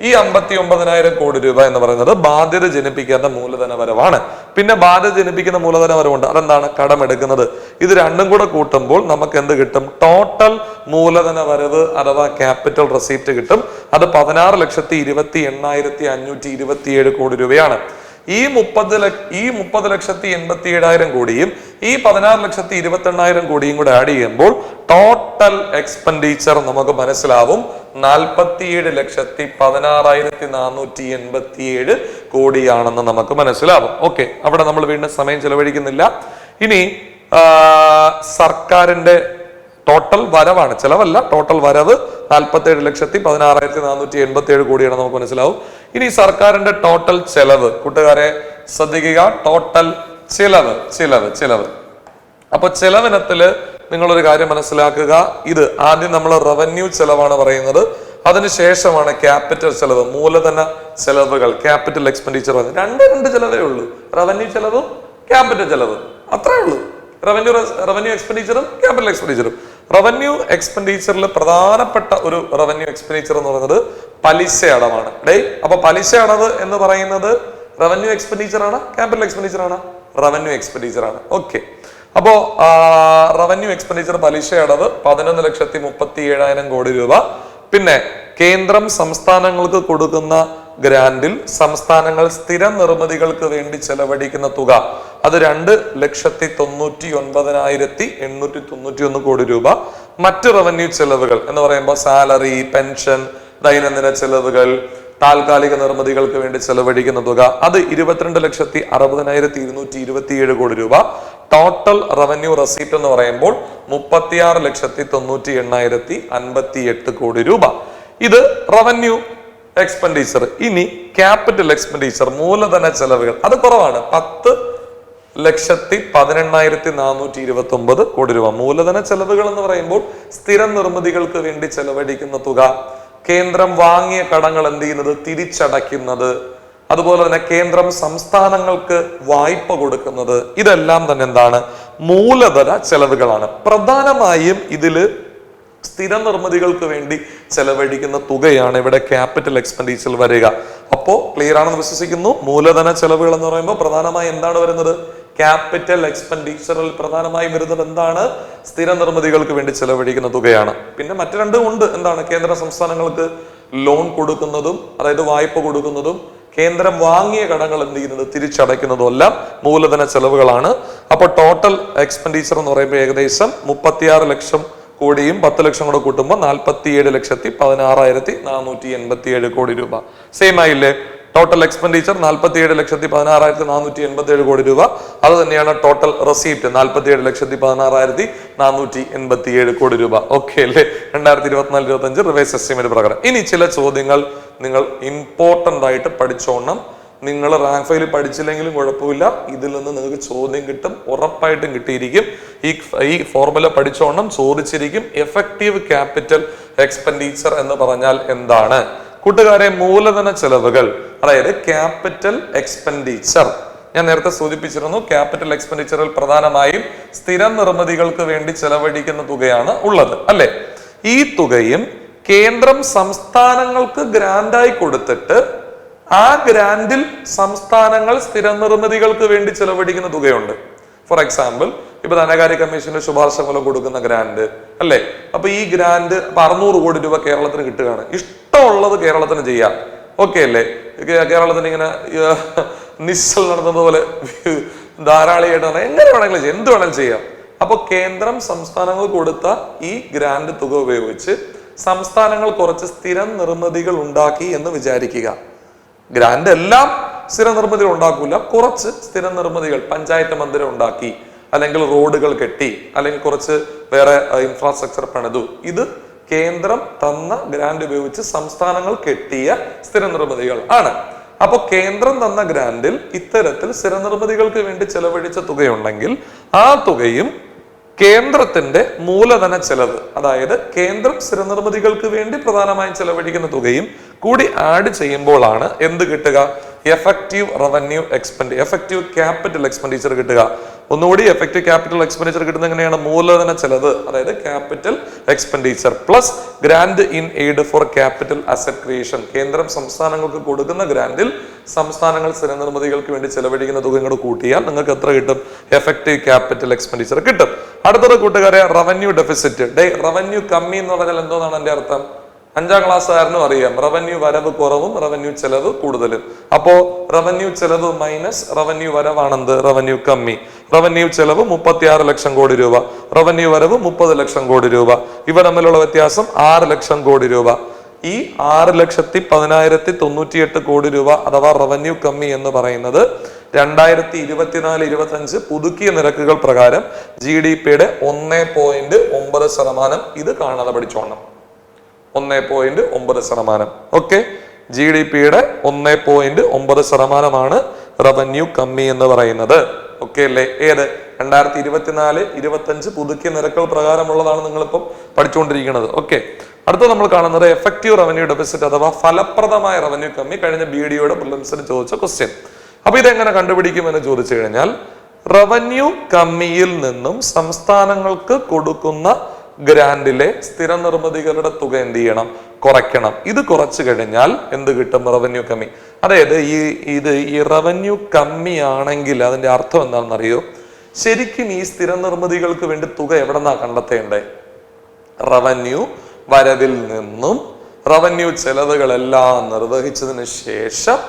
ഈ 59,000 കോടി രൂപ എന്ന് പറയുന്നത് ബാധ്യത ജനിപ്പിക്കാത്ത മൂലധന വരവാണ്. പിന്നെ ബാധ്യത ജനിപ്പിക്കുന്ന മൂലധന വരവുണ്ട്, അതെന്താണ്? കടമെടുക്കുന്നത്. ഇത് രണ്ടും കൂടെ കൂട്ടുമ്പോൾ നമുക്ക് എന്ത് കിട്ടും? ടോട്ടൽ മൂലധന വരവ് അഥവാ ക്യാപിറ്റൽ റെസീപ്റ്റ് കിട്ടും. അത് 16,28,527 കോടി രൂപയാണ്. ഈ 30,87,000 കോടിയും ഈ 16,28,000 കോടിയും കൂടെ ആഡ് ചെയ്യുമ്പോൾ ടോട്ടൽ എക്സ്പെൻഡിച്ചർ നമുക്ക് മനസ്സിലാവും 47,16,487 കോടിയാണെന്ന് നമുക്ക് മനസ്സിലാവും. ഓക്കെ, അവിടെ നമ്മൾ വീണ്ടും സമയം ചെലവഴിക്കുന്നില്ല. ഇനി സർക്കാരിന്റെ ടോട്ടൽ വരവാണ്, ചെലവല്ല, ടോട്ടൽ വരവ് 47,16,487 കോടിയാണ് നമുക്ക് മനസ്സിലാവും. ഇനി സർക്കാരിന്റെ ടോട്ടൽ ചെലവ്, കൂട്ടുകാരെ ശ്രദ്ധിക്കുക, ടോട്ടൽ ചിലവ്. അപ്പൊ ചെലവിനത്തില് നിങ്ങളൊരു കാര്യം മനസ്സിലാക്കുക, ഇത് ആദ്യം നമ്മൾ റവന്യൂ ചെലവാണ് പറയുന്നത്, അതിനുശേഷമാണ് ക്യാപിറ്റൽ ചെലവ്, മൂലധന ചെലവുകൾ, ക്യാപിറ്റൽ എക്സ്പെൻഡിച്ചർ. രണ്ട് ചെലവേ ഉള്ളൂ, റവന്യൂ ചെലവും ക്യാപിറ്റൽ ചെലവും, അത്രേ ഉള്ളൂ. റവന്യൂ എക്സ്പെൻഡിച്ചറും ക്യാപിറ്റൽ എക്സ്പെൻഡിച്ചറും. റവന്യൂ എക്സ്പെൻഡിച്ചറിൽ പ്രധാനപ്പെട്ട ഒരു റവന്യൂ എക്സ്പെൻഡിച്ചർ എന്ന് പറയുന്നത് പലിശ അടവാണ്. അപ്പൊ പലിശ അടവ് എന്ന് പറയുന്നത് റവന്യൂ എക്സ്പെൻഡിച്ചർ ആണ്, ക്യാപിറ്റൽ എക്സ്പെൻഡിച്ചർ ആണ്? റവന്യൂ എക്സ്പെൻഡിച്ചർ ആണ്. ഓക്കെ, അപ്പോ റവന്യൂ എക്സ്പെൻഡിച്ചർ പലിശ അടവ് 11,37,000 കോടി രൂപ. പിന്നെ കേന്ദ്രം സംസ്ഥാനങ്ങൾക്ക് കൊടുക്കുന്ന ഗ്രാന്റിൽ സംസ്ഥാനങ്ങൾ സ്ഥിര നിർമ്മിതികൾക്ക് വേണ്ടി ചെലവഴിക്കുന്ന തുക, അത് 2,99,891 കോടി രൂപ. മറ്റ് റവന്യൂ ചെലവുകൾ എന്ന് പറയുമ്പോൾ സാലറി, പെൻഷൻ, ദൈനംദിന ചെലവുകൾ, താൽക്കാലിക നിർമ്മിതികൾക്ക് വേണ്ടി ചെലവഴിക്കുന്ന തുക, അത് 22,60,227 കോടി രൂപ. ടോട്ടൽ റവന്യൂ റെസീപ്റ്റ് എന്ന് പറയുമ്പോൾ 36,98,058 കോടി രൂപ. ഇത് റവന്യൂ എക്സ്പെൻഡിച്ചർ. ഇനി ക്യാപിറ്റൽ എക്സ്പെൻഡിച്ചർ, മൂലധന ചെലവുകൾ, അത് കുറവാണ്, 10,18,429 കോടി രൂപ. മൂലധന ചെലവുകൾ എന്ന് പറയുമ്പോൾ സ്ഥിര നിർമ്മിതികൾക്ക് വേണ്ടി ചെലവഴിക്കുന്ന തുക, കേന്ദ്രം വാങ്ങിയ കടങ്ങൾ എന്ത് ചെയ്യുന്നത്? തിരിച്ചടയ്ക്കുന്നത്, അതുപോലെ തന്നെ കേന്ദ്രം സംസ്ഥാനങ്ങൾക്ക് വായ്പ കൊടുക്കുന്നത്, ഇതെല്ലാം തന്നെ എന്താണ്? മൂലധന ചെലവുകളാണ്. പ്രധാനമായും ഇതില് സ്ഥിര നിർമ്മിതികൾക്ക് വേണ്ടി ചെലവഴിക്കുന്ന തുകയാണ് ഇവിടെ ക്യാപിറ്റൽ എക്സ്പെൻഡിച്ചർ വരിക. അപ്പോ ക്ലിയർ ആണെന്ന് വിശ്വസിക്കുന്നു. മൂലധന ചെലവുകൾ എന്ന് പറയുമ്പോൾ പ്രധാനമായും എന്താണ് വരുന്നത്? ക്യാപിറ്റൽ എക്സ്പെൻഡിച്ചറിൽ പ്രധാനമായും വരുന്നത് എന്താണ്? സ്ഥിര നിർമ്മിതികൾക്ക് വേണ്ടി ചെലവഴിക്കുന്ന തുകയാണ്. പിന്നെ മറ്റു രണ്ടും ഉണ്ട്, എന്താണ്? കേന്ദ്ര സംസ്ഥാനങ്ങൾക്ക് ലോൺ കൊടുക്കുന്നതും, അതായത് വായ്പ കൊടുക്കുന്നതും, കേന്ദ്രം വാങ്ങിയ കടങ്ങൾ എന്ത് ചെയ്യുന്നത്? തിരിച്ചടയ്ക്കുന്നതും എല്ലാം മൂലധന ചെലവുകളാണ്. അപ്പൊ ടോട്ടൽ എക്സ്പെൻഡിച്ചർ എന്ന് പറയുമ്പോൾ ഏകദേശം 36 ലക്ഷം കോടിയും 10 ലക്ഷം കൂടെ കൂട്ടുമ്പോൾ 47,16,487 കോടി രൂപ. സെയിം ആയില്ലേ? ടോട്ടൽ എക്സ്പെൻഡിച്ചർ 47,16,487 കോടി രൂപ. അത് തന്നെയാണ് ടോട്ടൽ റെസീപ്റ്റ് 47,16,487 കോടി രൂപ. ഓക്കെ അല്ലേ? 2024-25 റിവൈസ് എസ്റ്റിമേറ്റ് പ്രകാരം. ഇനി ചില ചോദ്യങ്ങൾ നിങ്ങൾ ഇമ്പോർട്ടന്റ് ആയിട്ട് പഠിച്ചോണം. നിങ്ങൾ റാങ്ക് ഫയൽ പഠിച്ചില്ലെങ്കിലും കുഴപ്പമില്ല, ഇതിൽ നിന്ന് നിങ്ങൾക്ക് ചോദ്യം കിട്ടും, ഉറപ്പായിട്ടും കിട്ടിയിരിക്കും. ഈ ഫോർമുല പഠിച്ചോണം, ചോദിച്ചിരിക്കും. എഫക്റ്റീവ് ക്യാപിറ്റൽ എക്സ്പെൻഡിച്ചർ എന്ന് പറഞ്ഞാൽ എന്താണ്? കൂട്ടുകാരെ മൂലധന ചെലവുകൾ, അതായത് ക്യാപിറ്റൽ എക്സ്പെൻഡിച്ചർ. ഞാൻ നേരത്തെ സൂചിപ്പിച്ചിരുന്നു, ക്യാപിറ്റൽ എക്സ്പെൻഡിച്ചറിൽ പ്രധാനമായും സ്ഥിര നിർമ്മിതികൾക്ക് വേണ്ടി ചെലവഴിക്കുന്ന തുകയാണ് ഉള്ളത്, അല്ലെ? ഈ തുകയും കേന്ദ്രം സംസ്ഥാനങ്ങൾക്ക് ഗ്രാൻഡായി കൊടുത്തിട്ട് ആ ഗ്രാൻഡിൽ സംസ്ഥാനങ്ങൾ സ്ഥിര നിർമ്മിതികൾക്ക് വേണ്ടി ചെലവഴിക്കുന്ന തുകയുണ്ട്. ഫോർ എക്സാമ്പിൾ, ഇപ്പൊ ധനകാര്യ കമ്മീഷന്റെ ശുപാർശ മൂലം കൊടുക്കുന്ന ഗ്രാൻഡ്, അല്ലെ? അപ്പൊ ഈ ഗ്രാൻഡ് 600 കോടി രൂപ കേരളത്തിന് കിട്ടുകയാണ്. ഇഷ്ടമുള്ളത് കേരളത്തിന് ചെയ്യാം, ഓക്കെ അല്ലേ? കേരളത്തിന് ഇങ്ങനെ നിശ്ചൽ നടന്നത് പോലെ ധാരാളിയായിട്ടാണ് എങ്ങനെ വേണമെങ്കിലും ചെയ്യാം, എന്ത് വേണമെങ്കിലും ചെയ്യാം. അപ്പൊ കേന്ദ്രം സംസ്ഥാനങ്ങൾ കൊടുത്ത ഈ ഗ്രാൻഡ് തുക ഉപയോഗിച്ച് സംസ്ഥാനങ്ങൾ കുറച്ച് സ്ഥിര നിർമ്മിതികൾ ഉണ്ടാക്കി എന്ന് വിചാരിക്കുക. ഗ്രാൻഡ് എല്ലാം സ്ഥിര നിർമ്മിതികൾ ഉണ്ടാക്കൂല, കുറച്ച് സ്ഥിര നിർമ്മിതികൾ, പഞ്ചായത്ത് മന്ദിരം ഉണ്ടാക്കി, അല്ലെങ്കിൽ റോഡുകൾ കെട്ടി, അല്ലെങ്കിൽ കുറച്ച് വേറെ ഇൻഫ്രാസ്ട്രക്ചർ പണിതു. ഇത് കേന്ദ്രം തന്ന ഗ്രാൻഡ് ഉപയോഗിച്ച് സംസ്ഥാനങ്ങൾ കെട്ടിയ സ്ഥിര നിർമ്മിതികൾ ആണ്. അപ്പൊ കേന്ദ്രം തന്ന ഗ്രാൻഡിൽ ഇത്തരത്തിൽ സ്ഥിര നിർമ്മിതികൾക്ക് വേണ്ടി ചെലവഴിച്ച തുകയുണ്ടെങ്കിൽ ആ തുകയും കേന്ദ്രത്തിന്റെ മൂലധന ചെലവ്, അതായത് കേന്ദ്രം സ്ഥിര നിർമ്മിതികൾക്ക് വേണ്ടി പ്രധാനമായും ചെലവഴിക്കുന്ന തുകയും കൂടി ആഡ് ചെയ്യുമ്പോഴാണ് എന്ത് കിട്ടുക? Effective revenue effective capital expenditure കിട്ടുക. ഒന്നുകൂടി എഫക്റ്റീവ് ക്യാപിറ്റൽ എക്സ്പെൻഡിച്ചർ കിട്ടുന്നത് എങ്ങനെയാണ്? മൂലധന ചെലവ്, അതായത് capital expenditure plus grant in aid for capital asset creation. കേന്ദ്രം സംസ്ഥാനങ്ങൾക്ക് കൊടുക്കുന്ന ഗ്രാൻഡിൽ സംസ്ഥാനങ്ങൾ സ്ഥിര നിർമ്മിതികൾക്ക് വേണ്ടി ചെലവഴിക്കുന്ന തുക ഇങ്ങോട്ട് കൂട്ടിയാൽ നിങ്ങൾക്ക് എത്ര കിട്ടും? എഫക്റ്റീവ് ക്യാപിറ്റൽ എക്സ്പെൻഡിച്ചർ കിട്ടും. അടുത്തത് കൂട്ടുകാരെ, റവന്യൂ ഡെഫിസിറ്റ്. റവന്യൂ കമ്മി എന്ന് പറഞ്ഞാൽ എന്തോന്നാണ് എന്റെ അർത്ഥം? 5ാം ക്ലാസ്സുകാരനും അറിയാം, റവന്യൂ വരവ് കുറവും റവന്യൂ ചെലവ് കൂടുതലും. അപ്പോ റവന്യൂ ചെലവ് മൈനസ് റവന്യൂ വരവാണെന്ത്? റവന്യൂ കമ്മി. റവന്യൂ ചെലവ് 36 ലക്ഷം കോടി രൂപ, റവന്യൂ വരവ് 30 ലക്ഷം കോടി രൂപ. ഇവ തമ്മിലുള്ള വ്യത്യാസം 6 ലക്ഷം കോടി രൂപ. ഈ 6,10,98 കോടി രൂപ അഥവാ റവന്യൂ കമ്മി എന്ന് പറയുന്നത് 2024-25 പുതുക്കിയ നിരക്കുകൾ പ്രകാരം GDP-യുടെ 1.9%. ഇത് കാണാതെ പഠിച്ചോണം, 1.9%. ഓക്കെ, GDP-യുടെ 1.9% റവന്യൂ കമ്മി എന്ന് പറയുന്നത്. ഓക്കെ അല്ലേ? ഏത് 2024-25 പുതുക്കിയ നിരക്കുകൾ പ്രകാരമുള്ളതാണ് നിങ്ങളിപ്പം പഠിച്ചുകൊണ്ടിരിക്കുന്നത്. ഓക്കെ, അടുത്ത നമ്മൾ കാണുന്നത് എഫക്റ്റീവ് റവന്യൂ ഡെഫിസിറ്റ് അഥവാ ഫലപ്രദമായ റവന്യൂ കമ്മി. കഴിഞ്ഞ BDO-യുടെ പ്രിലിംസിന് ചോദിച്ച ക്വസ്റ്റ്യൻ. അപ്പൊ ഇതെങ്ങനെ കണ്ടുപിടിക്കുമെന്ന് ചോദിച്ചു കഴിഞ്ഞാൽ, റവന്യൂ കമ്മിയിൽ നിന്നും സംസ്ഥാനങ്ങൾക്ക് കൊടുക്കുന്ന ഗ്രാൻഡിലെ സ്ഥിര നിർമ്മിതികളുടെ തുക എന്ത് ചെയ്യണം? കുറയ്ക്കണം. ഇത് കുറച്ചു കഴിഞ്ഞാൽ എന്ത് കിട്ടും? റവന്യൂ കമ്മി. അതായത് ഈ റവന്യൂ കമ്മി ആണെങ്കിൽ അതിന്റെ അർത്ഥം എന്താണെന്നറിയോ? ശരിക്കും ഈ സ്ഥിര നിർമ്മിതികൾക്ക് വേണ്ടി തുക എവിടെന്നാ കണ്ടെത്തേണ്ടേ? റവന്യൂ വരവിൽ നിന്നും റവന്യൂ ചെലവുകളെല്ലാം നിർവഹിച്ചതിന് ശേഷം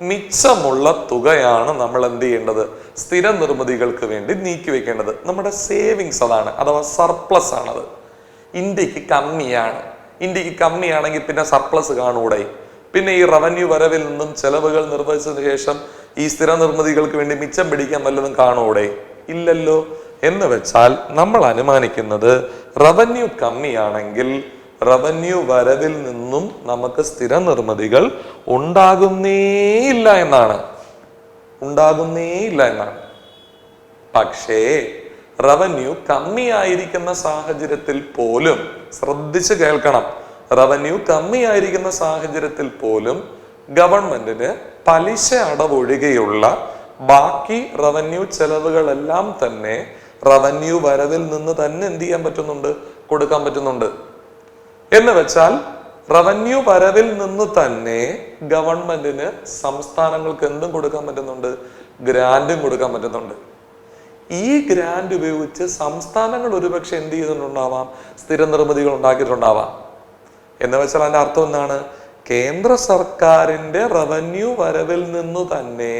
മിച്ചമുള്ള തുകയാണ് നമ്മൾ എന്ത് ചെയ്യേണ്ടത്? സ്ഥിര നിർമ്മിതികൾക്ക് വേണ്ടി നീക്കി വെക്കേണ്ടത്. നമ്മുടെ സേവിങ്സ് അതാണ്, അഥവാ സർപ്ലസ് ആണത്. ഇന്ത്യക്ക് കമ്മിയാണെങ്കിൽ പിന്നെ സർപ്ലസ് കാണൂടെ? പിന്നെ ഈ റവന്യൂ വരവിൽ നിന്നും ചെലവുകൾ നിർവഹിച്ചതിന് ശേഷം ഈ സ്ഥിര നിർമ്മിതികൾക്ക് വേണ്ടി മിച്ചം പിടിക്കാൻ വല്ലതും കാണൂടെ? ഇല്ലല്ലോ. എന്ന് വെച്ചാൽ നമ്മൾ അനുമാനിക്കുന്നത് റവന്യൂ കമ്മിയാണെങ്കിൽ റവന്യൂ വരവിൽ നിന്നും നമുക്ക് സ്ഥിര നിർമ്മിതികൾ ഉണ്ടാകുന്നേയില്ല എന്നാണ്. പക്ഷേ റവന്യൂ കമ്മിയായിരിക്കുന്ന സാഹചര്യത്തിൽ പോലും, ശ്രദ്ധിച്ച് കേൾക്കണം, റവന്യൂ കമ്മിയായിരിക്കുന്ന സാഹചര്യത്തിൽ പോലും ഗവൺമെന്റിന് പലിശ അടവൊഴികെയുള്ള ബാക്കി റവന്യൂ ചെലവുകളെല്ലാം തന്നെ റവന്യൂ വരവിൽ നിന്ന് തന്നെ എന്ത് ചെയ്യാൻ പറ്റുന്നുണ്ട്? കൊടുക്കാൻ പറ്റുന്നുണ്ട്. എന്ന് വെച്ചാൽ റവന്യൂ വരവിൽ നിന്ന് തന്നെ ഗവൺമെന്റിന് സംസ്ഥാനങ്ങൾക്ക് എന്തും കൊടുക്കാൻ പറ്റുന്നുണ്ട്? ഗ്രാൻഡും കൊടുക്കാൻ പറ്റുന്നുണ്ട്. ഈ ഗ്രാൻഡ് ഉപയോഗിച്ച് സംസ്ഥാനങ്ങൾ ഒരുപക്ഷെ എന്ത് ചെയ്തിട്ടുണ്ടാവാം? സ്ഥിര നിർമ്മിതികൾ ഉണ്ടാക്കിയിട്ടുണ്ടാവാം. എന്ന് വെച്ചാൽ അതിന്റെ അർത്ഥം എന്താണ്? കേന്ദ്ര സർക്കാരിന്റെ റവന്യൂ വരവിൽ നിന്ന് തന്നെ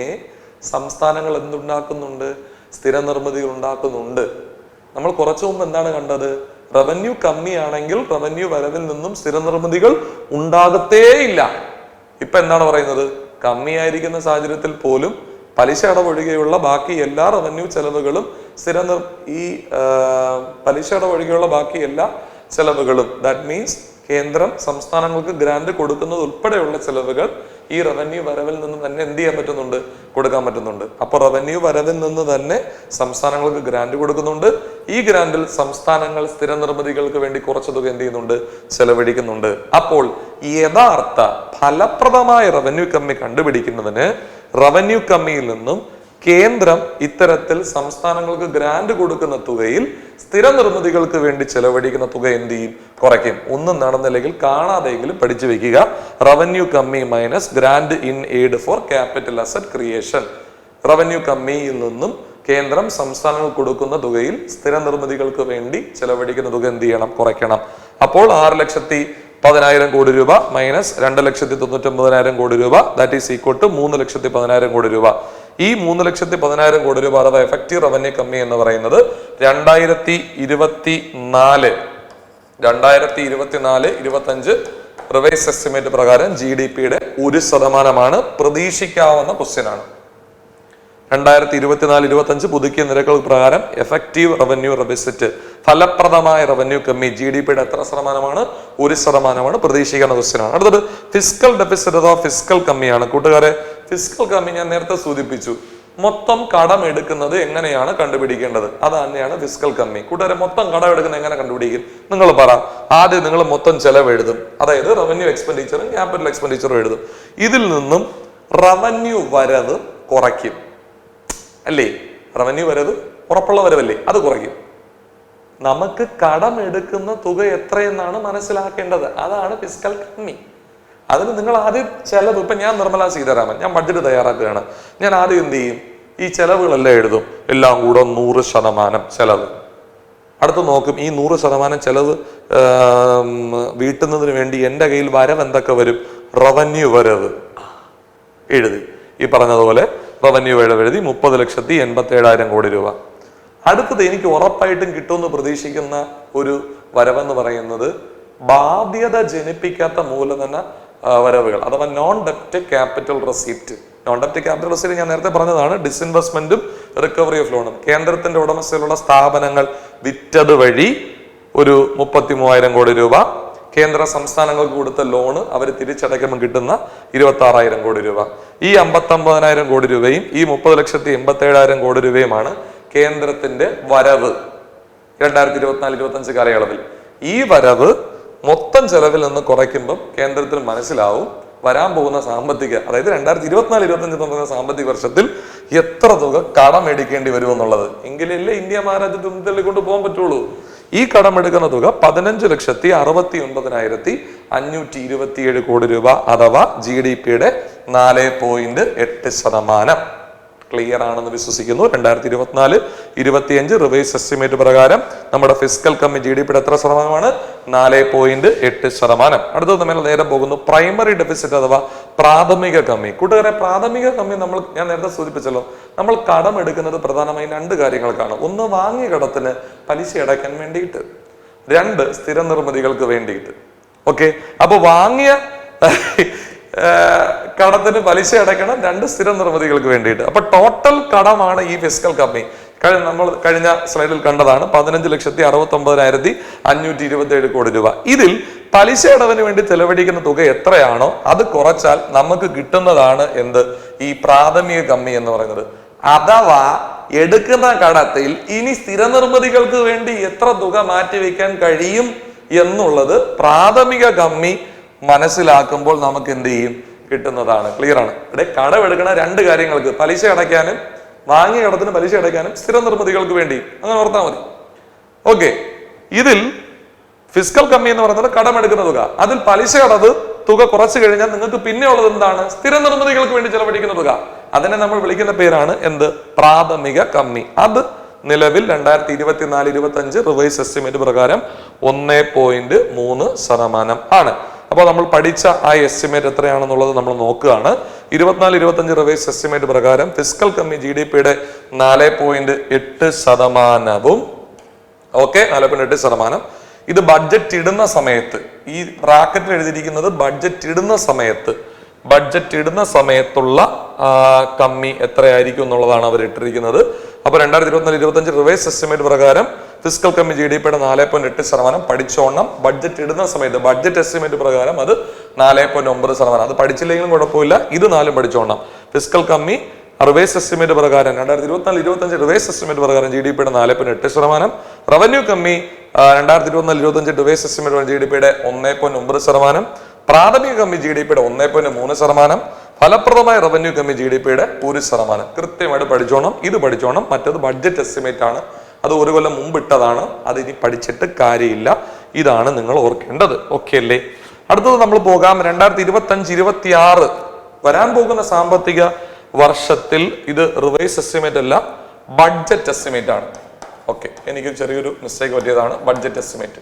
സംസ്ഥാനങ്ങൾ എന്തുണ്ടാക്കുന്നുണ്ട്? സ്ഥിര നിർമ്മിതികൾ ഉണ്ടാക്കുന്നുണ്ട്. നമ്മൾ കുറച്ചു മുമ്പ് എന്താണ് കണ്ടത്? റവന്യൂ കമ്മിയാണെങ്കിൽ റവന്യൂ വരവിൽ നിന്നും സ്ഥിര നിർമ്മിതികൾ ഉണ്ടാകത്തേയില്ല. ഇപ്പൊ എന്താണ് പറയുന്നത്? കമ്മിയായിരിക്കുന്ന സാഹചര്യത്തിൽ പോലും പലിശ അടവൊഴികെയുള്ള ബാക്കി എല്ലാ റവന്യൂ ചെലവുകളും പലിശ അടവൊഴികെയുള്ള ബാക്കി എല്ലാ ചെലവുകളും, ദാറ്റ് മീൻസ് കേന്ദ്രം സംസ്ഥാനങ്ങൾക്ക് ഗ്രാന്റ് കൊടുക്കുന്നത് ഉൾപ്പെടെയുള്ള ചെലവുകൾ ഈ റവന്യൂ വരവിൽ നിന്ന് തന്നെ എന്ത് ചെയ്യാൻ പറ്റുന്നുണ്ട്? കൊടുക്കാൻ പറ്റുന്നുണ്ട്. അപ്പൊ റവന്യൂ വരവിൽ നിന്ന് തന്നെ സംസ്ഥാനങ്ങൾക്ക് ഗ്രാന്റ് കൊടുക്കുന്നുണ്ട്. ഈ ഗ്രാന്റിൽ സംസ്ഥാനങ്ങൾ സ്ഥിര നിർമ്മിതികൾക്ക് വേണ്ടി കുറച്ച് തുക എന്ത് ചെയ്യുന്നുണ്ട്, ചെലവഴിക്കുന്നുണ്ട്. അപ്പോൾ യഥാർത്ഥ ഫലപ്രദമായ റവന്യൂ കമ്മി കണ്ടുപിടിക്കുന്നതിന് റവന്യൂ കമ്മിയിൽ നിന്നും കേന്ദ്രം ഇത്തരത്തിൽ സംസ്ഥാനങ്ങൾക്ക് ഗ്രാന്റ് കൊടുക്കുന്ന തുകയിൽ സ്ഥിര നിർമ്മിതികൾക്ക് വേണ്ടി ചെലവഴിക്കുന്ന തുക എന്ത് ചെയ്യും, കുറയ്ക്കും. ഒന്നും നടന്നില്ലെങ്കിൽ കാണാതെയെങ്കിലും പഠിച്ചു വെക്കുക. റവന്യൂ കമ്മി minus grant in aid for capital asset creation. Revenue കമ്മിയിൽ നിന്നും കേന്ദ്രം സംസ്ഥാനങ്ങൾക്ക് കൊടുക്കുന്ന തുകയിൽ സ്ഥിര നിർമ്മിതികൾക്ക് വേണ്ടി ചെലവഴിക്കുന്ന തുക എന്ത് ചെയ്യണം, കുറയ്ക്കണം. അപ്പോൾ 6,10,000 കോടി രൂപ മൈനസ് 2,99,000 കോടി രൂപ, ദാറ്റ് ഈസ് ഈക്വൽ ടു 3,10,000 കോടി രൂപ. ഈ 3,10,000 കോടി രൂപ അഥവാ എഫക്റ്റീവ് റവന്യൂ കമ്മി എന്ന് പറയുന്നത് 2024-25 റിവൈസ് എസ്റ്റിമേറ്റ് പ്രകാരം GDP-യുടെ 1% പ്രതീക്ഷിക്കാവുന്ന ക്വസ്റ്റ്യൻ ആണ്. 2024-25 പുതുക്കിയ നിരക്കുകൾ പ്രകാരം എഫക്റ്റീവ് റവന്യൂ ഡെഫിസിറ്റ്, ഫലപ്രദമായ റവന്യൂ കമ്മി GDP-യുടെ എത്ര ശതമാനമാണ്, 1% പ്രതീക്ഷിക്കുന്ന ക്വസ്റ്റ്യൻ ആണ്. അടുത്തത് ഫിസ്ക്കൽ ഡെഫിസിറ്റ് അഥവാ ഫിസ്ക്കൽ കമ്മിയാണ്. കൂട്ടുകാരെ, ഫിസ്ക്കൽ കമ്മി ഞാൻ നേരത്തെ സൂചിപ്പിച്ചു. മൊത്തം കടം എടുക്കുന്നത് എങ്ങനെയാണ് കണ്ടുപിടിക്കേണ്ടത്, അത് തന്നെയാണ് ഫിസ്ക്കൽ കമ്മി. കൂട്ടുകാരെ, മൊത്തം കടം എടുക്കുന്നത് എങ്ങനെ കണ്ടുപിടിക്കും? നിങ്ങൾ പറ. ആദ്യം നിങ്ങൾ മൊത്തം ചെലവ് എഴുതും, അതായത് റവന്യൂ എക്സ്പെൻഡിച്ചറും ക്യാപിറ്റൽ എക്സ്പെൻഡിച്ചറും എഴുതും. ഇതിൽ നിന്നും റവന്യൂ വരവ് കുറയ്ക്കും അല്ലേ? റവന്യൂ വരവ് ഉറപ്പുള്ള വരവല്ലേ, അത് കുറയ്ക്കും. നമുക്ക് കടം എടുക്കുന്ന തുക എത്രയെന്നാണ് മനസ്സിലാക്കേണ്ടത്, അതാണ് ഫിസ്ക്കൽ കമ്മി. അതിന് നിങ്ങൾ ആദ്യം ചെലവ്, ഇപ്പൊ ഞാൻ നിർമ്മലാ സീതാരാമൻ, ഞാൻ ബഡ്ജറ്റ് തയ്യാറാക്കുകയാണ്. ഞാൻ ആദ്യം എന്ത് ചെയ്യും, ഈ ചെലവുകളെല്ലാം എഴുതും, എല്ലാം കൂടെ 100% ചെലവ്. അടുത്ത് നോക്കും, ഈ 100% ചെലവ് വീട്ടുന്നതിന് വേണ്ടി എൻ്റെ കയ്യിൽ വരവ് എന്തൊക്കെ വരും, റവന്യൂ വരവ് എഴുതി. ഈ പറഞ്ഞതുപോലെ റവന്യൂ വരവ് എഴുതി 30,87,000 കോടി രൂപ. അടുത്തത് എനിക്ക് ഉറപ്പായിട്ടും കിട്ടുമെന്ന് പ്രതീക്ഷിക്കുന്ന ഒരു വരവെന്ന് പറയുന്നത് ബാധ്യത ജനിപ്പിക്കാത്ത മൂലധന വരവുകൾ അഥവാ non ഡെപ്റ്റ് capital receipt. Non ഡെപ്റ്റ് capital receipt ഞാൻ നേരത്തെ പറഞ്ഞതാണ്. ഡിസ്ഇൻവെസ്റ്റ്മെന്റും റിക്കവറി ഓഫ് ലോണും. കേന്ദ്രത്തിന്റെ ഉടമസ്ഥയിലുള്ള സ്ഥാപനങ്ങൾ വിറ്റത് വഴി ഒരു 33,000 കോടി രൂപ, കേന്ദ്ര സംസ്ഥാനങ്ങൾക്ക് കൊടുത്ത ലോണ് അവർ തിരിച്ചടയ്ക്കുമ്പോൾ കിട്ടുന്ന 26,000 കോടി രൂപ. ഈ 59,000 കോടി രൂപയും ഈ 30,87,000 കോടി രൂപയുമാണ് കേന്ദ്രത്തിന്റെ വരവ് 2024-25 കാലയളവിൽ. ഈ വരവ് മൊത്തം ചെലവിൽ നിന്ന് കുറയ്ക്കുമ്പം കേന്ദ്രത്തിൽ മനസ്സിലാവും വരാൻ പോകുന്ന സാമ്പത്തിക, അതായത് 2024-25 സാമ്പത്തിക വർഷത്തിൽ എത്ര തുക കടമെടുക്കേണ്ടി വരുമെന്നുള്ളത്. എങ്കിലല്ലേ ഇന്ത്യ മഹാരാജ്യത്ത് മുന്നിൽ കൊണ്ട് പോകാൻ പറ്റുള്ളൂ. ഈ കടമെടുക്കുന്ന തുക 15,69,527 കോടി രൂപ അഥവാ GDP-യുടെ 4.8%. ക്ലിയർ ആണെന്ന് വിശ്വസിക്കുന്നു. 2024-25 റിവൈസ് എസ്റ്റിമേറ്റ് പ്രകാരം നമ്മുടെ ഫിസ്ക്കൽ കമ്മി GDP-യുടെ എത്ര ശതമാനമാണ്, 4.8%. അടുത്തത് നമ്മൾ നേരെ പോകുന്നു പ്രൈമറി ഡെഫിസിറ്റ് അഥവാ പ്രാഥമിക കമ്മി. കൂട്ടുകാരെ, പ്രാഥമിക കമ്മി ഞാൻ നേരത്തെ സൂചിപ്പിച്ചല്ലോ, നമ്മൾ കടം എടുക്കുന്നത് പ്രധാനമായും 2 കാര്യങ്ങൾക്കാണ്. ഒന്ന്, വാങ്ങിയ കടത്തിന് പലിശ അടയ്ക്കാൻ വേണ്ടിയിട്ട്. 2, സ്ഥിര നിർമ്മിതികൾക്ക് വേണ്ടിയിട്ട്. ഓക്കെ, അപ്പൊ വാങ്ങിയ കടത്തിന് പലിശ അടയ്ക്കണം, 2 സ്ഥിര നിർമ്മിതികൾക്ക് വേണ്ടിയിട്ട്. അപ്പൊ ടോട്ടൽ കടമാണ് ഈ ഫിസ്ക്കൽ കമ്മി. നമ്മൾ കഴിഞ്ഞ സ്ലൈഡിൽ കണ്ടതാണ് 15,69,527 കോടി രൂപ. ഇതിൽ പലിശ അടവിന് വേണ്ടി ചെലവഴിക്കുന്ന തുക എത്രയാണോ അത് കുറച്ചാൽ നമുക്ക് കിട്ടുന്നതാണ് എന്ത്, ഈ പ്രാഥമിക കമ്മി എന്ന് പറയുന്നത്. അഥവാ എടുക്കുന്ന കടത്തിൽ ഇനി സ്ഥിര നിർമ്മിതികൾക്ക് വേണ്ടി എത്ര തുക മാറ്റിവെക്കാൻ കഴിയും എന്നുള്ളത് പ്രാഥമിക കമ്മി മനസ്സിലാക്കുമ്പോൾ നമുക്ക് എന്ത് ചെയ്യും, കിട്ടുന്നതാണ്. ക്ലിയർ ആണ്. ഇവിടെ കടമെടുക്കണ 2 കാര്യങ്ങൾക്ക്, പലിശ അടയ്ക്കാനും വാങ്ങിയ കടത്തിന് പലിശ അടയ്ക്കാനും സ്ഥിര നിർമ്മിതികൾക്ക് വേണ്ടി, അങ്ങനെ ഓർത്താൽ മതി. ഓക്കെ, ഇതിൽ ഫിസ്ക്കൽ കമ്മി എന്ന് പറയുന്നത് കടമെടുക്കുന്ന തുക, അതിൽ പലിശ അടവ് തുക കുറച്ചു കഴിഞ്ഞാൽ നിങ്ങൾക്ക് പിന്നെ ഉള്ളത് എന്താണ്, സ്ഥിര നിർമ്മിതികൾക്ക് വേണ്ടി ചെലവഴിക്കുന്ന തുക. അതിനെ നമ്മൾ വിളിക്കുന്ന പേരാണ് എന്ത്, പ്രാഥമിക കമ്മി. അത് നിലവിൽ 2024-25 റിവൈസ് എസ്റ്റിമേറ്റ് പ്രകാരം 1.3% ആണ്. അപ്പോൾ നമ്മൾ പഠിച്ച ആ എസ്റ്റിമേറ്റ് എത്രയാണെന്നുള്ളത് നമ്മൾ നോക്കുകയാണ്. 24-25 റിവൈസ് എസ്റ്റിമേറ്റ് പ്രകാരം ഫിസ്ക്കൽ കമ്മി GDP-യുടെ 4.8%. ഓക്കെ, 4.8%. ഇത് ബഡ്ജറ്റ് ഇടുന്ന സമയത്ത്, ഈ ബ്രാക്കറ്റിൽ എഴുതിയിരിക്കുന്നത് ബഡ്ജറ്റ് ഇടുന്ന സമയത്തുള്ള കമ്മി എത്രയായിരിക്കും എന്നുള്ളതാണ് അവർ ഇട്ടിരിക്കുന്നത്. അപ്പൊ 2024-25 റിവൈസ് എസ്റ്റിമേറ്റ് പ്രകാരം ഫിസ്ക്കൽ കമ്മി GDP-യുടെ 4.8% പഠിച്ചോണം. ബഡ്ജറ്റ് ഇടുന്ന സമയത്ത് ബഡ്ജറ്റ് എസ്റ്റിമേറ്റ് പ്രകാരം അത് 4.9%. അത് പഠിച്ചില്ലെങ്കിലും കുഴപ്പമില്ല, ഇത് 4 പഠിച്ചോണം. ഫിസ്ക്കൽ കമ്മി റിവേഴ്സ് എസ്റ്റിമേറ്റ് പ്രകാരം 2024-25 റിവേഴ്സ് എസ്റ്റിമേറ്റ് പ്രകാരം GDP-യുടെ 4.8%. റവന്യൂ കമ്മി 2024-25 റിവേഴ്സ് എസ്റ്റിമേറ്റ് GDP-യുടെ 1.9%. പ്രാഥമിക കമ്മി GDP-യുടെ 1.3%. ഫലപ്രദമായ റവന്യൂ കമ്മി GDP-യുടെ 1%. കൃത്യമായിട്ട് പഠിച്ചോണം. ഇത് പഠിച്ചോണം. മറ്റത് ബഡ്ജറ്റ് എസ്റ്റിമേറ്റ് ആണ്. അത് ഒരു കൊല്ലം മുമ്പ് ഇട്ടതാണ്. അത് ഇനി പഠിച്ചിട്ട് കാര്യമില്ല. ഇതാണ് നിങ്ങൾ ഓർക്കേണ്ടത്. ഓക്കെ അല്ലേ? അടുത്തത് നമ്മൾ പോകാം. 2025-26 വരാൻ പോകുന്ന സാമ്പത്തിക വർഷത്തിൽ ഇത് റിവൈസ് എസ്റ്റിമേറ്റ് അല്ല, ബഡ്ജറ്റ് എസ്റ്റിമേറ്റ് ആണ്. ഓക്കെ, എനിക്ക് ചെറിയൊരു മിസ്റ്റേക്ക് പറ്റിയതാണ്. Budget estimate.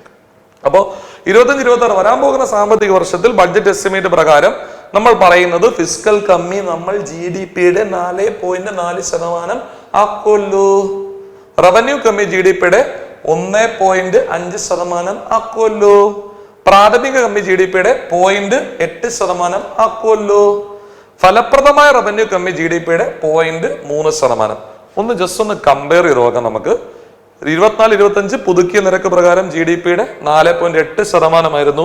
അപ്പോൾ 25-26 വരാൻ പോകുന്ന സാമ്പത്തിക വർഷത്തിൽ ബഡ്ജറ്റ് എസ്റ്റിമേറ്റ് പ്രകാരം നമ്മൾ പറയുന്നത് ഫിസ്ക്കൽ കമ്മി നമ്മൾ GDP-യുടെ 4.4% ആക്കുമല്ലോ. റവന്യൂ കമ്മി GDP-യുടെ 1.5% ആക്കുമല്ലോ. പ്രാഥമിക കമ്മി GDP-യുടെ 0.8% ആക്കുമല്ലോ. ഫലപ്രദമായ റവന്യൂ കമ്മി GDP-യുടെ 0.3%. ഒന്ന് ജസ്റ്റ് ഒന്ന് കമ്പയർ ചെയ്ത് നോക്കാം നമുക്ക്. 24-25 പുതുക്കിയ നിരക്ക് പ്രകാരം GDP-യുടെ 4.8%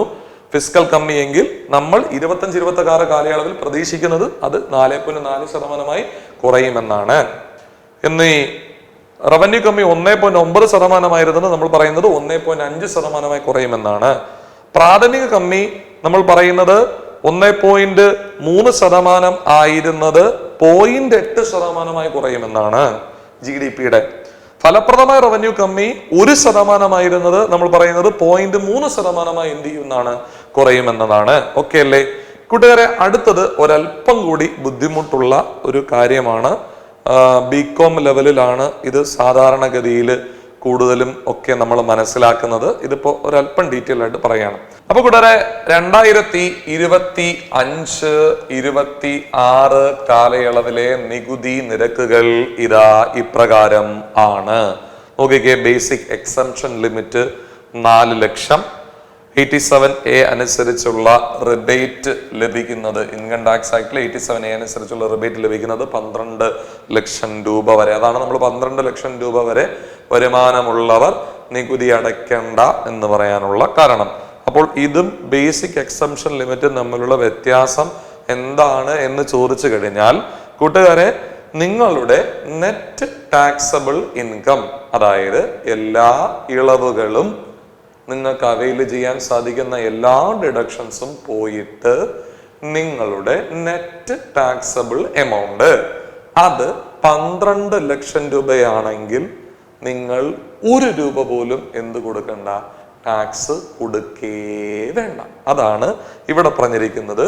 ഫിസ്ക്കൽ കമ്മി എങ്കിൽ നമ്മൾ 25-26 കാലയളവിൽ പ്രതീക്ഷിക്കുന്നത് അത് 4.4% കുറയുമെന്നാണ്. എന്നീ റവന്യൂ കമ്മി 1.9% നമ്മൾ പറയുന്നത് 1.5% കുറയുമെന്നാണ്. പ്രാഥമിക കമ്മി നമ്മൾ പറയുന്നത് 1.3% ആയിരുന്നത് 0.8% കുറയുമെന്നാണ് GDP-യുടെ. ഫലപ്രദമായ റവന്യൂ കമ്മി 1% ആയിരുന്നത് നമ്മൾ പറയുന്നത് 0.3% എന്ത് ചെയ്യുമെന്നാണ്, കുറയുമെന്നതാണ്. ഓക്കെ അല്ലേ കൂട്ടുകാരെ? അടുത്തത് ഒരല്പം കൂടി ബുദ്ധിമുട്ടുള്ള ഒരു കാര്യമാണ്. BCom ലെവലിലാണ് ഇത് സാധാരണഗതിയിൽ കൂടുതലും ഒക്കെ നമ്മൾ മനസ്സിലാക്കുന്നത്. ഇതിപ്പോ ഒരല്പം ഡീറ്റെയിൽ ആയിട്ട് പറയാണ്. അപ്പൊ കൂടാതെ 2025-26 കാലയളവിലെ നികുതി നിരക്കുകൾ ഇതാ ഇപ്രകാരം ആണ്. നോക്കിക്കേ, ബേസിക് എക്സംപ്ഷൻ ലിമിറ്റ് 4 ലക്ഷം. 87A അനുസരിച്ചുള്ള റിബേറ്റ് ലഭിക്കുന്നത്, ഇൻകം ടാക്സ് ആക്ടിലെ 87A അനുസരിച്ചുള്ള റിബേറ്റ് ലഭിക്കുന്നത് 12 ലക്ഷം രൂപ വരെ. അതാണ് നമ്മൾ 12 ലക്ഷം രൂപ വരെ വരുമാനമുള്ളവർ നികുതി അടയ്ക്കേണ്ട എന്ന് പറയാനുള്ള കാരണം. അപ്പോൾ ഇതും ബേസിക് എക്സംപ്ഷൻ ലിമിറ്റും തമ്മിലുള്ള വ്യത്യാസം എന്താണ് എന്ന് ചോദിച്ചു കഴിഞ്ഞാൽ കൂട്ടുകാരെ, നിങ്ങളുടെ നെറ്റ് ടാക്സബിൾ ഇൻകം, അതായത് എല്ലാ ഇളവുകളും നിങ്ങൾക്ക് അവൈൽ ചെയ്യാൻ സാധിക്കുന്ന എല്ലാ ഡിഡക്ഷൻസും പോയിട്ട് നിങ്ങളുടെ നെറ്റ് ടാക്സബിൾ എമൗണ്ട് അത് 12 ലക്ഷം രൂപയാണെങ്കിൽ നിങ്ങൾ 1 രൂപ പോലും എന്ത് കൊടുക്കണ്ട, ടാക്സ് കൊടുക്കേ വേണ്ട. അതാണ് ഇവിടെ പറഞ്ഞിരിക്കുന്നത്.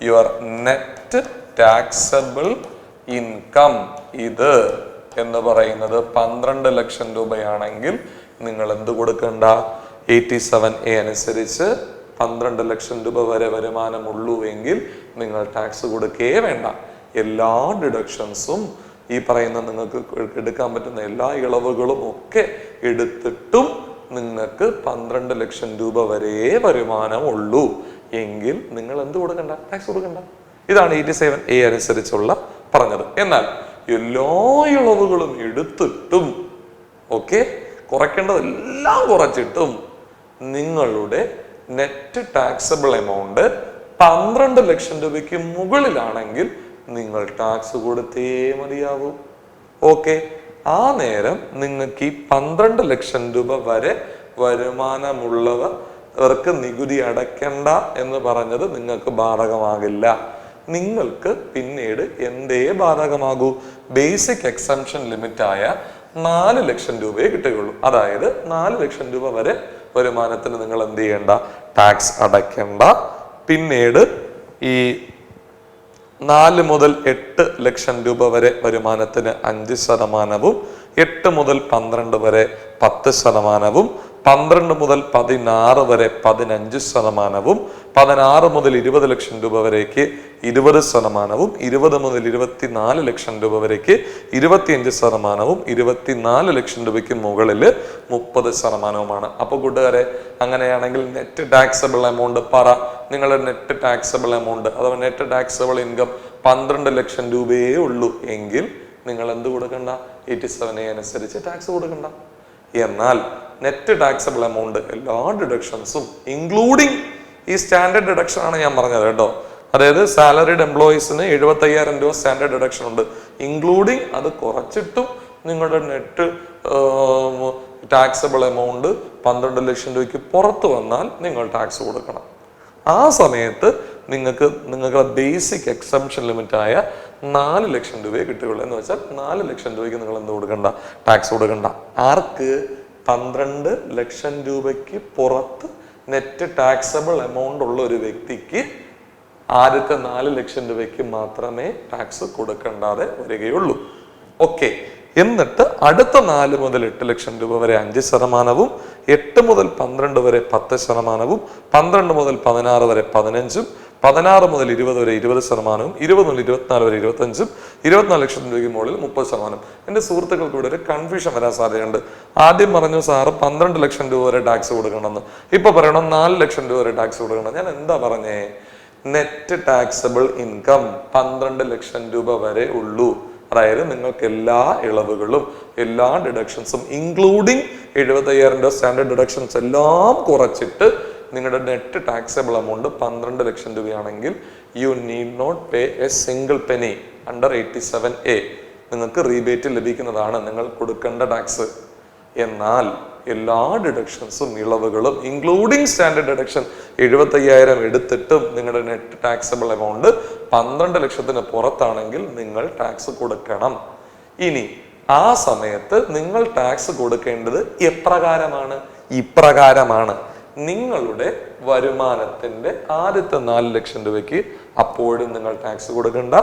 യുവർ നെറ്റ് ടാക്സബിൾ ഇൻകം ഇത് എന്ന് പറയുന്നത് 12 ലക്ഷം രൂപയാണെങ്കിൽ നിങ്ങൾ എന്ത് കൊടുക്കണ്ട, 87A അനുസരിച്ച് 12 ലക്ഷം രൂപ വരെ വരുമാനമുള്ളൂ എങ്കിൽ നിങ്ങൾ ടാക്സ് കൊടുക്കേ വേണ്ട. എല്ലാ ഡിഡക്ഷൻസും ഈ പറയുന്ന നിങ്ങൾക്ക് എടുക്കാൻ പറ്റുന്ന എല്ലാ ഇളവുകളും ഒക്കെ എടുത്തിട്ടും നിങ്ങൾക്ക് 12 ലക്ഷം രൂപ വരെ വരുമാനമുള്ളൂ എങ്കിൽ നിങ്ങൾ എന്ത് കൊടുക്കണ്ട, ടാക്സ് കൊടുക്കണ്ട. ഇതാണ് 87A അനുസരിച്ചുള്ള പറഞ്ഞത്. എന്നാൽ എല്ലാ ഇളവുകളും എടുത്തിട്ടും കുറയ്ക്കേണ്ടതെല്ലാം കുറച്ചിട്ടും നിങ്ങളുടെ നെറ്റ് ടാക്സബിൾ എമൗണ്ട് 12 ലക്ഷം രൂപയ്ക്ക് മുകളിലാണെങ്കിൽ നിങ്ങൾ ടാക്സ് കൊടുത്തേ മതിയാവൂ. ആ നേരം നിങ്ങൾക്ക് ഈ 12 ലക്ഷം രൂപ വരെ വരുമാനമുള്ളവർക്ക് നികുതി അടയ്ക്കണ്ട എന്ന് പറഞ്ഞത് നിങ്ങൾക്ക് ബാധകമാകില്ല. നിങ്ങൾക്ക് പിന്നീട് എന്തേ ബാധകമാകൂ, ബേസിക് എക്സംപ്ഷൻ ലിമിറ്റായ 4 ലക്ഷം രൂപയെ കിട്ടുകയുള്ളൂ. അതായത് 4 ലക്ഷം രൂപ വരെ വരുമാനത്തിന് നിങ്ങൾ എന്ത് ചെയ്യണ്ട, ടാക്സ് അടയ്ക്കണ്ട. പിന്നീട് ഈ 4 മുതൽ 8 ലക്ഷം രൂപ വരെ വരുമാനത്തിന് 5%, 8 മുതൽ 12 വരെ 10%, 12 മുതൽ 16 വരെ 15%, 16 മുതൽ 20 ലക്ഷം രൂപ വരേക്ക് 20%, 20 മുതൽ 24 ലക്ഷം രൂപ വരേക്ക് 25%, 24 ലക്ഷം രൂപയ്ക്ക് മുകളിൽ 30%. അപ്പൊ കൂട്ടുകാരെ, അങ്ങനെയാണെങ്കിൽ നെറ്റ് ടാക്സബിൾ എമൗണ്ട് പറ. നിങ്ങളുടെ നെറ്റ് ടാക്സബിൾ എമൗണ്ട് അഥവാ നെറ്റ് ടാക്സബിൾ ഇൻകം 12 ലക്ഷം രൂപയേ ഉള്ളൂ എങ്കിൽ നിങ്ങൾ എന്ത് കൊടുക്കണ്ട, 87A അനുസരിച്ച് ടാക്സ് കൊടുക്കണ്ട. എന്നാൽ നെറ്റ് ടാക്സബിൾ എമൗണ്ട് എല്ലാ ഡിഡക്ഷൻസും ഇൻക്ലൂഡിങ് ഈ സ്റ്റാൻഡേർഡ് ഡിഡക്ഷൻ ആണ് ഞാൻ പറഞ്ഞത് കേട്ടോ. അതായത് സാലറിഡ് എംപ്ലോയീസിന് 75,000 രൂപ സ്റ്റാൻഡേർഡ് ഡിഡക്ഷൻ ഉണ്ട്. ഇൻക്ലൂഡിങ് അത് കുറച്ചിട്ടും നിങ്ങളുടെ നെറ്റ് ടാക്സബിൾ എമൗണ്ട് 12 ലക്ഷം രൂപയ്ക്ക് പുറത്ത് വന്നാൽ നിങ്ങൾ ടാക്സ് കൊടുക്കണം. ആ സമയത്ത് നിങ്ങളുടെ ബേസിക് എക്സംഷൻ ലിമിറ്റായ 4 ലക്ഷം രൂപയെ കിട്ടുകയുള്ളൂ. എന്ന് വെച്ചാൽ 4 ലക്ഷം രൂപയ്ക്ക് നിങ്ങൾ എന്ത് കൊടുക്കണ്ട? ടാക്സ് കൊടുക്കണ്ട. ആർക്ക്? 12 ലക്ഷം രൂപയ്ക്ക് പുറത്ത് നെറ്റ് ടാക്സബിൾ എമൗണ്ട് ഉള്ള ഒരു വ്യക്തിക്ക് ആദ്യത്തെ 4 ലക്ഷം രൂപയ്ക്ക് മാത്രമേ ടാക്സ് കൊടുക്കേണ്ടാതെ വരികയുള്ളൂ. ഓക്കെ. എന്നിട്ട് അടുത്ത 4 മുതൽ 8 ലക്ഷം രൂപ വരെ 5%, 8 മുതൽ 12 വരെ 10%, 12 മുതൽ 16 വരെ 15%, 16 മുതൽ 20 വരെ 20%, 20 മുതൽ 24 വരെ 25%, 24 ലക്ഷം രൂപയ്ക്ക് മുകളിൽ 30%. എൻ്റെ സുഹൃത്തുക്കൾക്ക് ഇവിടെ ഒരു കൺഫ്യൂഷൻ വരാൻ സാധ്യതയുണ്ട്. ആദ്യം പറഞ്ഞു സാറ് 12 ലക്ഷം രൂപ വരെ ടാക്സ് കൊടുക്കണമെന്ന്, ഇപ്പൊ പറയണം 4 ലക്ഷം രൂപ വരെ ടാക്സ് കൊടുക്കണം. ഞാൻ എന്താ പറഞ്ഞേ? നെറ്റ് ടാക്സബിൾ ഇൻകം 12 ലക്ഷം രൂപ വരെ ഉള്ളൂ. അതായത് നിങ്ങൾക്ക് എല്ലാ ഇളവുകളും എല്ലാ ഡിഡക്ഷൻസും ഇൻക്ലൂഡിങ് 75,000 സ്റ്റാൻഡേർഡ് ഡിഡക്ഷൻസ് എല്ലാം കുറച്ചിട്ട് നിങ്ങളുടെ നെറ്റ് ടാക്സബിൾ എമൗണ്ട് 12 ലക്ഷം രൂപയാണെങ്കിൽ you need not pay a single penny under 87A. നിങ്ങൾക്ക് റീബേറ്റ് ലഭിക്കുന്നതാണ് നിങ്ങൾ കൊടുക്കേണ്ട ടാക്സ്. എന്നാൽ എല്ലാ ഡിഡക്ഷൻസും ഇളവുകളും ഇൻക്ലൂഡിങ് സ്റ്റാൻഡേർഡ് ഡിഡക്ഷൻ 75,000 എടുത്തിട്ടും നിങ്ങളുടെ നെറ്റ് ടാക്സബിൾ എമൗണ്ട് 12 ലക്ഷത്തിന് പുറത്താണെങ്കിൽ നിങ്ങൾ ടാക്സ് കൊടുക്കണം. ഇനി ആ സമയത്ത് നിങ്ങൾ ടാക്സ് കൊടുക്കേണ്ടത് എപ്രകാരമാണ്? ഇപ്രകാരമാണ്. നിങ്ങളുടെ വരുമാനത്തിന്റെ ആദ്യത്തെ 4 ലക്ഷം രൂപയ്ക്ക് അപ്പോഴും നിങ്ങൾ ടാക്സ് കൊടുക്കണ്ട.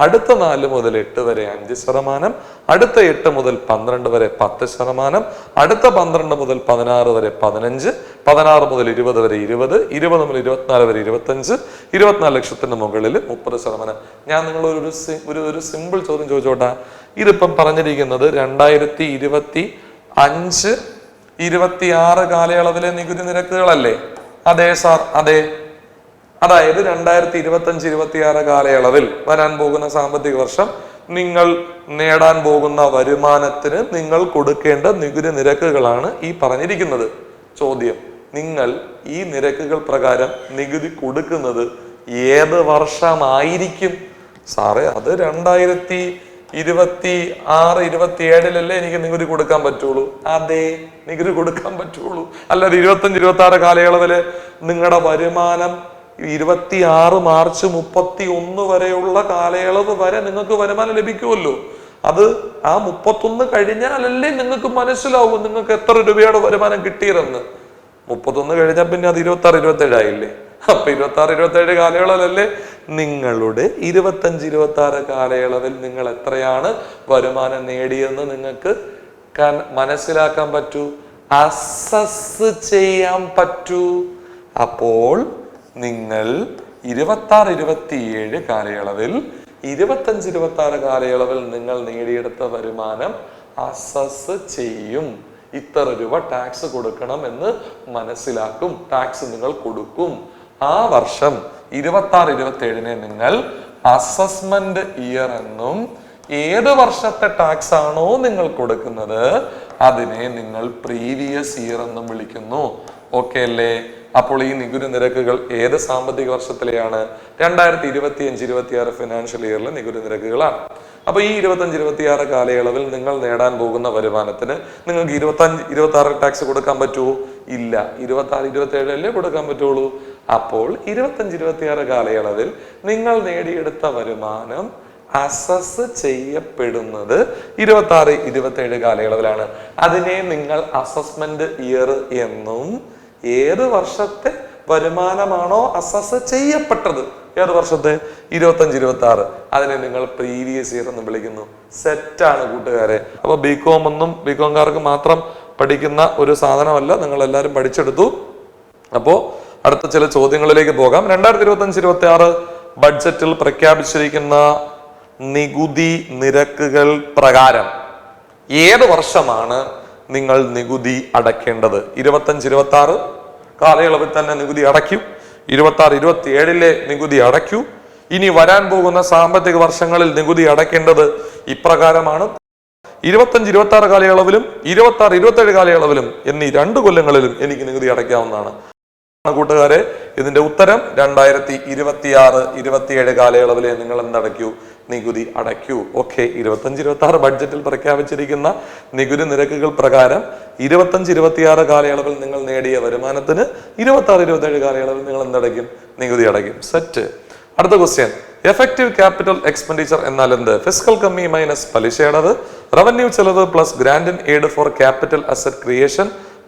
അടുത്ത 4 മുതൽ 8 വരെ 5%, അടുത്ത 8 മുതൽ 12 വരെ 10%, അടുത്ത 12 മുതൽ 16 വരെ 15%, 16 മുതൽ 20 വരെ 20%, 20 മുതൽ 24 വരെ 25%, 24 ലക്ഷത്തിന് മുകളിൽ 30%. ഞാൻ നിങ്ങളൊരു ഒരു സിമ്പിൾ ചോദ്യം ചോദിച്ചോട്ടെ. ഇതിപ്പം പറഞ്ഞിരിക്കുന്നത് 2025 26 കാലയളവിലെ നികുതി നിരക്കുകളല്ലേ? അതെ സാർ, അതെ. അതായത് 2025-26 കാലയളവിൽ വരാൻ പോകുന്ന സാമ്പത്തിക വർഷം നിങ്ങൾ നേടാൻ പോകുന്ന വരുമാനത്തിന് നിങ്ങൾ കൊടുക്കേണ്ട നികുതി നിരക്കുകളാണ് ഈ പറഞ്ഞിരിക്കുന്നത്. ചോദ്യം: നിങ്ങൾ ഈ നിരക്കുകൾ പ്രകാരം നികുതി കൊടുക്കുന്നത് ഏത് വർഷമായിരിക്കും? സാറേ, അത് 2026-27 എനിക്ക് നികുതി കൊടുക്കാൻ പറ്റുള്ളൂ. അതെ, നികുതി കൊടുക്കാൻ പറ്റുള്ളൂ. അല്ലാതെ 25-26 കാലയളവില് നിങ്ങളുടെ വരുമാനം 26 മാർച്ച് 31 വരെയുള്ള കാലയളവ് വരെ നിങ്ങൾക്ക് വരുമാനം ലഭിക്കുമല്ലോ. അത് ആ 31 കഴിഞ്ഞാലല്ലേ നിങ്ങൾക്ക് മനസ്സിലാവും നിങ്ങൾക്ക് എത്ര രൂപയുടെ വരുമാനം കിട്ടിയതെന്ന്. 31 കഴിഞ്ഞാൽ പിന്നെ അത് 26-27 ആയില്ലേ? അപ്പൊ 26-27 കാലയളവിലല്ലേ നിങ്ങളുടെ 25-26 കാലയളവിൽ നിങ്ങൾ എത്രയാണ് വരുമാനം നേടിയെന്ന് നിങ്ങൾക്ക് മനസ്സിലാക്കാൻ പറ്റൂ, അസസ് ചെയ്യാൻ പറ്റൂ. അപ്പോൾ നിങ്ങൾ 26-27 കാലയളവിൽ 25-26 കാലയളവിൽ നിങ്ങൾ നേടിയെടുത്ത വരുമാനം അസസ് ചെയ്യും. ഇത്ര രൂപ ടാക്സ് കൊടുക്കണം എന്ന് മനസ്സിലാക്കും. ടാക്സ് നിങ്ങൾ കൊടുക്കും. ആ വർഷം 26-27 നിങ്ങൾ അസസ്മെന്റ് ഇയർ എന്നും ഏത് വർഷത്തെ ടാക്സ് ആണോ നിങ്ങൾ കൊടുക്കുന്നത് അതിനെ നിങ്ങൾ പ്രീവിയസ് ഇയർ എന്നും വിളിക്കുന്നു. ഓക്കെ അല്ലേ? അപ്പോൾ ഈ നികുതി നിരക്കുകൾ ഏത് സാമ്പത്തിക വർഷത്തിലെയാണ്? 2025-26 ഫിനാൻഷ്യൽ ഇയറിലെ നികുതി നിരക്കുകളാണ്. അപ്പൊ ഈ 25-26 കാലയളവിൽ നിങ്ങൾ നേടാൻ പോകുന്ന വരുമാനത്തിന് നിങ്ങൾക്ക് 25-26 ടാക്സ് കൊടുക്കാൻ പറ്റുമോ? ഇല്ല. 26-27 അല്ലേ കൊടുക്കാൻ പറ്റുള്ളൂ. അപ്പോൾ 25-26 കാലയളവിൽ നിങ്ങൾ നേടിയെടുത്ത വരുമാനം അസസ് ചെയ്യപ്പെടുന്നത് 26-27 കാലയളവിലാണ്. അതിനെ നിങ്ങൾ അസസ്മെന്റ് ഇയർ എന്നും ഏത് വർഷത്തെ വരുമാനമാണോ അസസ് ചെയ്യപ്പെട്ടത്, ഏത് വർഷത്തെ? 25-26, അതിനെ നിങ്ങൾ പ്രീവിയസ് ഇയർ എന്ന് വിളിക്കുന്നു. സെറ്റാണ് കൂട്ടുകാരെ. അപ്പൊ ബികോം ഒന്നും ബികോംകാർക്ക് മാത്രം പഠിക്കുന്ന ഒരു സാധനമല്ല, നിങ്ങൾ എല്ലാവരും പഠിച്ചെടുത്തു. അപ്പോ അടുത്ത ചില ചോദ്യങ്ങളിലേക്ക് പോകാം. 2025-26 ബഡ്ജറ്റിൽ പ്രഖ്യാപിച്ചിരിക്കുന്ന നികുതി നിരക്കുകൾ പ്രകാരം ഏത് വർഷമാണ് നിങ്ങൾ നികുതി അടയ്ക്കേണ്ടത്? 25-26 കാലയളവിൽ തന്നെ നികുതി അടയ്ക്കൂ. 26-27 നികുതി അടയ്ക്കൂ. ഇനി വരാൻ പോകുന്ന സാമ്പത്തിക വർഷങ്ങളിൽ നികുതി അടയ്ക്കേണ്ടത് ഇപ്രകാരമാണ്. 25-26 കാലയളവിലും 26-27 കാലയളവിലും എന്നീ 2 കൊല്ലങ്ങളിലും എനിക്ക് നികുതി അടയ്ക്കാവുന്നതാണ്. കൂട്ടുകാരെ, ഇതിന്റെ ഉത്തരം 2026-27 കാലയളവിലെ നിങ്ങൾ എന്തടയ്ക്കൂ? നികുതി അടയ്ക്കൂ. ഓക്കെ, 25-26 ബഡ്ജറ്റിൽ പ്രഖ്യാപിച്ചിരിക്കുന്ന നികുതി നിരക്കുകൾ പ്രകാരം 25-26 കാലയളവിൽ നിങ്ങൾ നേടിയ വരുമാനത്തിന് 26-27 കാലയളവിൽ നിങ്ങൾ എന്തടയ്ക്കും? നികുതി അടയ്ക്കും. സെറ്റ്. അടുത്ത ക്വസ്റ്റ്യൻ, എഫക്റ്റീവ് ക്യാപിറ്റൽ എക്സ്പെൻഡിച്ചർ എന്നാൽ എന്ത്? ഫിസ്ക്കൽ കമ്മി മൈനസ് പലിശയടവ്, റവന്യൂ ചെലവ് plus grant and aid for capital asset creation,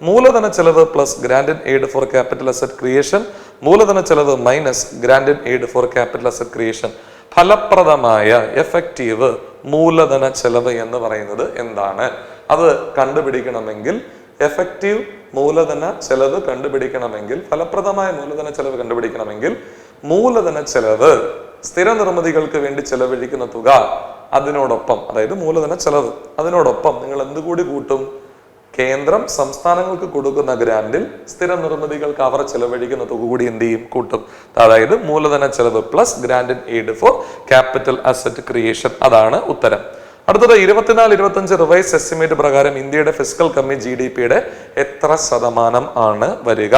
മൂലധന ചെലവ് plus grant and aid for capital asset creation, മൂലധന ചെലവ് minus grant and aid for capital asset creation. ഫലപ്രദമായ എഫക്റ്റീവ് മൂലധന ചെലവ് എന്ന് പറയുന്നത് എന്താണ്? അത് കണ്ടുപിടിക്കണമെങ്കിൽ, എഫക്റ്റീവ് മൂലധന ചെലവ് കണ്ടുപിടിക്കണമെങ്കിൽ, ഫലപ്രദമായ മൂലധന ചെലവ് കണ്ടുപിടിക്കണമെങ്കിൽ, മൂലധന ചെലവ് സ്ഥിര നിർമ്മിതികൾക്ക് വേണ്ടി ചെലവഴിക്കുന്ന തുക അതിനോടൊപ്പം, അതായത് മൂലധന ചെലവ് അതിനോടൊപ്പം നിങ്ങൾ എന്തുകൂടി കൂട്ടും? കേന്ദ്രം സംസ്ഥാനങ്ങൾക്ക് കൊടുക്കുന്ന ഗ്രാന്റിൽ സ്ഥിര നിർമ്മിതികൾക്ക് അവർ ചെലവഴിക്കുന്ന തുക കൂടി എന്ത് ചെയ്യും? കൂട്ടും. അതായത് മൂലധന ചെലവ് plus grant and aid for capital asset creation. അതാണ് ഉത്തരം. അടുത്തത് 24-25 റിവൈസ് എസ്റ്റിമേറ്റ് പ്രകാരം ഇന്ത്യയുടെ ഫിസ്ക്കൽ കമ്മി GDP-യുടെ എത്ര ശതമാനം ആണ് വരിക?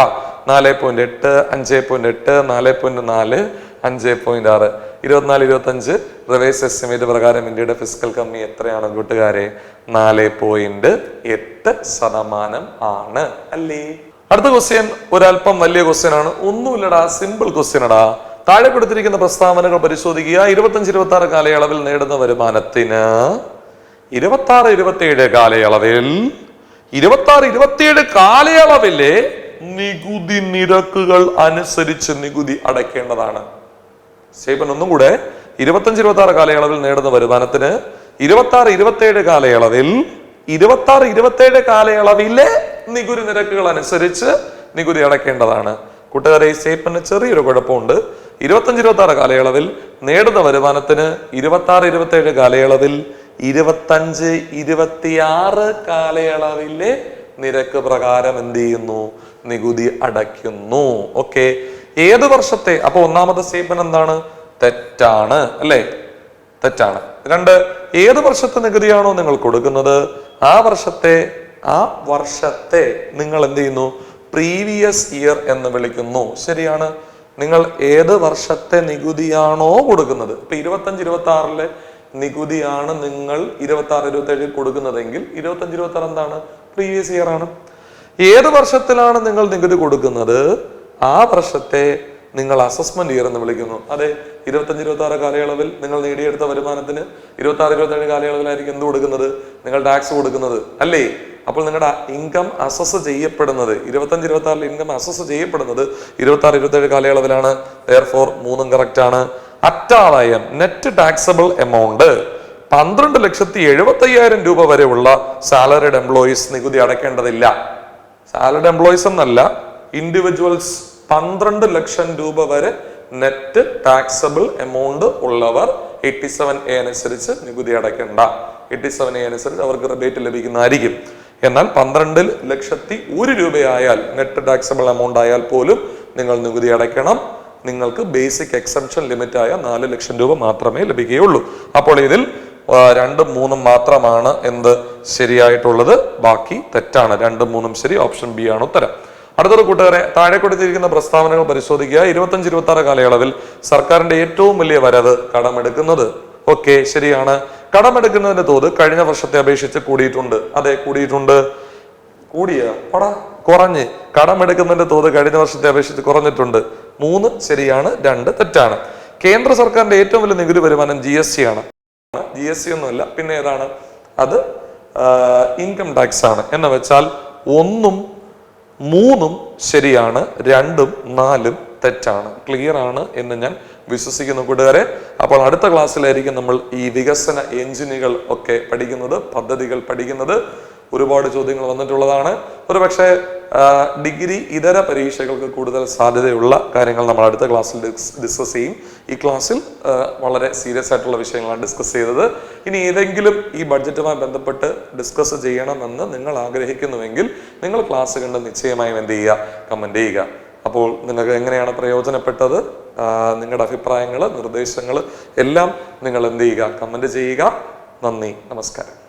4.8, 5.8, 4.4, 5.6. 24-25 റിവൈസ് എസ്റ്റിമേറ്റ് പ്രകാരം ഇന്ത്യയുടെ ഫിസ്ക്കൽ കമ്മി എത്രയാണ് കൂട്ടുകാരെ? 4.8% ആണ് അല്ലേ? അടുത്ത ക്വസ്റ്റ്യൻ ഒരല്പം വലിയ ക്വസ്റ്റ്യൻ ആണ്. ഒന്നുമില്ലടാ, സിമ്പിൾ ക്വസ്റ്റ്യൻ അടാ. താഴെ കൊടുത്തിരിക്കുന്ന പ്രസ്താവനകൾ പരിശോധിക്കുക. 25-26 കാലയളവിൽ നേടുന്ന വരുമാനത്തിന് 26-27 കാലയളവിൽ 26-27 കാലയളവിലെ നികുതി നിരക്കുകൾ അനുസരിച്ച് നികുതി അടയ്ക്കേണ്ടതാണ്. സ്റ്റേപ്പൻ ഒന്നും കൂടെ, 25-26 കാലയളവിൽ നേടുന്ന വരുമാനത്തിന് 26-27 കാലയളവിൽ 26-27 കാലയളവിലെ നികുതി നിരക്കുകൾ അനുസരിച്ച് നികുതി അടയ്ക്കേണ്ടതാണ്. കൂട്ടുകാരെ, ഈ സ്റ്റേറ്റ്മെന്റ് ചെറിയൊരു കുഴപ്പമുണ്ട്. 25-26 കാലയളവിൽ നേടുന്ന വരുമാനത്തിന് 26-27 കാലയളവിൽ 25-26 കാലയളവിലെ നിരക്ക് പ്രകാരം എന്ത് ചെയ്യുന്നു? നികുതി അടയ്ക്കുന്നു. ഓക്കെ, ഏത് വർഷത്തെ? അപ്പൊ ഒന്നാമത്തെ സ്റ്റേറ്റ്മെന്റ് എന്താണ്? തെറ്റാണ് അല്ലെ? തെറ്റാണ്. 2, ഏത് വർഷത്തെ നികുതിയാണോ നിങ്ങൾ കൊടുക്കുന്നത് ആ വർഷത്തെ നിങ്ങൾ എന്ത് ചെയ്യുന്നു? പ്രീവിയസ് ഇയർ എന്ന് വിളിക്കുന്നു. ശരിയാണ്. നിങ്ങൾ ഏത് വർഷത്തെ നികുതിയാണോ കൊടുക്കുന്നത്, ഇപ്പൊ 25-26 നികുതിയാണ് നിങ്ങൾ 26-27 കൊടുക്കുന്നതെങ്കിൽ 25-26 എന്താണ്? പ്രീവിയസ് ഇയർ ആണ്. ഏത് വർഷത്തിലാണ് നിങ്ങൾ നികുതി കൊടുക്കുന്നത് ആ വർഷത്തെ നിങ്ങൾ അസസ്മെന്റ് ഇയർ എന്ന് വിളിക്കുന്നു. അതെ, 25-26 കാലയളവിൽ നിങ്ങൾ നേടിയെടുത്ത വരുമാനത്തിന് 26-27 കാലയളവിലായിരിക്കും എന്ത് കൊടുക്കുന്നത്? നിങ്ങൾ ടാക്സ് കൊടുക്കുന്നത് അല്ലേ? അപ്പോൾ നിങ്ങളുടെ ഇൻകം അസസ് ചെയ്യപ്പെടുന്നത് 25-26 ഇൻകം അസസ് ചെയ്യപ്പെടുന്നത് 26-27 കാലയളവിലാണ്. Therefore 3 കറക്റ്റ് ആണ്. അറ്റാദായം നെറ്റ് ടാക്സബിൾ എമൗണ്ട് 12,70,75,000 രൂപ വരെയുള്ള സാലറിഡ് എംപ്ലോയീസ് നികുതി അടയ്ക്കേണ്ടതില്ല. സാലറിഡ് എംപ്ലോയീസ് എന്നല്ല, ഇൻഡിവിജ്വൽസ് 12 ലക്ഷം രൂപ വരെ നെറ്റ് ടാക്സബിൾ എമൗണ്ട് ഉള്ളവർ 87A അനുസരിച്ച് നികുതി അടയ്ക്കേണ്ട. 87A അനുസരിച്ച് അവർക്ക് റിബേറ്റ് ലഭിക്കുന്നതായിരിക്കും. എന്നാൽ 12,01,000 രൂപയായാൽ, നെറ്റ് ടാക്സബിൾ എമൗണ്ട് ആയാൽ പോലും നിങ്ങൾ നികുതി അടയ്ക്കണം. നിങ്ങൾക്ക് ബേസിക് എക്സംഷൻ ലിമിറ്റ് ആയ 4 ലക്ഷം രൂപ മാത്രമേ ലഭിക്കുകയുള്ളൂ. അപ്പോൾ ഇതിൽ 2ഉം 3ഉം മാത്രമാണ് എന്ത് ശരിയായിട്ടുള്ളത്, ബാക്കി തെറ്റാണ്. 2ഉം 3ഉം ശരി. ഓപ്ഷൻ ബി ആണ് ഉത്തരം. അടുത്തൊരു കൂട്ടുകാരെ, താഴെ കൊടുത്തിരിക്കുന്ന പ്രസ്താവനകൾ പരിശോധിക്കുക. 25-26 കാലയളവിൽ സർക്കാരിന്റെ ഏറ്റവും വലിയ വരവ് കടമെടുക്കുന്നത്. ഓക്കെ, ശരിയാണ്. കടമെടുക്കുന്നതിന്റെ തോത് കഴിഞ്ഞ വർഷത്തെ അപേക്ഷിച്ച് കൂടിയിട്ടുണ്ട്. അതെ, കൂടിയിട്ടുണ്ട്. കുറഞ്ഞ്. കടമെടുക്കുന്നതിന്റെ തോത് കഴിഞ്ഞ വർഷത്തെ അപേക്ഷിച്ച് കുറഞ്ഞിട്ടുണ്ട്. 3 ശരിയാണ്, 2 തെറ്റാണ്. കേന്ദ്ര സർക്കാരിന്റെ ഏറ്റവും വലിയ നികുതി വരുമാനം GST ആണ്. GST ഒന്നുമല്ല, പിന്നെ ഏതാണ്? അത് ഇൻകം ടാക്സ് ആണ്. എന്ന് വെച്ചാൽ 1ഉം 3ഉം ശരിയാണ്, 2ഉം 4ഉം തെറ്റാണ്. ക്ലിയർ ആണ് എന്ന് ഞാൻ വിശ്വസിക്കുന്നു കൂട്ടുകാരെ. അപ്പോൾ അടുത്ത ക്ലാസ്സിലായിരിക്കും നമ്മൾ ഈ വികസന എഞ്ചിനുകൾ ഒക്കെ പഠിക്കുന്നത്, പദ്ധതികൾ പഠിക്കുന്നത്. ഒരുപാട് ചോദ്യങ്ങൾ വന്നിട്ടുള്ളതാണ്. ഒരുപക്ഷെ ഡിഗ്രി ഇതര പരീക്ഷകൾക്ക് കൂടുതൽ സാധ്യതയുള്ള കാര്യങ്ങൾ നമ്മൾ അടുത്ത ക്ലാസ്സിൽ ഡിസ്കസ് ചെയ്യും. ഈ ക്ലാസ്സിൽ വളരെ സീരിയസ് ആയിട്ടുള്ള വിഷയങ്ങളാണ് ഡിസ്കസ് ചെയ്തത്. ഇനി ഏതെങ്കിലും ഈ ബഡ്ജറ്റുമായി ബന്ധപ്പെട്ട് ഡിസ്കസ് ചെയ്യണമെന്ന് നിങ്ങൾ ആഗ്രഹിക്കുന്നുവെങ്കിൽ നിങ്ങൾ ക്ലാസ് കണ്ട് നിശ്ചയമായും എന്ത് ചെയ്യുക? കമന്റ് ചെയ്യുക. അപ്പോൾ നിങ്ങൾക്ക് എങ്ങനെയാണ് പ്രയോജനപ്പെട്ടത്, നിങ്ങളുടെ അഭിപ്രായങ്ങൾ, നിർദ്ദേശങ്ങൾ എല്ലാം നിങ്ങൾ എന്ത് ചെയ്യുക? കമന്റ് ചെയ്യുക. നന്ദി, നമസ്കാരം.